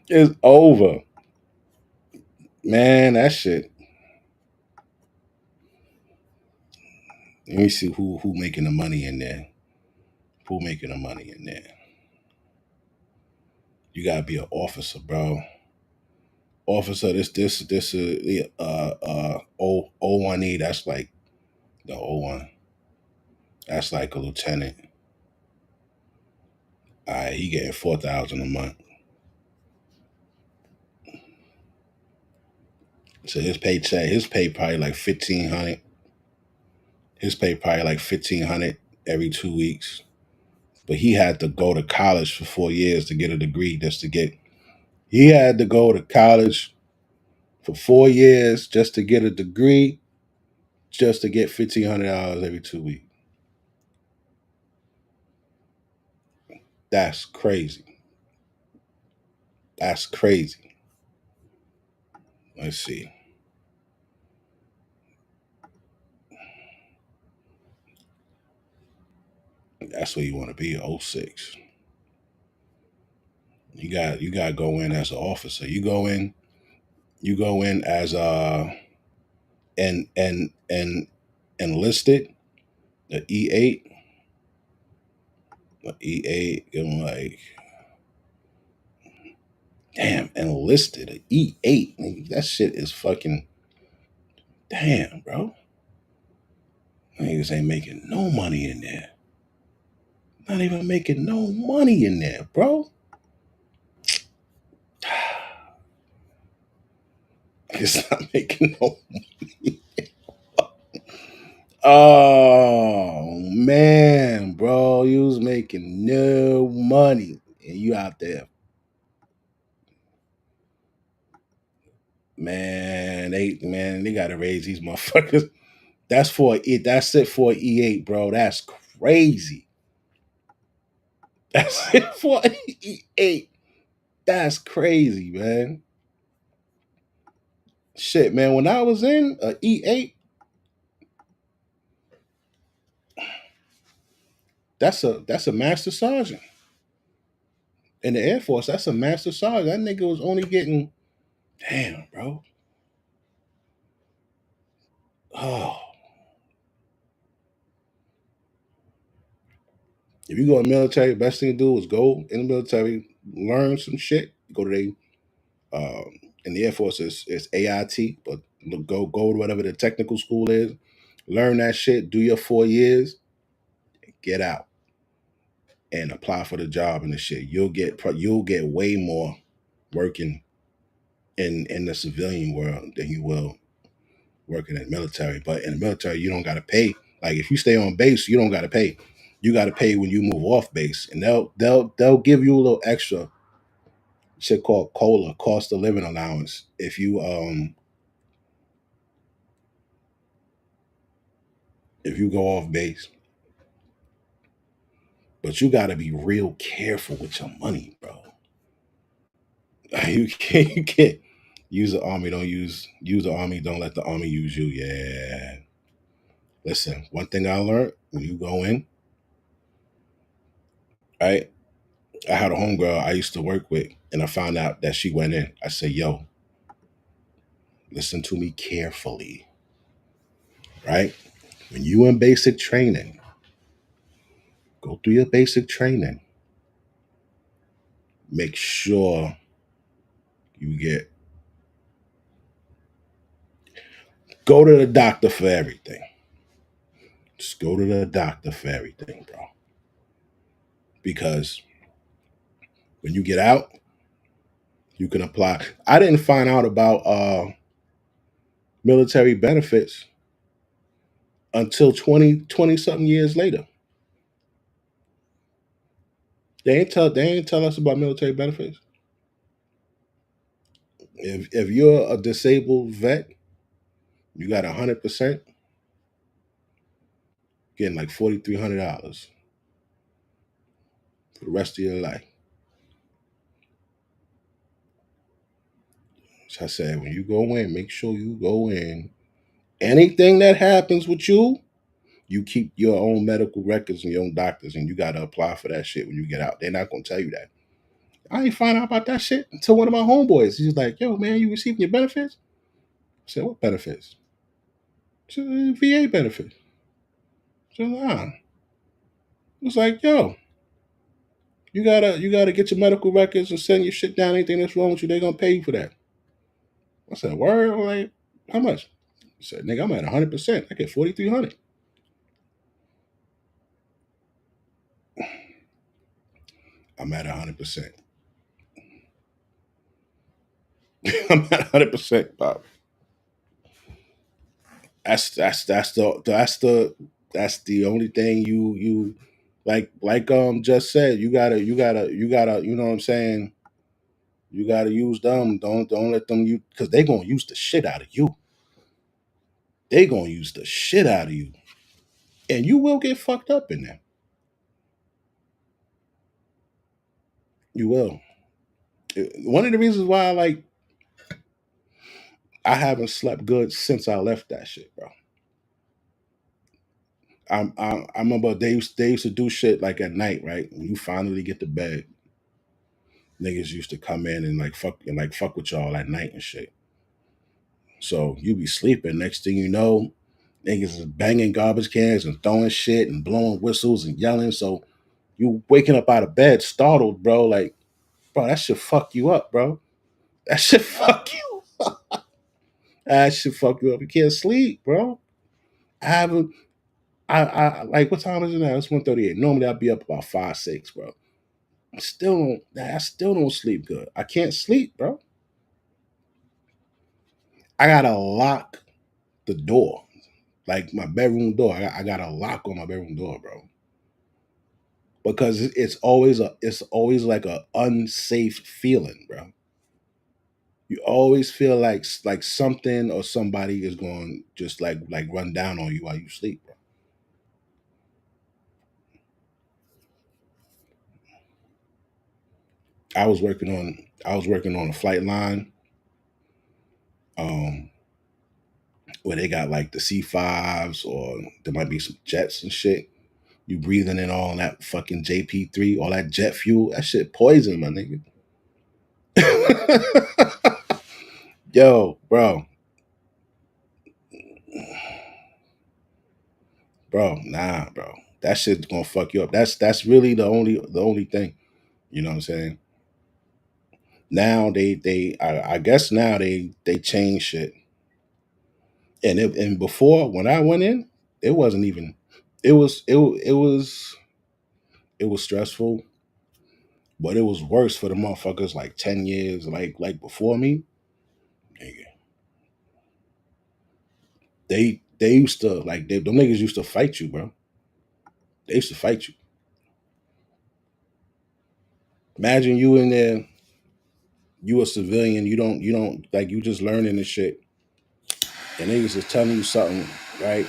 It's over. Man, that shit. Let me see who making the money in there. Who making the money in there? You gotta be an officer, bro. Officer, this O1E. That's like the O1. That's like a lieutenant. All right, he getting 4,000 a month. So his pay probably like 1,500. His pay probably like 1,500 every 2 weeks. But he had to go to college for 4 years to get a degree just to get. He had to go to college for 4 years just to get a degree, just to get $1,500 every 2 weeks. That's crazy. That's crazy. Let's see. That's where you want to be. 06. You got to go in as an officer. You go in as and enlisted, the E8, the E8, and like damn, enlisted, the E8. Nigga, that shit is fucking damn, bro. Niggas ain't making no money in there. Not even making no money in there, bro. It's not making no. Oh man, bro, you was making no money, and you out there, man. They gotta raise these motherfuckers. That's for it. That's it for E8, bro. That's crazy. That's it for E8. That's crazy, man. Shit, man. When I was in E8, that's a master sergeant in the Air Force. That's a master sergeant. That nigga was only getting damn, bro. Oh, if you go in the military, best thing to do is go in the military, learn some shit. Go to in the Air Force is AIT, but go to whatever the technical school is, learn that shit, do your 4 years, get out and apply for the job and the shit. You'll get way more working in the civilian world than you will working in the military. But in the military, you don't gotta pay. Like if you stay on base, you don't gotta pay. You gotta pay when you move off base, and they'll give you a little extra shit called COLA, cost of living allowance, if you go off base. But you got to be real careful with your money, bro. You can't use the army. Don't use the army. Don't let the army use you. Yeah. Listen, one thing I learned when you go in, right? I had a homegirl I used to work with, and I found out that she went in. I said, "Yo, listen to me carefully, right? When you in basic training, go through your basic training. Make sure you go to the doctor for everything. Just go to the doctor for everything, bro. Because when you get out, you can apply. I didn't find out about military benefits until 20 something years later. They ain't tell us about military benefits. If you're a disabled vet, you got 100%, getting like $4,300 for the rest of your life. So I said, when you go in, make sure you go in. Anything that happens with you, you keep your own medical records and your own doctors, and you got to apply for that shit when you get out. They're not going to tell you that. I ain't find out about that shit until one of my homeboys. He's like, "Yo, man, you receiving your benefits?" I said, "What benefits?" I said, "VA benefits." I said, "Nah." It was like, "Yo, you gotta get your medical records and send your shit down. Anything that's wrong with you, they're gonna pay you for that." I said, "Word?" I'm like, "How much?" He said, "Nigga, I'm at 100%. I get 4,300." I'm at 100%. I'm at 100%, Bob. That's the only thing you like just said. You gotta you know what I'm saying. You gotta use them. Don't let them use because they gonna use the shit out of you. They gonna use the shit out of you, and you will get fucked up in there. You will. One of the reasons why I haven't slept good since I left that shit, bro. I remember they used to do shit like at night, right? When you finally get to bed, niggas used to come in and fuck with y'all at night and shit. So you be sleeping. Next thing you know, niggas is banging garbage cans and throwing shit and blowing whistles and yelling. So you waking up out of bed startled, bro. Like, bro, that should fuck you up, bro. That should fuck you. That should fuck you up. You can't sleep, bro. I haven't. I like what time is it now? It's 1:38. Normally I'd be up about 5, 6, bro. I still don't sleep good. I can't sleep, bro. I gotta lock the door. Like my bedroom door. I got a lock on my bedroom door, bro. Because it's always like a unsafe feeling, bro. You always feel like something or somebody is going just like run down on you while you sleep, bro. I was working on a flight line, um, where they got like the C5s or there might be some jets and shit. You breathing in all that fucking JP3, all that jet fuel. That shit poison, my nigga. Yo, bro, nah, bro. That shit's gonna fuck you up. That's really the only thing. You know what I'm saying? Now I guess now they change shit. And before when I went in, it wasn't even. It was stressful, but it was worse for the motherfuckers like 10 years like before me. Nigga. They used to them niggas used to fight you, bro. They used to fight you. Imagine you in there, you a civilian, you don't like you just learning this shit, and niggas is telling you something, right?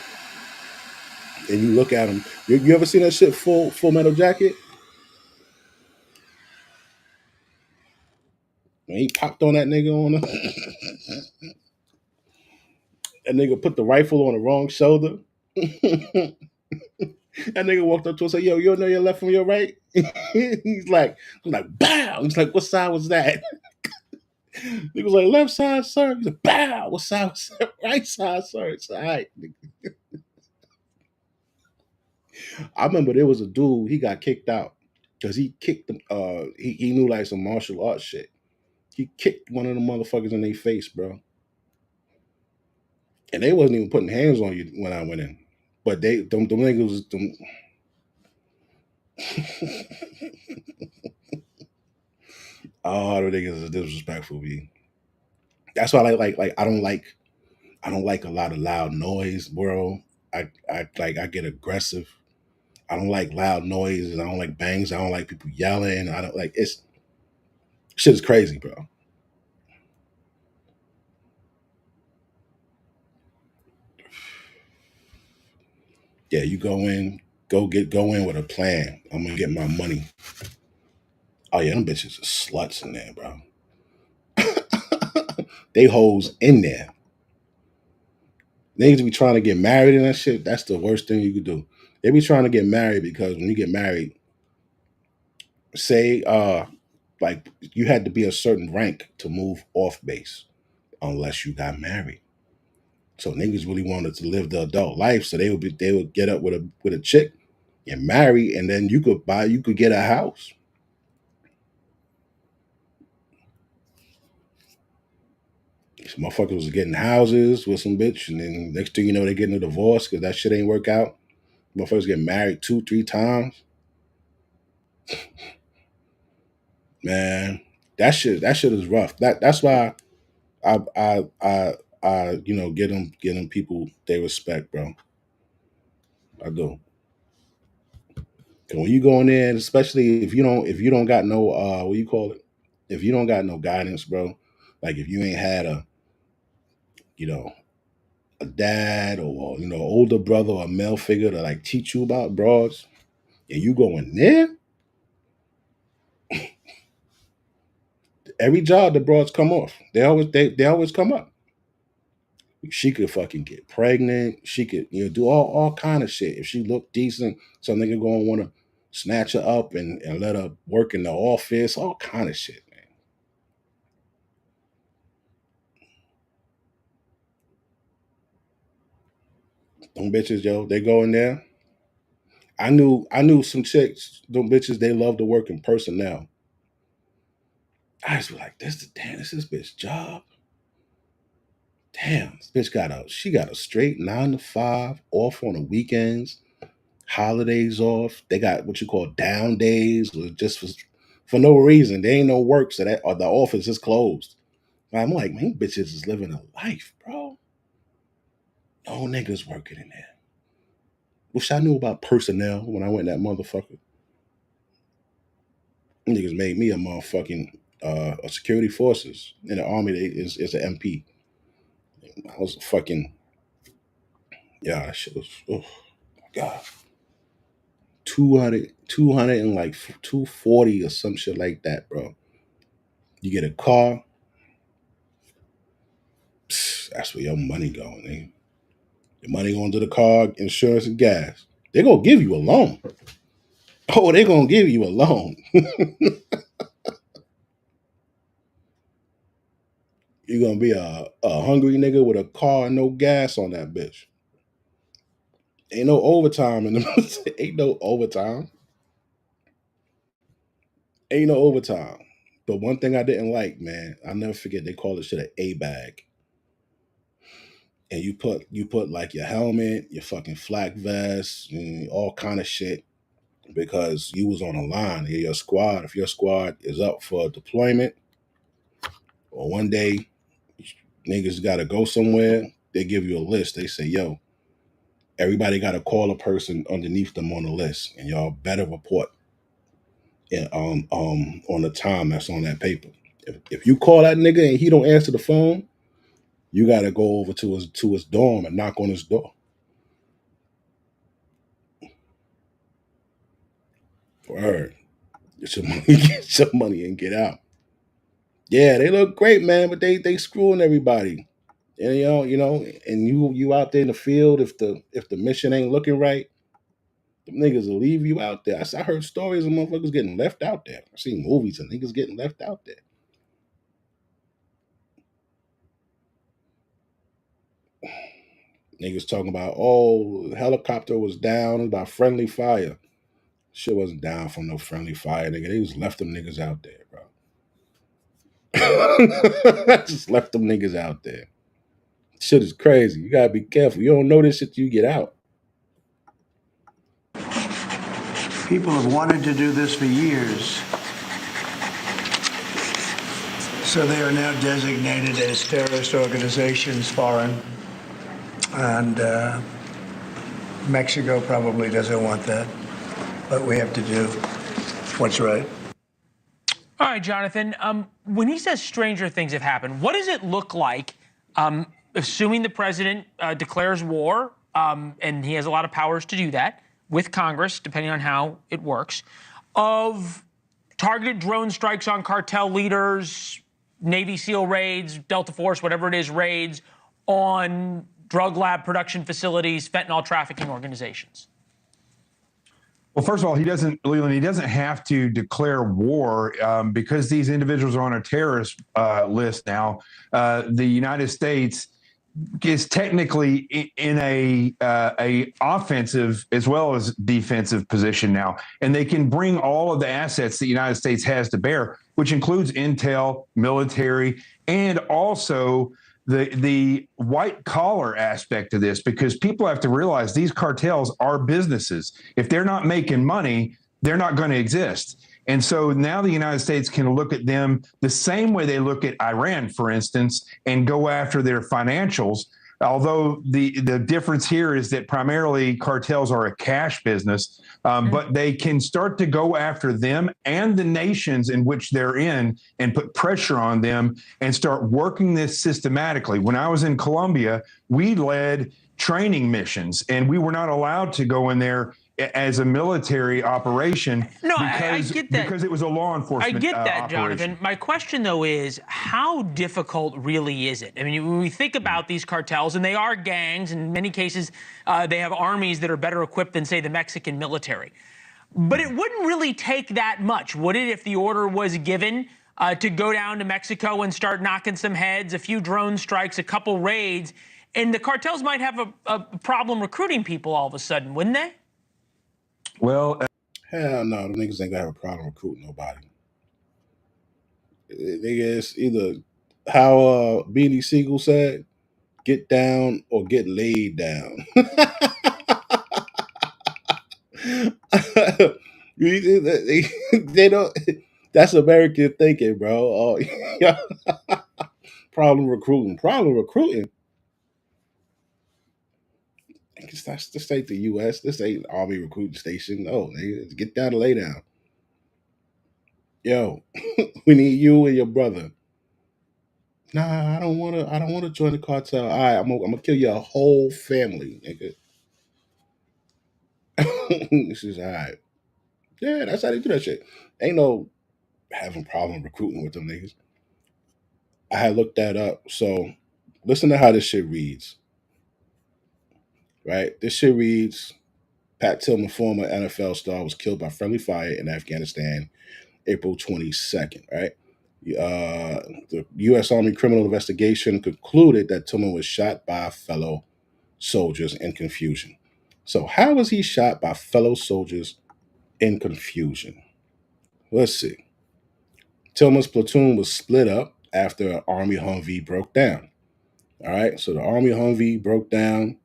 And you look at them. You ever seen that shit Full Metal Jacket? When he popped on that nigga on the, that nigga put the rifle on the wrong shoulder. That nigga walked up to him and said, "Yo, you don't know your left from your right?" he's like, "Bow." He's like, "What side was that?" He was like, "Left side, sir." He's like, "Bow." "What side was that?" "Right side, sir." It's all right. I remember there was a dude. He got kicked out because he kicked them. He knew like some martial arts shit. He kicked one of the motherfuckers in their face, bro. And they wasn't even putting hands on you when I went in. But them niggas, oh, the niggas is disrespectful, B. That's why like I don't like a lot of loud noise, bro. I get aggressive. I don't like loud noises. I don't like bangs. I don't like people yelling. I don't like it's shit is crazy, bro. Yeah, you go in with a plan. I'm gonna get my money. Oh yeah, them bitches are sluts in there, bro. They hoes in there. Niggas be trying to get married and that shit. That's the worst thing you could do. They be trying to get married because when you get married, say like you had to be a certain rank to move off base unless you got married. So niggas really wanted to live the adult life, so they would get up with a chick and marry, and then you could get a house. Some motherfuckers was getting houses with some bitch, and then next thing you know, they getting a divorce because that shit ain't work out. Motherfuckers get married 2, 3 times. Man, that shit is rough. That's why I get them people they respect, bro. I do. 'Cause when you go in there, especially if you don't got no what you call it, if you don't got no guidance, bro. Like if you ain't had you know a dad or older brother or a male figure to like teach you about broads, and you go in there, Every job the broads come off. They always come up. She could fucking get pregnant. She could, do all kind of shit. If she looked decent, some nigga gonna want to snatch her up and let her work in the office, all kind of shit, man. Them bitches, yo, they go in there. I knew some chicks, them bitches, they love to work in personnel. I just be like, this is this bitch job. Damn, this bitch she got a straight 9 to 5, off on the weekends, holidays off. They got what you call down days, just for no reason. They ain't no work, so or the office is closed. I'm like, man, bitches is living a life, bro. No niggas working in there. Wish I knew about personnel when I went that motherfucker. Niggas made me a motherfucking a security forces in the army. Is an MP. I was fucking that shit was oh my god. 200 and like 240 or some shit like that, bro. You get a car, that's where your money going, eh? Your money going to the car, insurance and gas. They're gonna give you a loan. Oh, they're gonna give you a loan. You're gonna be a hungry nigga with a car and no gas on that bitch. Ain't no overtime in the ain't no overtime. Ain't no overtime. But one thing I didn't like, man, I'll never forget, they call this shit an A bag. And you put like your helmet, your fucking flak vest, and all kind of shit, because you was on a line. Your squad, if your squad is up for deployment, or one day niggas gotta go somewhere, they give you a list. They say, yo, everybody gotta call a person underneath them on the list, and y'all better report on the time that's on that paper. If you call that nigga and he don't answer the phone, you gotta go over to his dorm and knock on his door. Word. Get your money, get your money and get out. Yeah, they look great, man, but they screwing everybody. And and you out there in the field, if the mission ain't looking right, the niggas will leave you out there. I heard stories of motherfuckers getting left out there. I seen movies of niggas getting left out there. Niggas talking about, oh, the helicopter was down by friendly fire. Shit wasn't down from no friendly fire, nigga. They just left them niggas out there, bro. Just left them niggas out there. Shit is crazy. You gotta be careful. You don't know this shit till you get out. People have wanted to do this for years. So they are now designated as terrorist organizations, foreign. And Mexico probably doesn't want that. But we have to do what's right. All right, Jonathan, when he says stranger things have happened, what does it look like, assuming the president declares war, and he has a lot of powers to do that, with Congress, depending on how it works, of targeted drone strikes on cartel leaders, Navy SEAL raids, Delta Force, whatever it is, raids on drug lab production facilities, fentanyl trafficking organizations? Well, first of all, Leland, he doesn't have to declare war because these individuals are on a terrorist list now. The United States is technically in a offensive as well as defensive position now, and they can bring all of the assets the United States has to bear, which includes intel, military, and also the white collar aspect of this, because people have to realize these cartels are businesses. If they're not making money, they're not going to exist. And so now the United States can look at them the same way they look at Iran, for instance, and go after their financials. Although the difference here is that primarily cartels are a cash business, but they can start to go after them and the nations in which they're in and put pressure on them and start working this systematically. When I was in Colombia, we led training missions, and we were not allowed to go in there as a military operation No, I because get that. because it was a law I enforcement get that, operation. Jonathan. My question, though, is how difficult really is it? I mean, when we think about these cartels, and they are gangs, in many cases, they have armies that are better equipped than, say, the Mexican military. But it wouldn't really take that much, would it, if the order was given to go down to Mexico and start knocking some heads, a few drone strikes, a couple raids, and the cartels might have a problem recruiting people all of a sudden, wouldn't they? Well, hell no, the niggas ain't gonna have a problem recruiting nobody. Nigga, it's either how Beanie Siegel said, get down or get laid down. they don't. That's American thinking, bro. Oh, yeah. Problem recruiting. Problem recruiting. This ain't the U.S. This ain't Army recruiting station. No, nigga, get down and lay down. Yo, we need you and your brother. Nah, I don't want to. I don't want to join the cartel. All right, I'm gonna kill your whole family, nigga. This is all right. Yeah, that's how they do that shit. Ain't no having problem recruiting with them niggas. I had looked that up. So listen to how this shit reads. Right, this shit reads: Pat Tillman, former NFL star, was killed by friendly fire in Afghanistan, April 22nd. Right. The U.S. Army Criminal Investigation concluded that Tillman was shot by fellow soldiers in confusion. So, how was he shot by fellow soldiers in confusion? Let's see. Tillman's platoon was split up after an Army Humvee broke down. All right, so the Army Humvee broke down,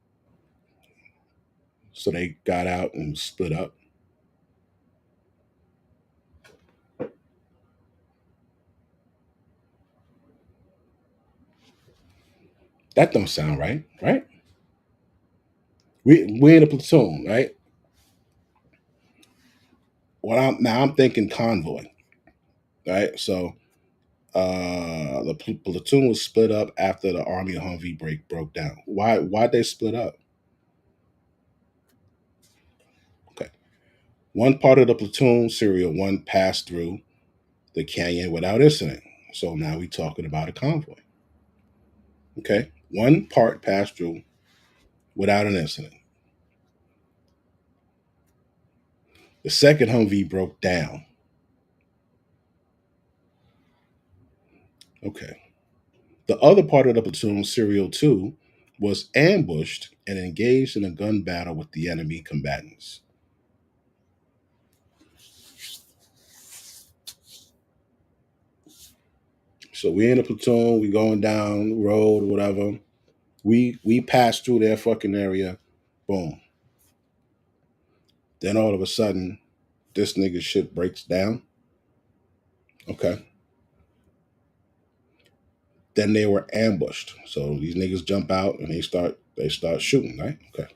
so they got out and split up. That don't sound right, right? We in a platoon, right? I'm thinking convoy, right? So the platoon was split up after the Army Humvee broke down. Why'd they split up? Okay. One part of the platoon, Serial 1, passed through the canyon without incident. So now we're talking about a convoy. Okay. One part passed through without an incident. The second Humvee broke down. Okay. The other part of the platoon, Serial 2, was ambushed and engaged in a gun battle with the enemy combatants. So we in a platoon, we going down the road, whatever. We pass through their fucking area, boom. Then all of a sudden, this nigga shit breaks down. Okay. Then they were ambushed. So these niggas jump out and they start shooting, right? Okay.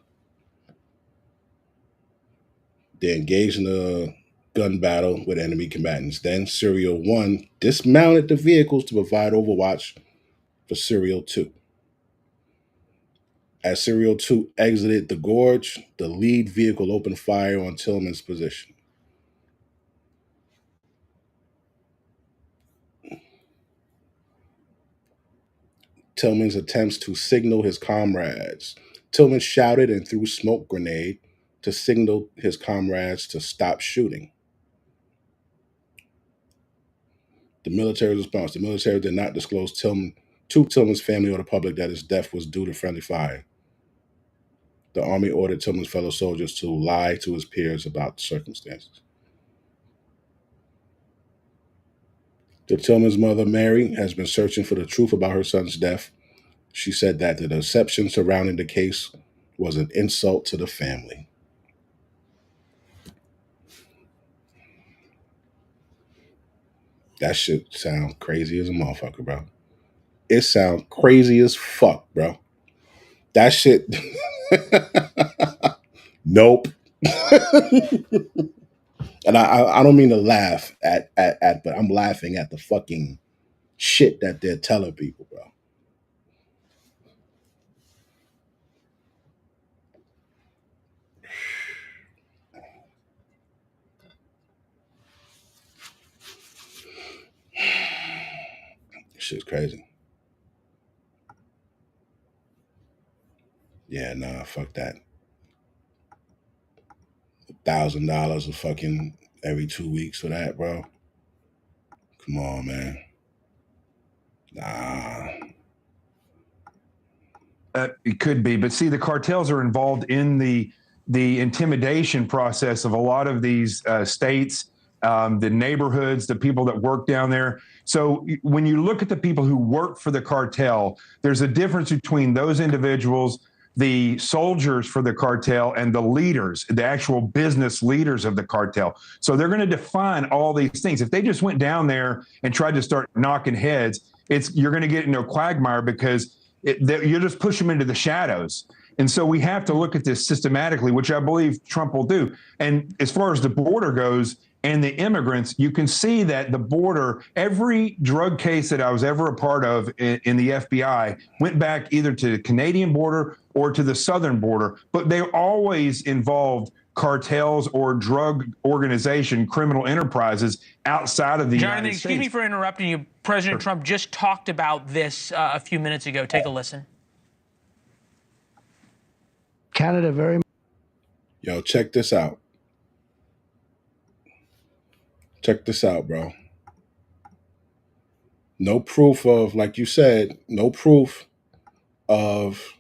They engaged in a gun battle with enemy combatants. Then Serial 1 dismounted the vehicles to provide overwatch for Serial 2. As Serial 2 exited the gorge, the lead vehicle opened fire on Tillman's position. Tillman's attempts to signal his comrades. Tillman shouted and threw smoke grenade to signal his comrades to stop shooting. The military response. The military did not disclose to Tillman's family or the public that his death was due to friendly fire. The Army ordered Tillman's fellow soldiers to lie to his peers about the circumstances. The Tillman's mother, Mary, has been searching for the truth about her son's death. She said that the deception surrounding the case was an insult to the family. That shit sound crazy as a motherfucker, bro. It sound crazy as fuck, bro. That shit. Nope. And I don't mean to laugh at, but I'm laughing at the fucking shit that they're telling people, bro. Shit's crazy. Yeah, nah, fuck that. $1,000 a fucking every 2 weeks for that, bro. Come on, man. Nah. It could be, but see, the cartels are involved in the intimidation process of a lot of these states, the neighborhoods, the people that work down there. So when you look at the people who work for the cartel, there's a difference between those individuals, the soldiers for the cartel, and the leaders, the actual business leaders of the cartel. So they're going to define all these things. If they just went down there and tried to start knocking heads, you're going to get into a quagmire because you just push them into the shadows. And so we have to look at this systematically, which I believe Trump will do. And as far as the border goes and the immigrants, you can see that the border, every drug case that I was ever a part of in the FBI went back either to the Canadian border or to the southern border, but they always involved cartels or drug organization, criminal enterprises outside of the Jonathan, United excuse States. me for interrupting you. President Trump just talked about this a few minutes ago. Take a listen. Canada very. Yo, check this out. Check this out, bro. No proof of, like you said, no proof of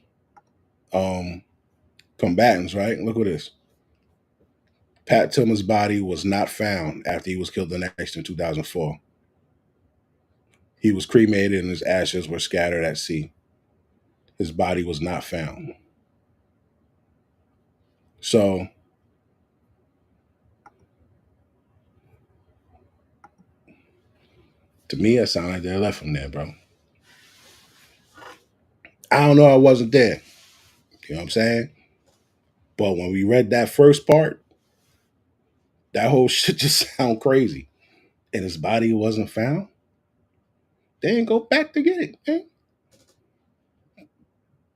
combatants, right? Look at this. Pat Tillman's body was not found after he was killed the next in 2004. He was cremated and his ashes were scattered at sea. His body was not found. So, to me, it sounded like they left him there, bro. I don't know, I wasn't there. You know what I'm saying? But when we read that first part, that whole shit just sound crazy. And his body wasn't found. They didn't go back to get it, man.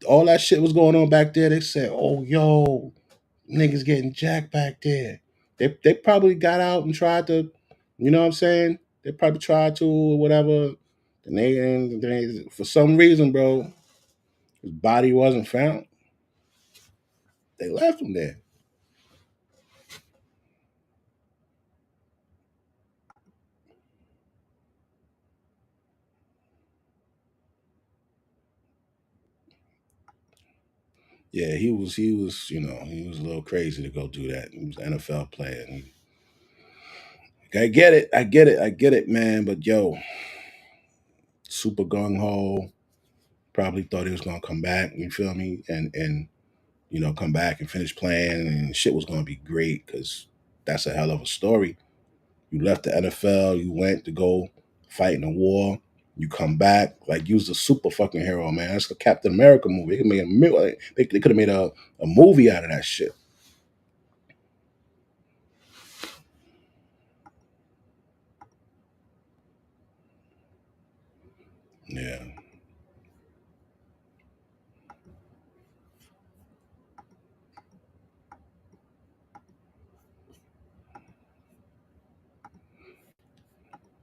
All that shit was going on back there. They said, oh, yo, niggas getting jacked back there. They probably got out and tried to, you know what I'm saying? They probably tried to or whatever. And they for some reason, bro, his body wasn't found. They left him there. Yeah, he was, you know, he was a little crazy to go do that. He was an NFL player. I get it, man. But yo, super gung ho. Probably thought he was gonna come back. You feel me? And you know, come back and finish playing, and shit was gonna be great because that's a hell of a story. You left the NFL, you went to go fight in a war. You come back, like you was a super fucking hero, man. That's the Captain America movie. They could have made a movie out of that shit. Yeah.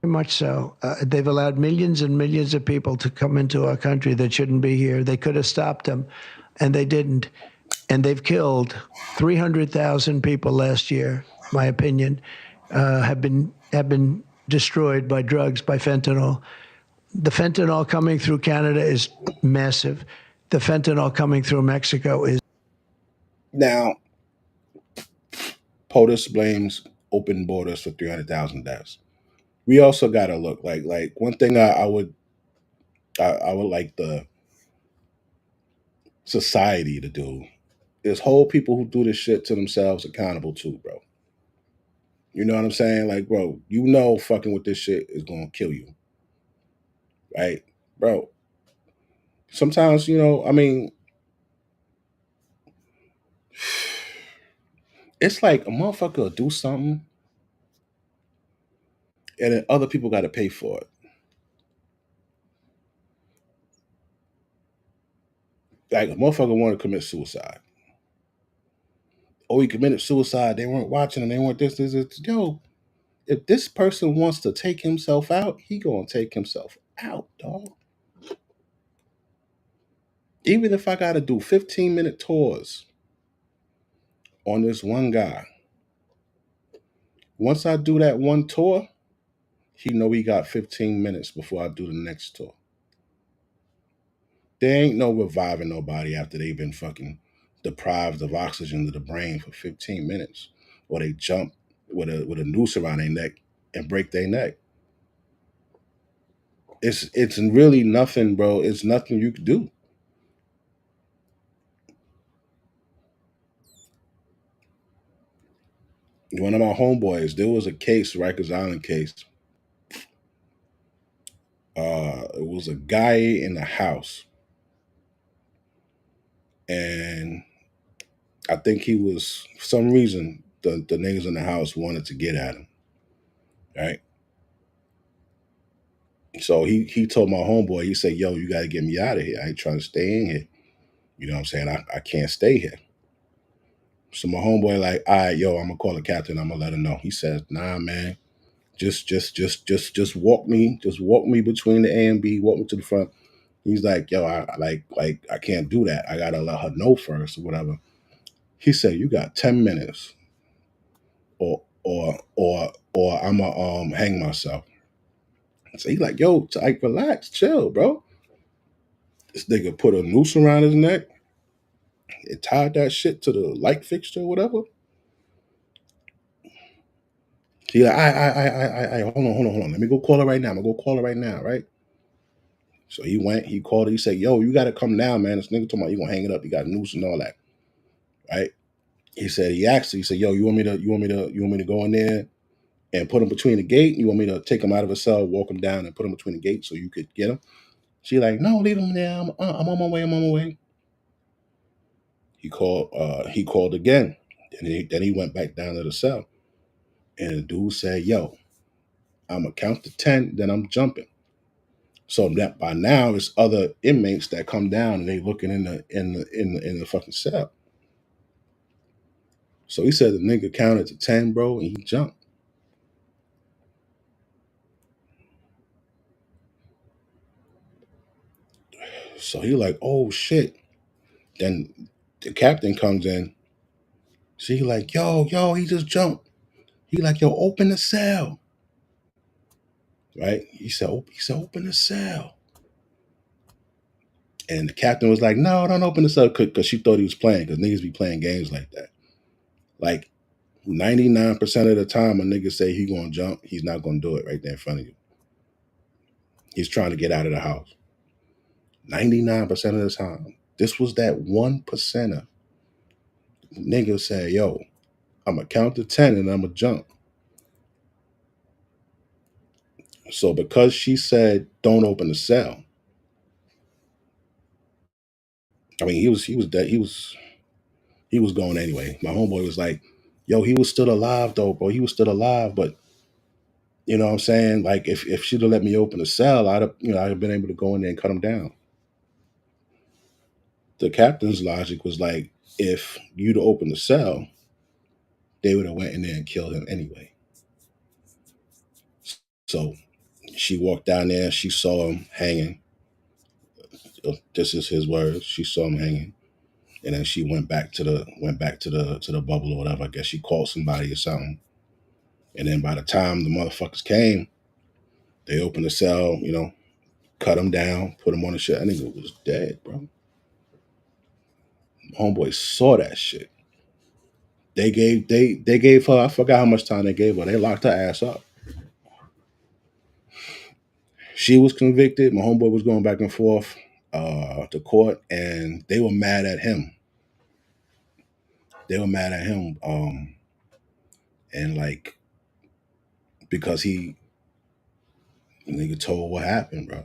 Very much so. They've allowed millions and millions of people to come into our country that shouldn't be here. They could have stopped them, and they didn't. And they've killed 300,000 people last year. My opinion, have been destroyed by drugs, by fentanyl. The fentanyl coming through Canada is massive. The fentanyl coming through Mexico is. Now, POTUS blames open borders for 300,000 deaths. We also got to look like one thing I would like the society to do is hold people who do this shit to themselves accountable too, bro. You know what I'm saying? Like, bro, you know fucking with this shit is gonna kill you. Right? Bro. Sometimes, you know, I mean, it's like a motherfucker will do something and then other people gotta pay for it. Like a motherfucker want to commit suicide. Oh, he committed suicide. They weren't watching and they weren't this. Yo, if this person wants to take himself out, he gonna take himself out, dog. Even if I gotta do 15-minute tours on this one guy, once I do that one tour, he know he got 15 minutes before I do the next tour. There ain't no reviving nobody after they've been fucking deprived of oxygen to the brain for 15 minutes, or they jump with a noose around their neck and break their neck. It's really nothing, bro. It's nothing you can do. One of my homeboys, there was a case, Rikers Island case. It was a guy in the house, and I think he was, for some reason, the niggas in the house wanted to get at him, right? So he told my homeboy, he said, "Yo, you got to get me out of here. I ain't trying to stay in here. You know what I'm saying? I can't stay here." So my homeboy like, "All right, yo, I'm gonna call the captain. I'm gonna let him know." He says, "Nah, man, just walk me between the A and B, walk me to the front." He's like, "Yo, like I can't do that. I gotta let her know first or whatever." He said, "You got 10 minutes, or I'ma hang myself." So he like, "Yo, like relax, chill, bro." This nigga put a noose around his neck and tied that shit to the light fixture or whatever. He like, I, hold on. Let me go call her right now. I'm gonna go call her right now, right? So he went, he called her, he said, "Yo, you gotta come down, man. This nigga talking about you gonna hang it up, you got a noose and all that." Right? He said, he asked her, he said, "Yo, you want me to go in there and put him between the gate? You want me to take him out of his cell, walk him down, and put him between the gate so you could get him?" She like, "No, leave him there. I'm on my way. I'm on my way." He called again. And then he went back down to the cell. And the dude said, "Yo, I'm gonna count to 10, then I'm jumping." So that by now it's other inmates that come down and they looking in the fucking cell. So he said the nigga counted to 10, bro, and he jumped. So he like, "Oh shit." Then the captain comes in. So he like, yo, he just jumped. He like, "Yo, open the cell." Right? He said, "Open the cell." And the captain was like, "No, don't open the cell," because she thought he was playing, because niggas be playing games like that. Like 99% of the time a nigga say he gonna jump, he's not gonna do it right there in front of you. He's trying to get out of the house. 99% of the time. This was that 1%er. Nigga say, "Yo, I'm gonna count to 10 and I'm gonna jump." So because she said don't open the cell, I mean he was dead. He was going anyway. My homeboy was like, "Yo, he was still alive though, bro. He was still alive, but you know what I'm saying? Like if she'd have let me open the cell, I'd have been able to go in there and cut him down." The captain's logic was like, if you'd opened the cell, they would have went in there and killed him anyway. So she walked down there, she saw him hanging. This is his words. She saw him hanging. And then she went back to the bubble or whatever. I guess she called somebody or something. And then by the time the motherfuckers came, they opened the cell, cut him down, put him on the shit. That nigga was dead, bro. Homeboy saw that shit. They gave her, I forgot how much time they gave her. They locked her ass up. She was convicted. My homeboy was going back and forth to court, and they were mad at him. They were mad at him, and like because the nigga told what happened, bro.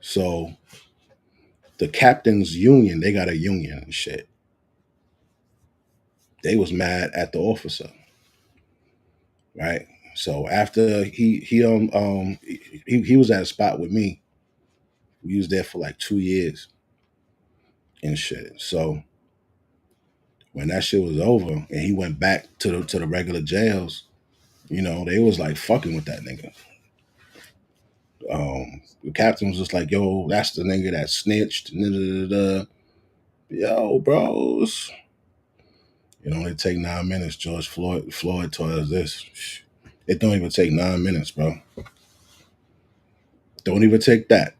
So the captain's union, they got a union and shit. They was mad at the officer, right? So after he was at a spot with me. We was there for like 2 years and shit. So when that shit was over and he went back to the regular jails, they was like fucking with that nigga. The captain was just like, yo, that's the nigga that snitched. Yo, bros. It only take 9 minutes. George Floyd told us this. It don't even take 9 minutes, bro. Don't even take that.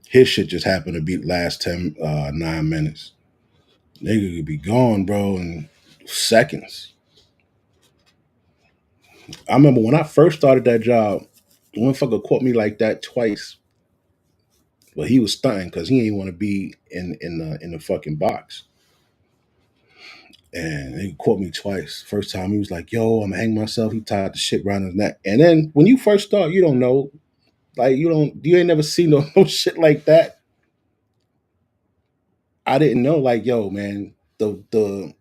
His shit just happened to be last 9 minutes. Nigga could be gone, bro, in seconds. I remember when I first started that job, one fucker caught me like that twice. But he was stunting because he didn't want to be in the fucking box. And he caught me twice. First time he was like, yo, I'm gonna hang myself. He tied the shit around his neck. And then when you first start, you don't know. Like you ain't never seen no shit like that. I didn't know, like, yo, man, the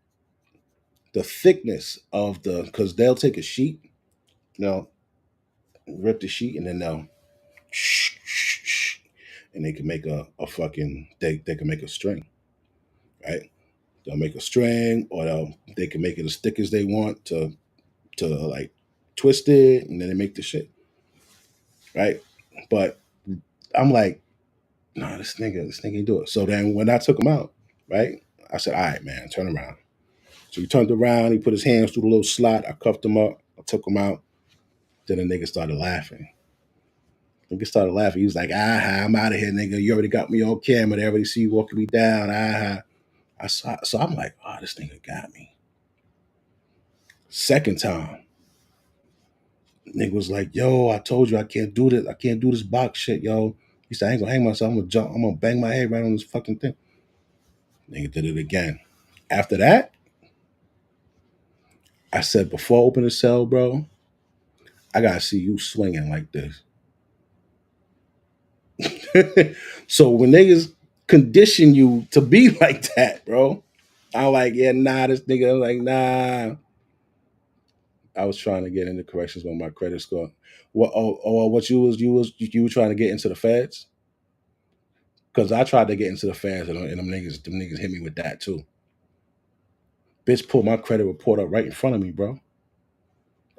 thickness of because they'll take a sheet, rip the sheet, and then they'll and they can make a fucking they can make a string, right? They'll make a string, or they can make it as thick as they want to like twist it, and then they make the shit, right? But I'm like, nah, this nigga ain't do it. So then when I took him out, right, I said, all right, man, turn around. So he turned around, he put his hands through the little slot, I cuffed him up, I took him out. Then the nigga started laughing. Nigga started laughing. He was like, I'm out of here, nigga. You already got me on camera. They already see you walking me down. So I'm like, oh, this nigga got me. Second time, nigga was like, yo, I told you I can't do this. I can't do this box shit, yo. He said, I ain't gonna hang myself. I'm gonna jump. I'm gonna bang my head right on this fucking thing. Nigga did it again. After that, I said, before I open the cell, bro, I gotta see you swinging like this. So when niggas condition you to be like that, bro, I'm like, yeah, nah, this nigga. I'm like, nah. I was trying to get into corrections with my credit score. What? What you were trying to get into the feds? Because I tried to get into the feds, and them niggas hit me with that too. Bitch pulled my credit report up right in front of me, bro.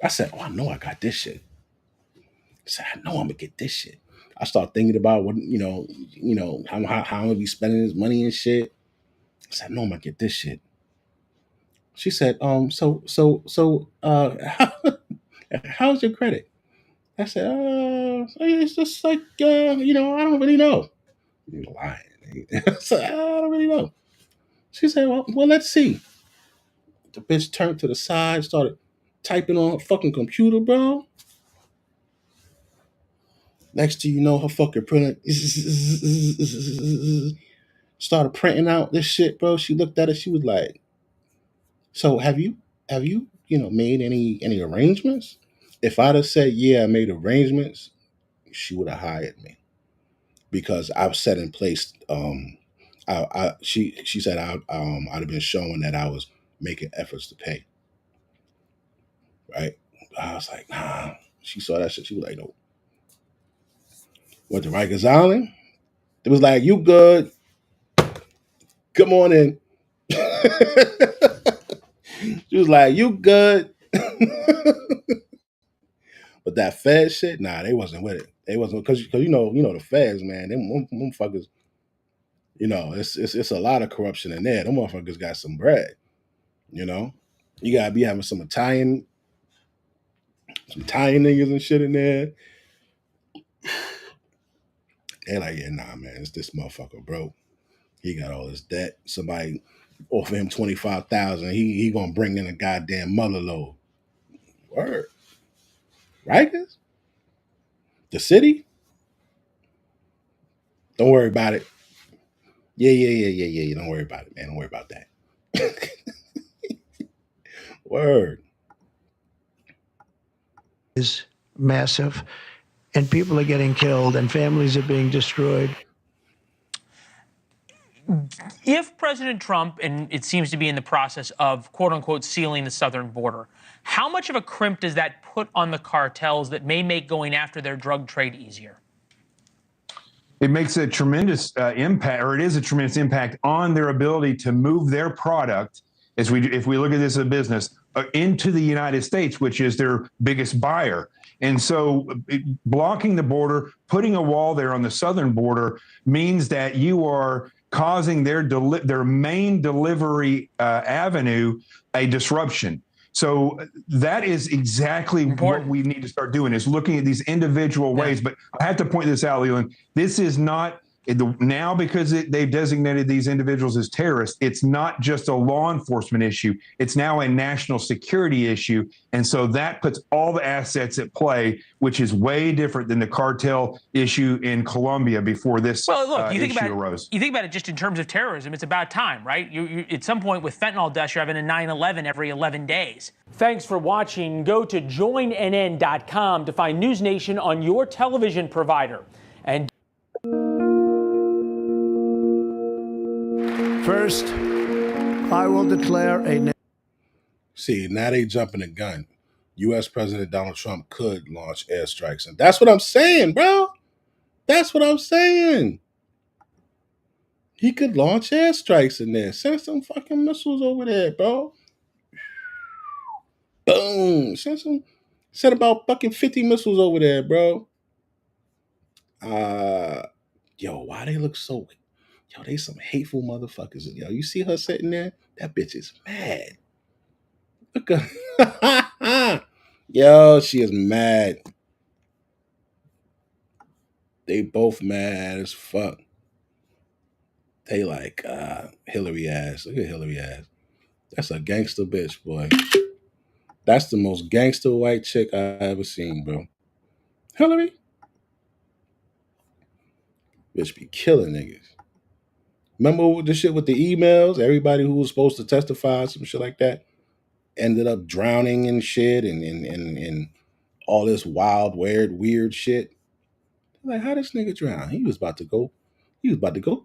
I said, oh, I know I got this shit. I said, I know I'm gonna get this shit. I start thinking about what how I'm gonna be spending this money and shit. I said, I know I'm gonna get this shit. She said, how's your credit? I said, it's just like, I don't really know. You're lying. I said, I don't really know. She said, well, let's see. The bitch turned to the side, started typing on her fucking computer, bro. Next thing you know, her fucking printer started printing out this shit, bro. She looked at it. She was like, so have you, made any arrangements? If I'd have said, yeah, I made arrangements, she would have hired me because I've set in place. She said I'd have been showing that I was making efforts to pay. Right? I was like, nah. She saw that shit. She was like, no. Went to Rikers Island. It was like, you good? Come on in. She was like, you good? But that Fed shit, nah, they wasn't with it. They wasn't because the Feds, man, them fuckers. It's a lot of corruption in there. Them motherfuckers got some bread. You gotta be having some Italian niggas and shit in there. They're like, yeah, nah, man, it's this motherfucker broke. He got all this debt. Somebody offer him 25,000. He gonna bring in a goddamn mother load. Word. Rikers? The city? Don't worry about it. Yeah. Don't worry about it, man. Don't worry about that. Word. Is massive, and people are getting killed, and families are being destroyed. If President Trump, and it seems to be in the process of quote unquote sealing the southern border, how much of a crimp does that put on the cartels that may make going after their drug trade easier? It makes a tremendous impact, or it is a tremendous impact on their ability to move their product. If we look at this as a business, into the United States, which is their biggest buyer. And so blocking the border, putting a wall there on the southern border means that you are causing their main delivery avenue a disruption. So that is exactly what we need to start doing, is looking at these individual ways. But I have to point this out, Leland. This is not now, because they've designated these individuals as terrorists. It's not just a law enforcement issue. It's now a national security issue. And so that puts all the assets at play, which is way different than the cartel issue in Colombia before this issue arose. You think about it just in terms of terrorism, it's about time, right? You at some point with fentanyl deaths, you're having a 9/11 every 11 days. Thanks for watching. Go to joinnn.com to find News Nation on your television provider. And first, I will declare a... See, now they jumping the gun. U.S. President Donald Trump could launch airstrikes. And that's what I'm saying, bro. That's what I'm saying. He could launch airstrikes in there. Send some fucking missiles over there, bro. Boom. Send about fucking 50 missiles over there, bro. Yo, why they look so... Yo, they some hateful motherfuckers. Yo, you see her sitting there? That bitch is mad. Look at yo, she is mad. They both mad as fuck. They like Hillary ass. Look at Hillary ass. That's a gangster bitch, boy. That's the most gangster white chick I ever seen, bro. Hillary? Bitch be killing niggas. Remember the shit with the emails? Everybody who was supposed to testify, some shit like that, ended up drowning in shit and all this wild, weird shit. Like, how this nigga drown? He was about to go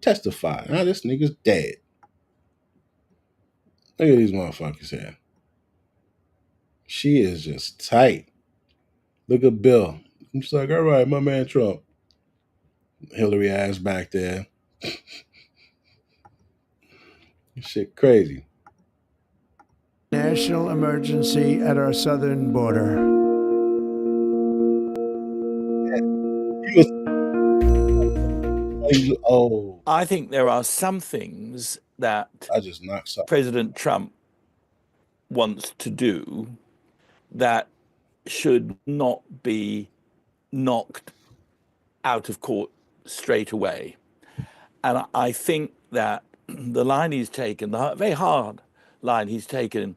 testify. Now this nigga's dead. Look at these motherfuckers here. She is just tight. Look at Bill. I'm just like, all right, my man Trump. Hillary ass back there. Shit crazy. National emergency at our southern border. Oh, I think there are some things that President Trump wants to do that should not be knocked out of court straight away. And I think that the line he's taken, the very hard line he's taken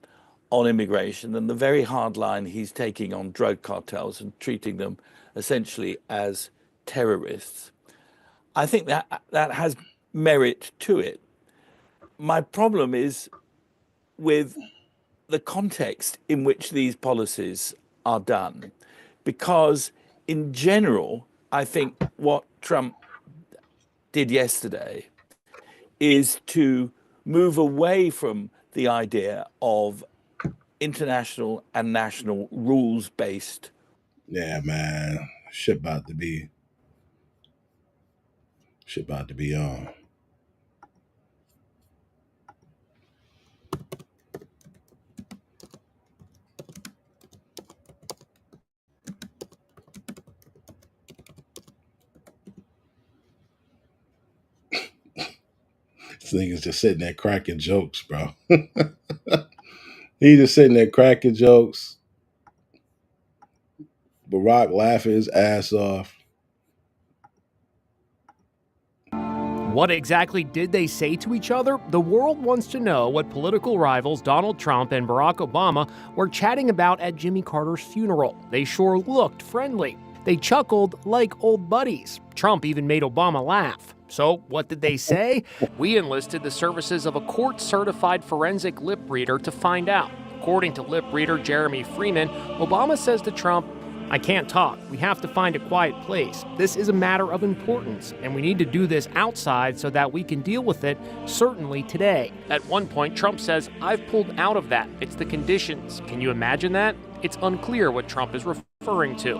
on immigration, and the very hard line he's taking on drug cartels and treating them essentially as terrorists, I think that has merit to it. My problem is with the context in which these policies are done, because in general, I think what Trump did yesterday is to move away from the idea of international and national rules-based. Yeah, man. Shit about to be on. This nigga's just sitting there cracking jokes, bro. He just sitting there cracking jokes. Barack laughing his ass off. What exactly did they say to each other? The world wants to know what political rivals Donald Trump and Barack Obama were chatting about at Jimmy Carter's funeral. They sure looked friendly. They chuckled like old buddies. Trump even made Obama laugh. So what did they say? We enlisted the services of a court-certified forensic lip reader to find out. According to lip reader Jeremy Freeman, Obama says to Trump, "I can't talk. We have to find a quiet place. This is a matter of importance, and we need to do this outside so that we can deal with it, certainly today." At one point, Trump says, "I've pulled out of that. It's the conditions." Can you imagine that? It's unclear what Trump is referring to.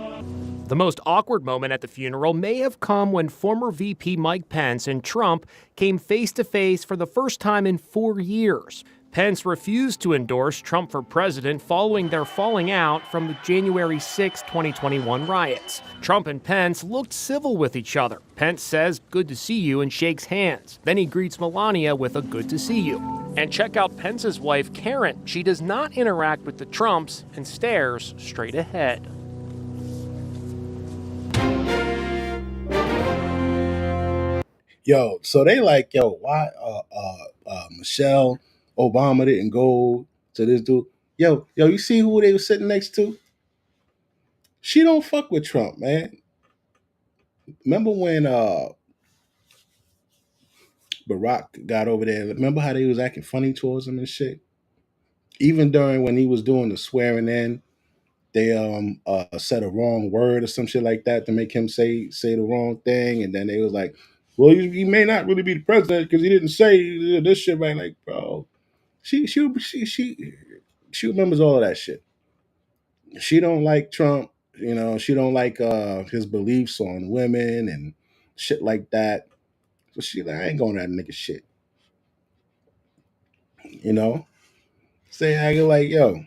The most awkward moment at the funeral may have come when former VP Mike Pence and Trump came face to face for the first time in 4 years. Pence refused to endorse Trump for president following their falling out from the January 6, 2021 riots. Trump and Pence looked civil with each other. Pence says, "Good to see you," and shakes hands. Then he greets Melania with a "good to see you." And check out Pence's wife, Karen. She does not interact with the Trumps and stares straight ahead. Yo, so they like, yo, why Michelle Obama didn't go to this dude? Yo, you see who they were sitting next to? She don't fuck with Trump, man. Remember when Barack got over there? Remember how they was acting funny towards him and shit? Even during when he was doing the swearing in, they said a wrong word or some shit like that to make him say the wrong thing, and then they was like, well, he may not really be the president because he didn't say this shit right. Like, bro, she remembers all of that shit. She don't like Trump, you know. She don't like his beliefs on women and shit like that. So she like, I ain't going to that nigga shit, you know. Say I go like, yo,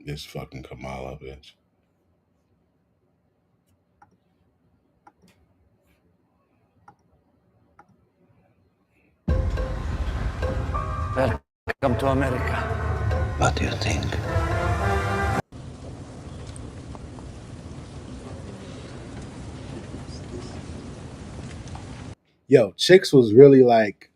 this fucking Kamala bitch. Welcome to America. What do you think? Yo, chicks was really like,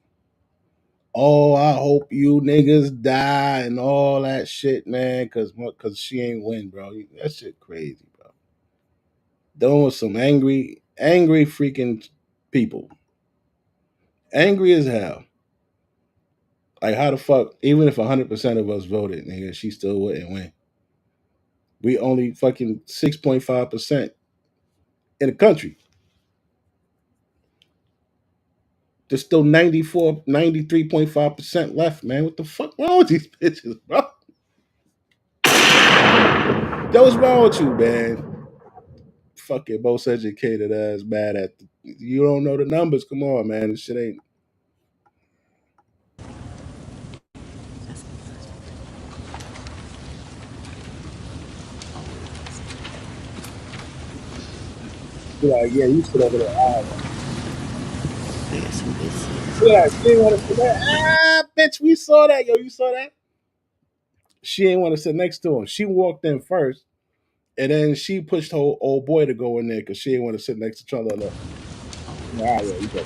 oh, I hope you niggas die and all that shit, man, cause she ain't win, bro. That shit crazy, bro. Those was some angry freaking people. Angry as hell. Like, how the fuck, even if 100% of us voted, nigga, she still wouldn't win. We only fucking 6.5% in the country. There's still 93.5% left, man. What the fuck wrong with these bitches, bro? That was wrong with you, man. Fucking most educated ass mad at you don't know the numbers. Come on, man. This shit ain't. You're like, yeah, you sit over there. Yeah, she didn't want to sit there. Bitch, we saw that. Yo, you saw that? She didn't want to sit next to him. She walked in first, and then she pushed her old boy to go in there because she didn't want to sit next to Trump. All right, yeah, you go.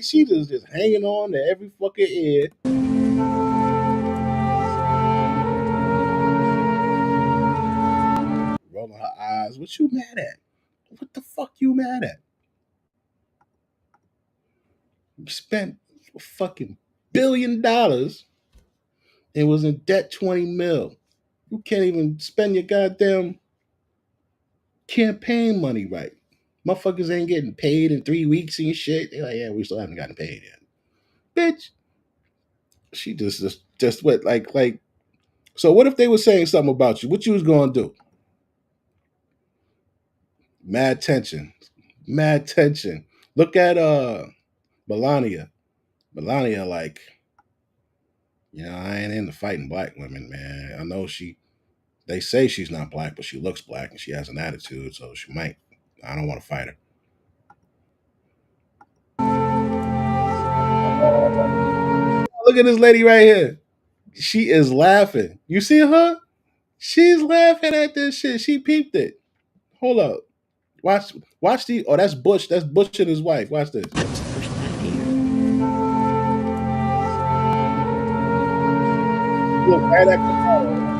She just hanging on to every fucking ear. Rolling her eyes. What you mad at? What the fuck you mad at? You spent a fucking $1 billion and was in debt 20 mil. You can't even spend your goddamn campaign money right. Motherfuckers ain't getting paid in 3 weeks and shit. They're like, yeah, we still haven't gotten paid yet. Bitch. She just what like so what if they were saying something about you? What you was gonna do? Mad tension. Mad tension. Look at Melania. Melania, like, you know, I ain't into fighting black women, man. I know they say she's not black, but she looks black and she has an attitude, so she might. I don't want to fight her. Look at this lady right here. She is laughing. You see her? She's laughing at this shit. She peeped it. Hold up. Watch the. Oh, that's Bush. That's Bush and his wife. Watch this. Look right at Kamala.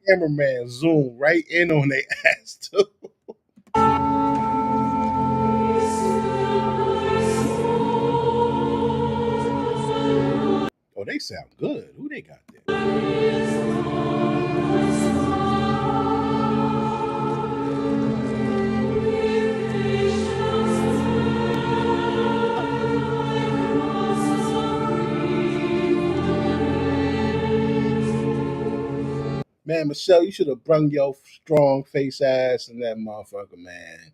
cameraman zoom right in on their ass too. Oh, they sound good. Who they got there? Man, Michelle, you should have brung your strong face ass in that motherfucker, man.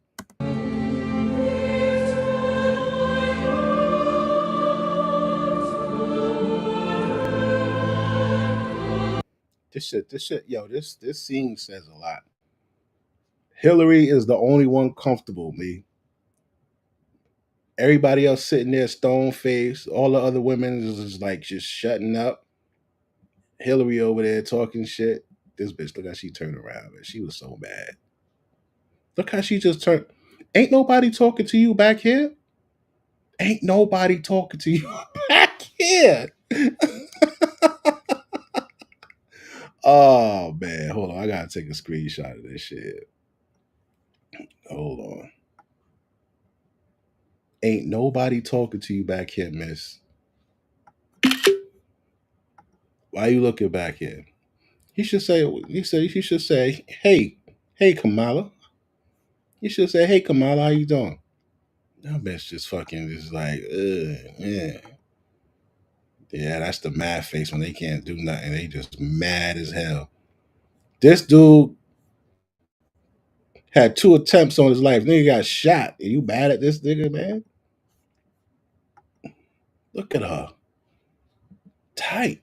This shit, yo, this scene says a lot. Hillary is the only one comfortable, me. Everybody else sitting there stone faced. All the other women is just like just shutting up. Hillary over there talking shit. This bitch, look how she turned around, man. She was so mad. Look how she just turned. Ain't nobody talking to you back here? Ain't nobody talking to you back here. Oh man, hold on. I gotta take a screenshot of this shit. Hold on. Ain't nobody talking to you back here, miss. Why you looking back here? He should say, he should say, hey Kamala. He should say, hey Kamala, how you doing? That bitch just fucking is like, yeah. Yeah, that's the mad face when they can't do nothing. They just mad as hell. This dude had 2 attempts on his life. Nigga got shot. Are you mad at this nigga, man? Look at her. Tight.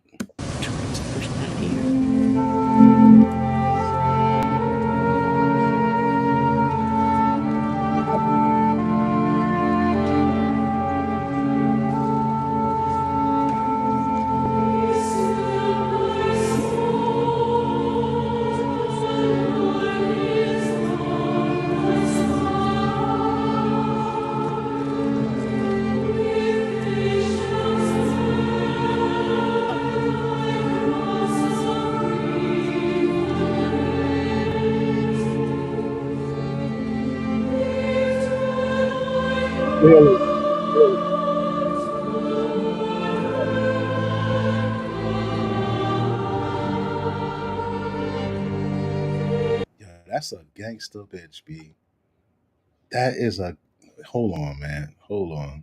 Really? Yeah, that's a gangster bitch, B. That is a. Hold on, man. Hold on.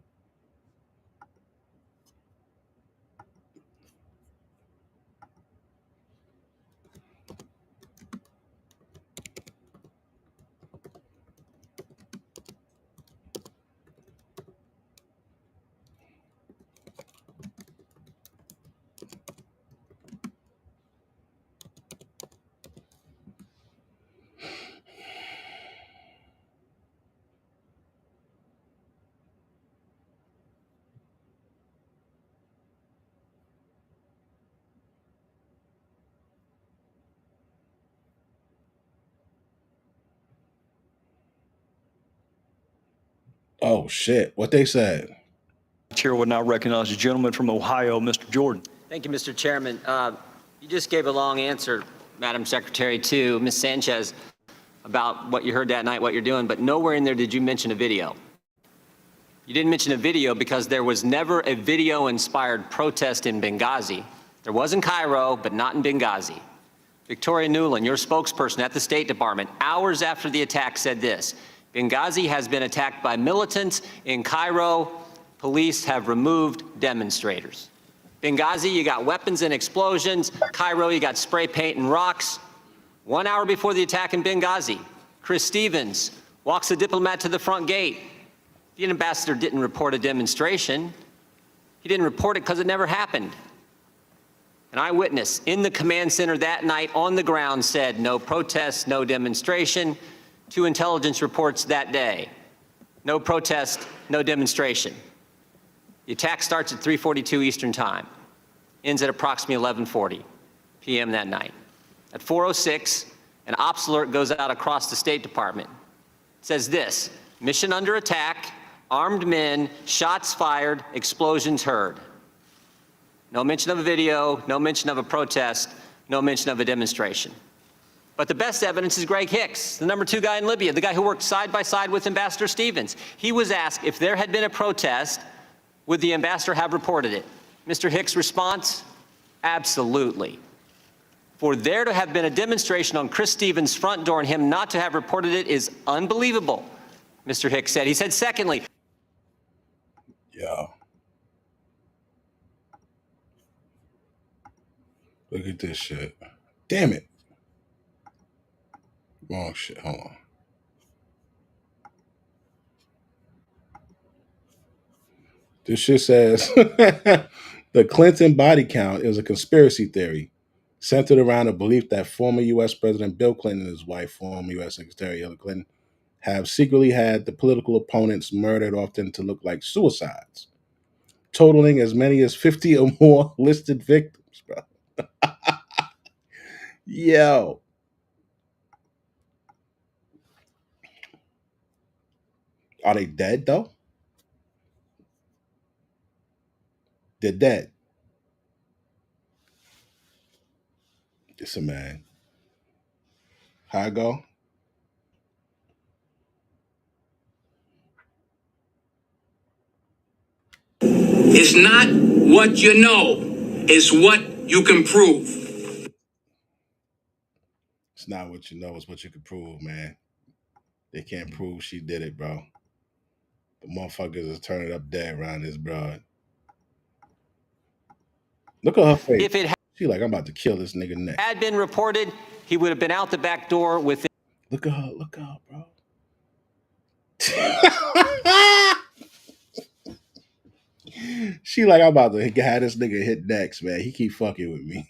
Oh shit! What they said? Chair would now recognize the gentleman from Ohio, Mr. Jordan. Thank you, Mr. Chairman. You just gave a long answer, Madam Secretary, to Ms. Sanchez about what you heard that night, what you're doing, but nowhere in there did you mention a video. You didn't mention a video because there was never a video-inspired protest in Benghazi. There was in Cairo, but not in Benghazi. Victoria Nuland, your spokesperson at the State Department, hours after the attack said this: Benghazi has been attacked by militants. In Cairo, police have removed demonstrators. Benghazi, you got weapons and explosions. Cairo, you got spray paint and rocks. 1 hour before the attack in Benghazi, Chris Stevens walks the diplomat to the front gate. The ambassador didn't report a demonstration. He didn't report it because it never happened. An eyewitness in the command center that night on the ground said no protest, no demonstration. 2 intelligence reports that day. No protest, no demonstration. The attack starts at 3:42 Eastern Time, ends at approximately 11:40 p.m. that night. At 4:06, an ops alert goes out across the State Department. It says this: mission under attack, armed men, shots fired, explosions heard. No mention of a video, no mention of a protest, no mention of a demonstration. But the best evidence is Greg Hicks, the #2 guy in Libya, the guy who worked side by side with Ambassador Stevens. He was asked if there had been a protest, would the ambassador have reported it? Mr. Hicks' response, absolutely. For there to have been a demonstration on Chris Stevens' front door and him not to have reported it is unbelievable, Mr. Hicks said. He said, secondly, yo, look at this shit. Damn it. Wrong shit. Hold on. This shit says the Clinton body count is a conspiracy theory centered around a belief that former U.S. President Bill Clinton and his wife, former U.S. Secretary Hillary Clinton, have secretly had the political opponents murdered, often to look like suicides, totaling as many as 50 or more listed victims, bro. Yo. Are they dead, though? They're dead. Listen, man. How I go? It's not what you know, it's what you can prove. It's not what you know, it's what you can prove, man. They can't prove she did it, bro. The motherfuckers is turning up dead around this broad. Look at her face. if it She like, I'm about to kill this nigga next. had been reported, he would have been out the back door within. Look at her, bro. She like, I'm about to have this nigga hit next, man. He keep fucking with me.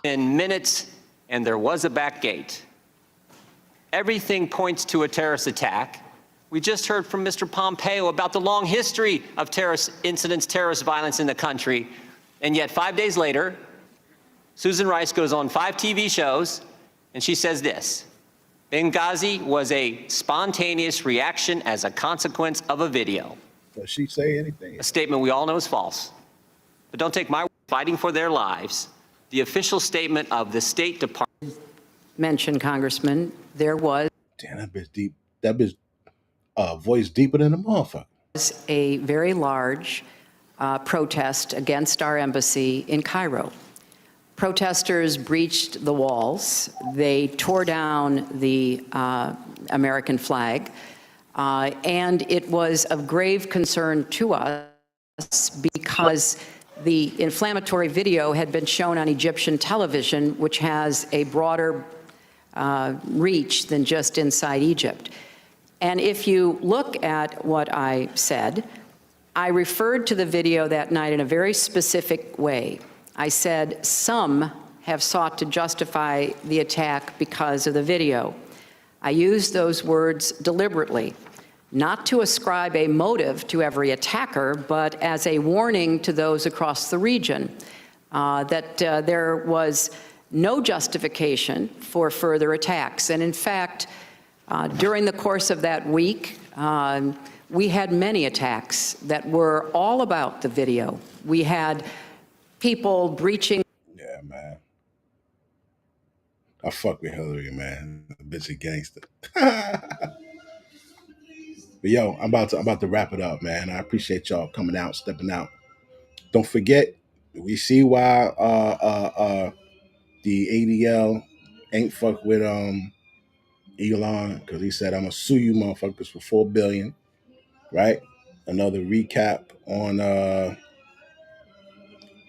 In minutes, and there was a back gate. Everything points to a terrorist attack. We just heard from Mr. Pompeo about the long history of terrorist incidents, terrorist violence in the country. And yet 5 days later, Susan Rice goes on 5 TV shows, and she says this: Benghazi was a spontaneous reaction as a consequence of a video. Does she say anything? A statement we all know is false. But don't take my word. Fighting for their lives. The official statement of the State Department. Mentioned, Congressman, there was. Damn, that bitch deep. That bitch voice deeper than a motherfucker. A very large protest against our embassy in Cairo. Protesters breached the walls. They tore down the American flag. And it was of grave concern to us because the inflammatory video had been shown on Egyptian television, which has a broader reach than just inside Egypt. And if you look at what I said, I referred to the video that night in a very specific way. I said, some have sought to justify the attack because of the video. I used those words deliberately, not to ascribe a motive to every attacker, but as a warning to those across the region that there was no justification for further attacks. And in fact, during the course of that week, we had many attacks that were all about the video. We had people breaching. Yeah, man. I fuck with Hillary, man. The bitch a gangster. But yo, I'm about to wrap it up, man. I appreciate y'all coming out, stepping out. Don't forget, we see why the ADL ain't fuck with Elon, because he said, I'm gonna sue you motherfuckers for $4 billion, right? Another recap on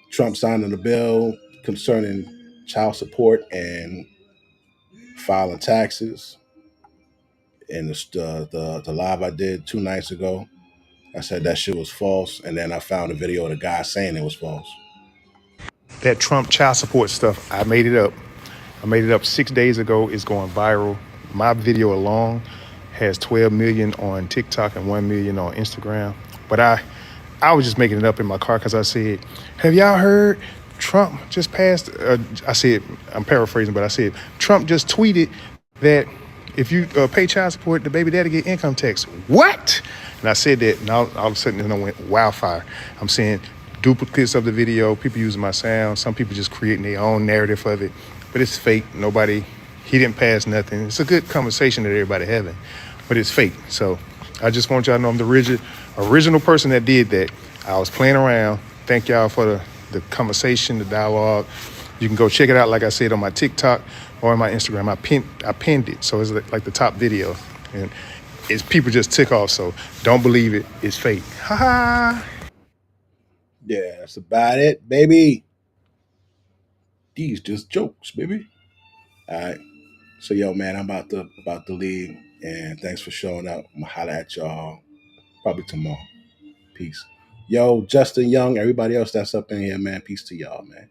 Trump signing the bill concerning child support and filing taxes. And the live I did 2 nights ago, I said that shit was false, and then I found a video of the guy saying it was false. That Trump child support stuff, I made it up. I made it up 6 days ago. It's going viral. My video alone has 12 million on TikTok and 1 million on Instagram. But I was just making it up in my car because I said, have y'all heard Trump just passed? I said, I'm paraphrasing, but I said, Trump just tweeted that if you pay child support, the baby daddy get income tax. What? And I said that, and all of a sudden it went wildfire. I'm saying duplicates of the video, people using my sound, some people just creating their own narrative of it. but it's fake. He didn't pass nothing. It's a good conversation that everybody having, but it's fake. So I just want y'all to know I'm the original person that did that. I was playing around. Thank y'all for the conversation, the dialogue. You can go check it out, like I said, on my TikTok or on my Instagram. I pinned it, so it's like the top video. And it's people just tick off, so don't believe it. It's fake. Ha ha. Yeah, that's about it, baby. These just jokes, baby. All right. So yo, man, I'm about to leave, and thanks for showing up. I'm gonna holler at y'all probably tomorrow. Peace. Yo, Justin Young, everybody else that's up in here, man. Peace to y'all, man.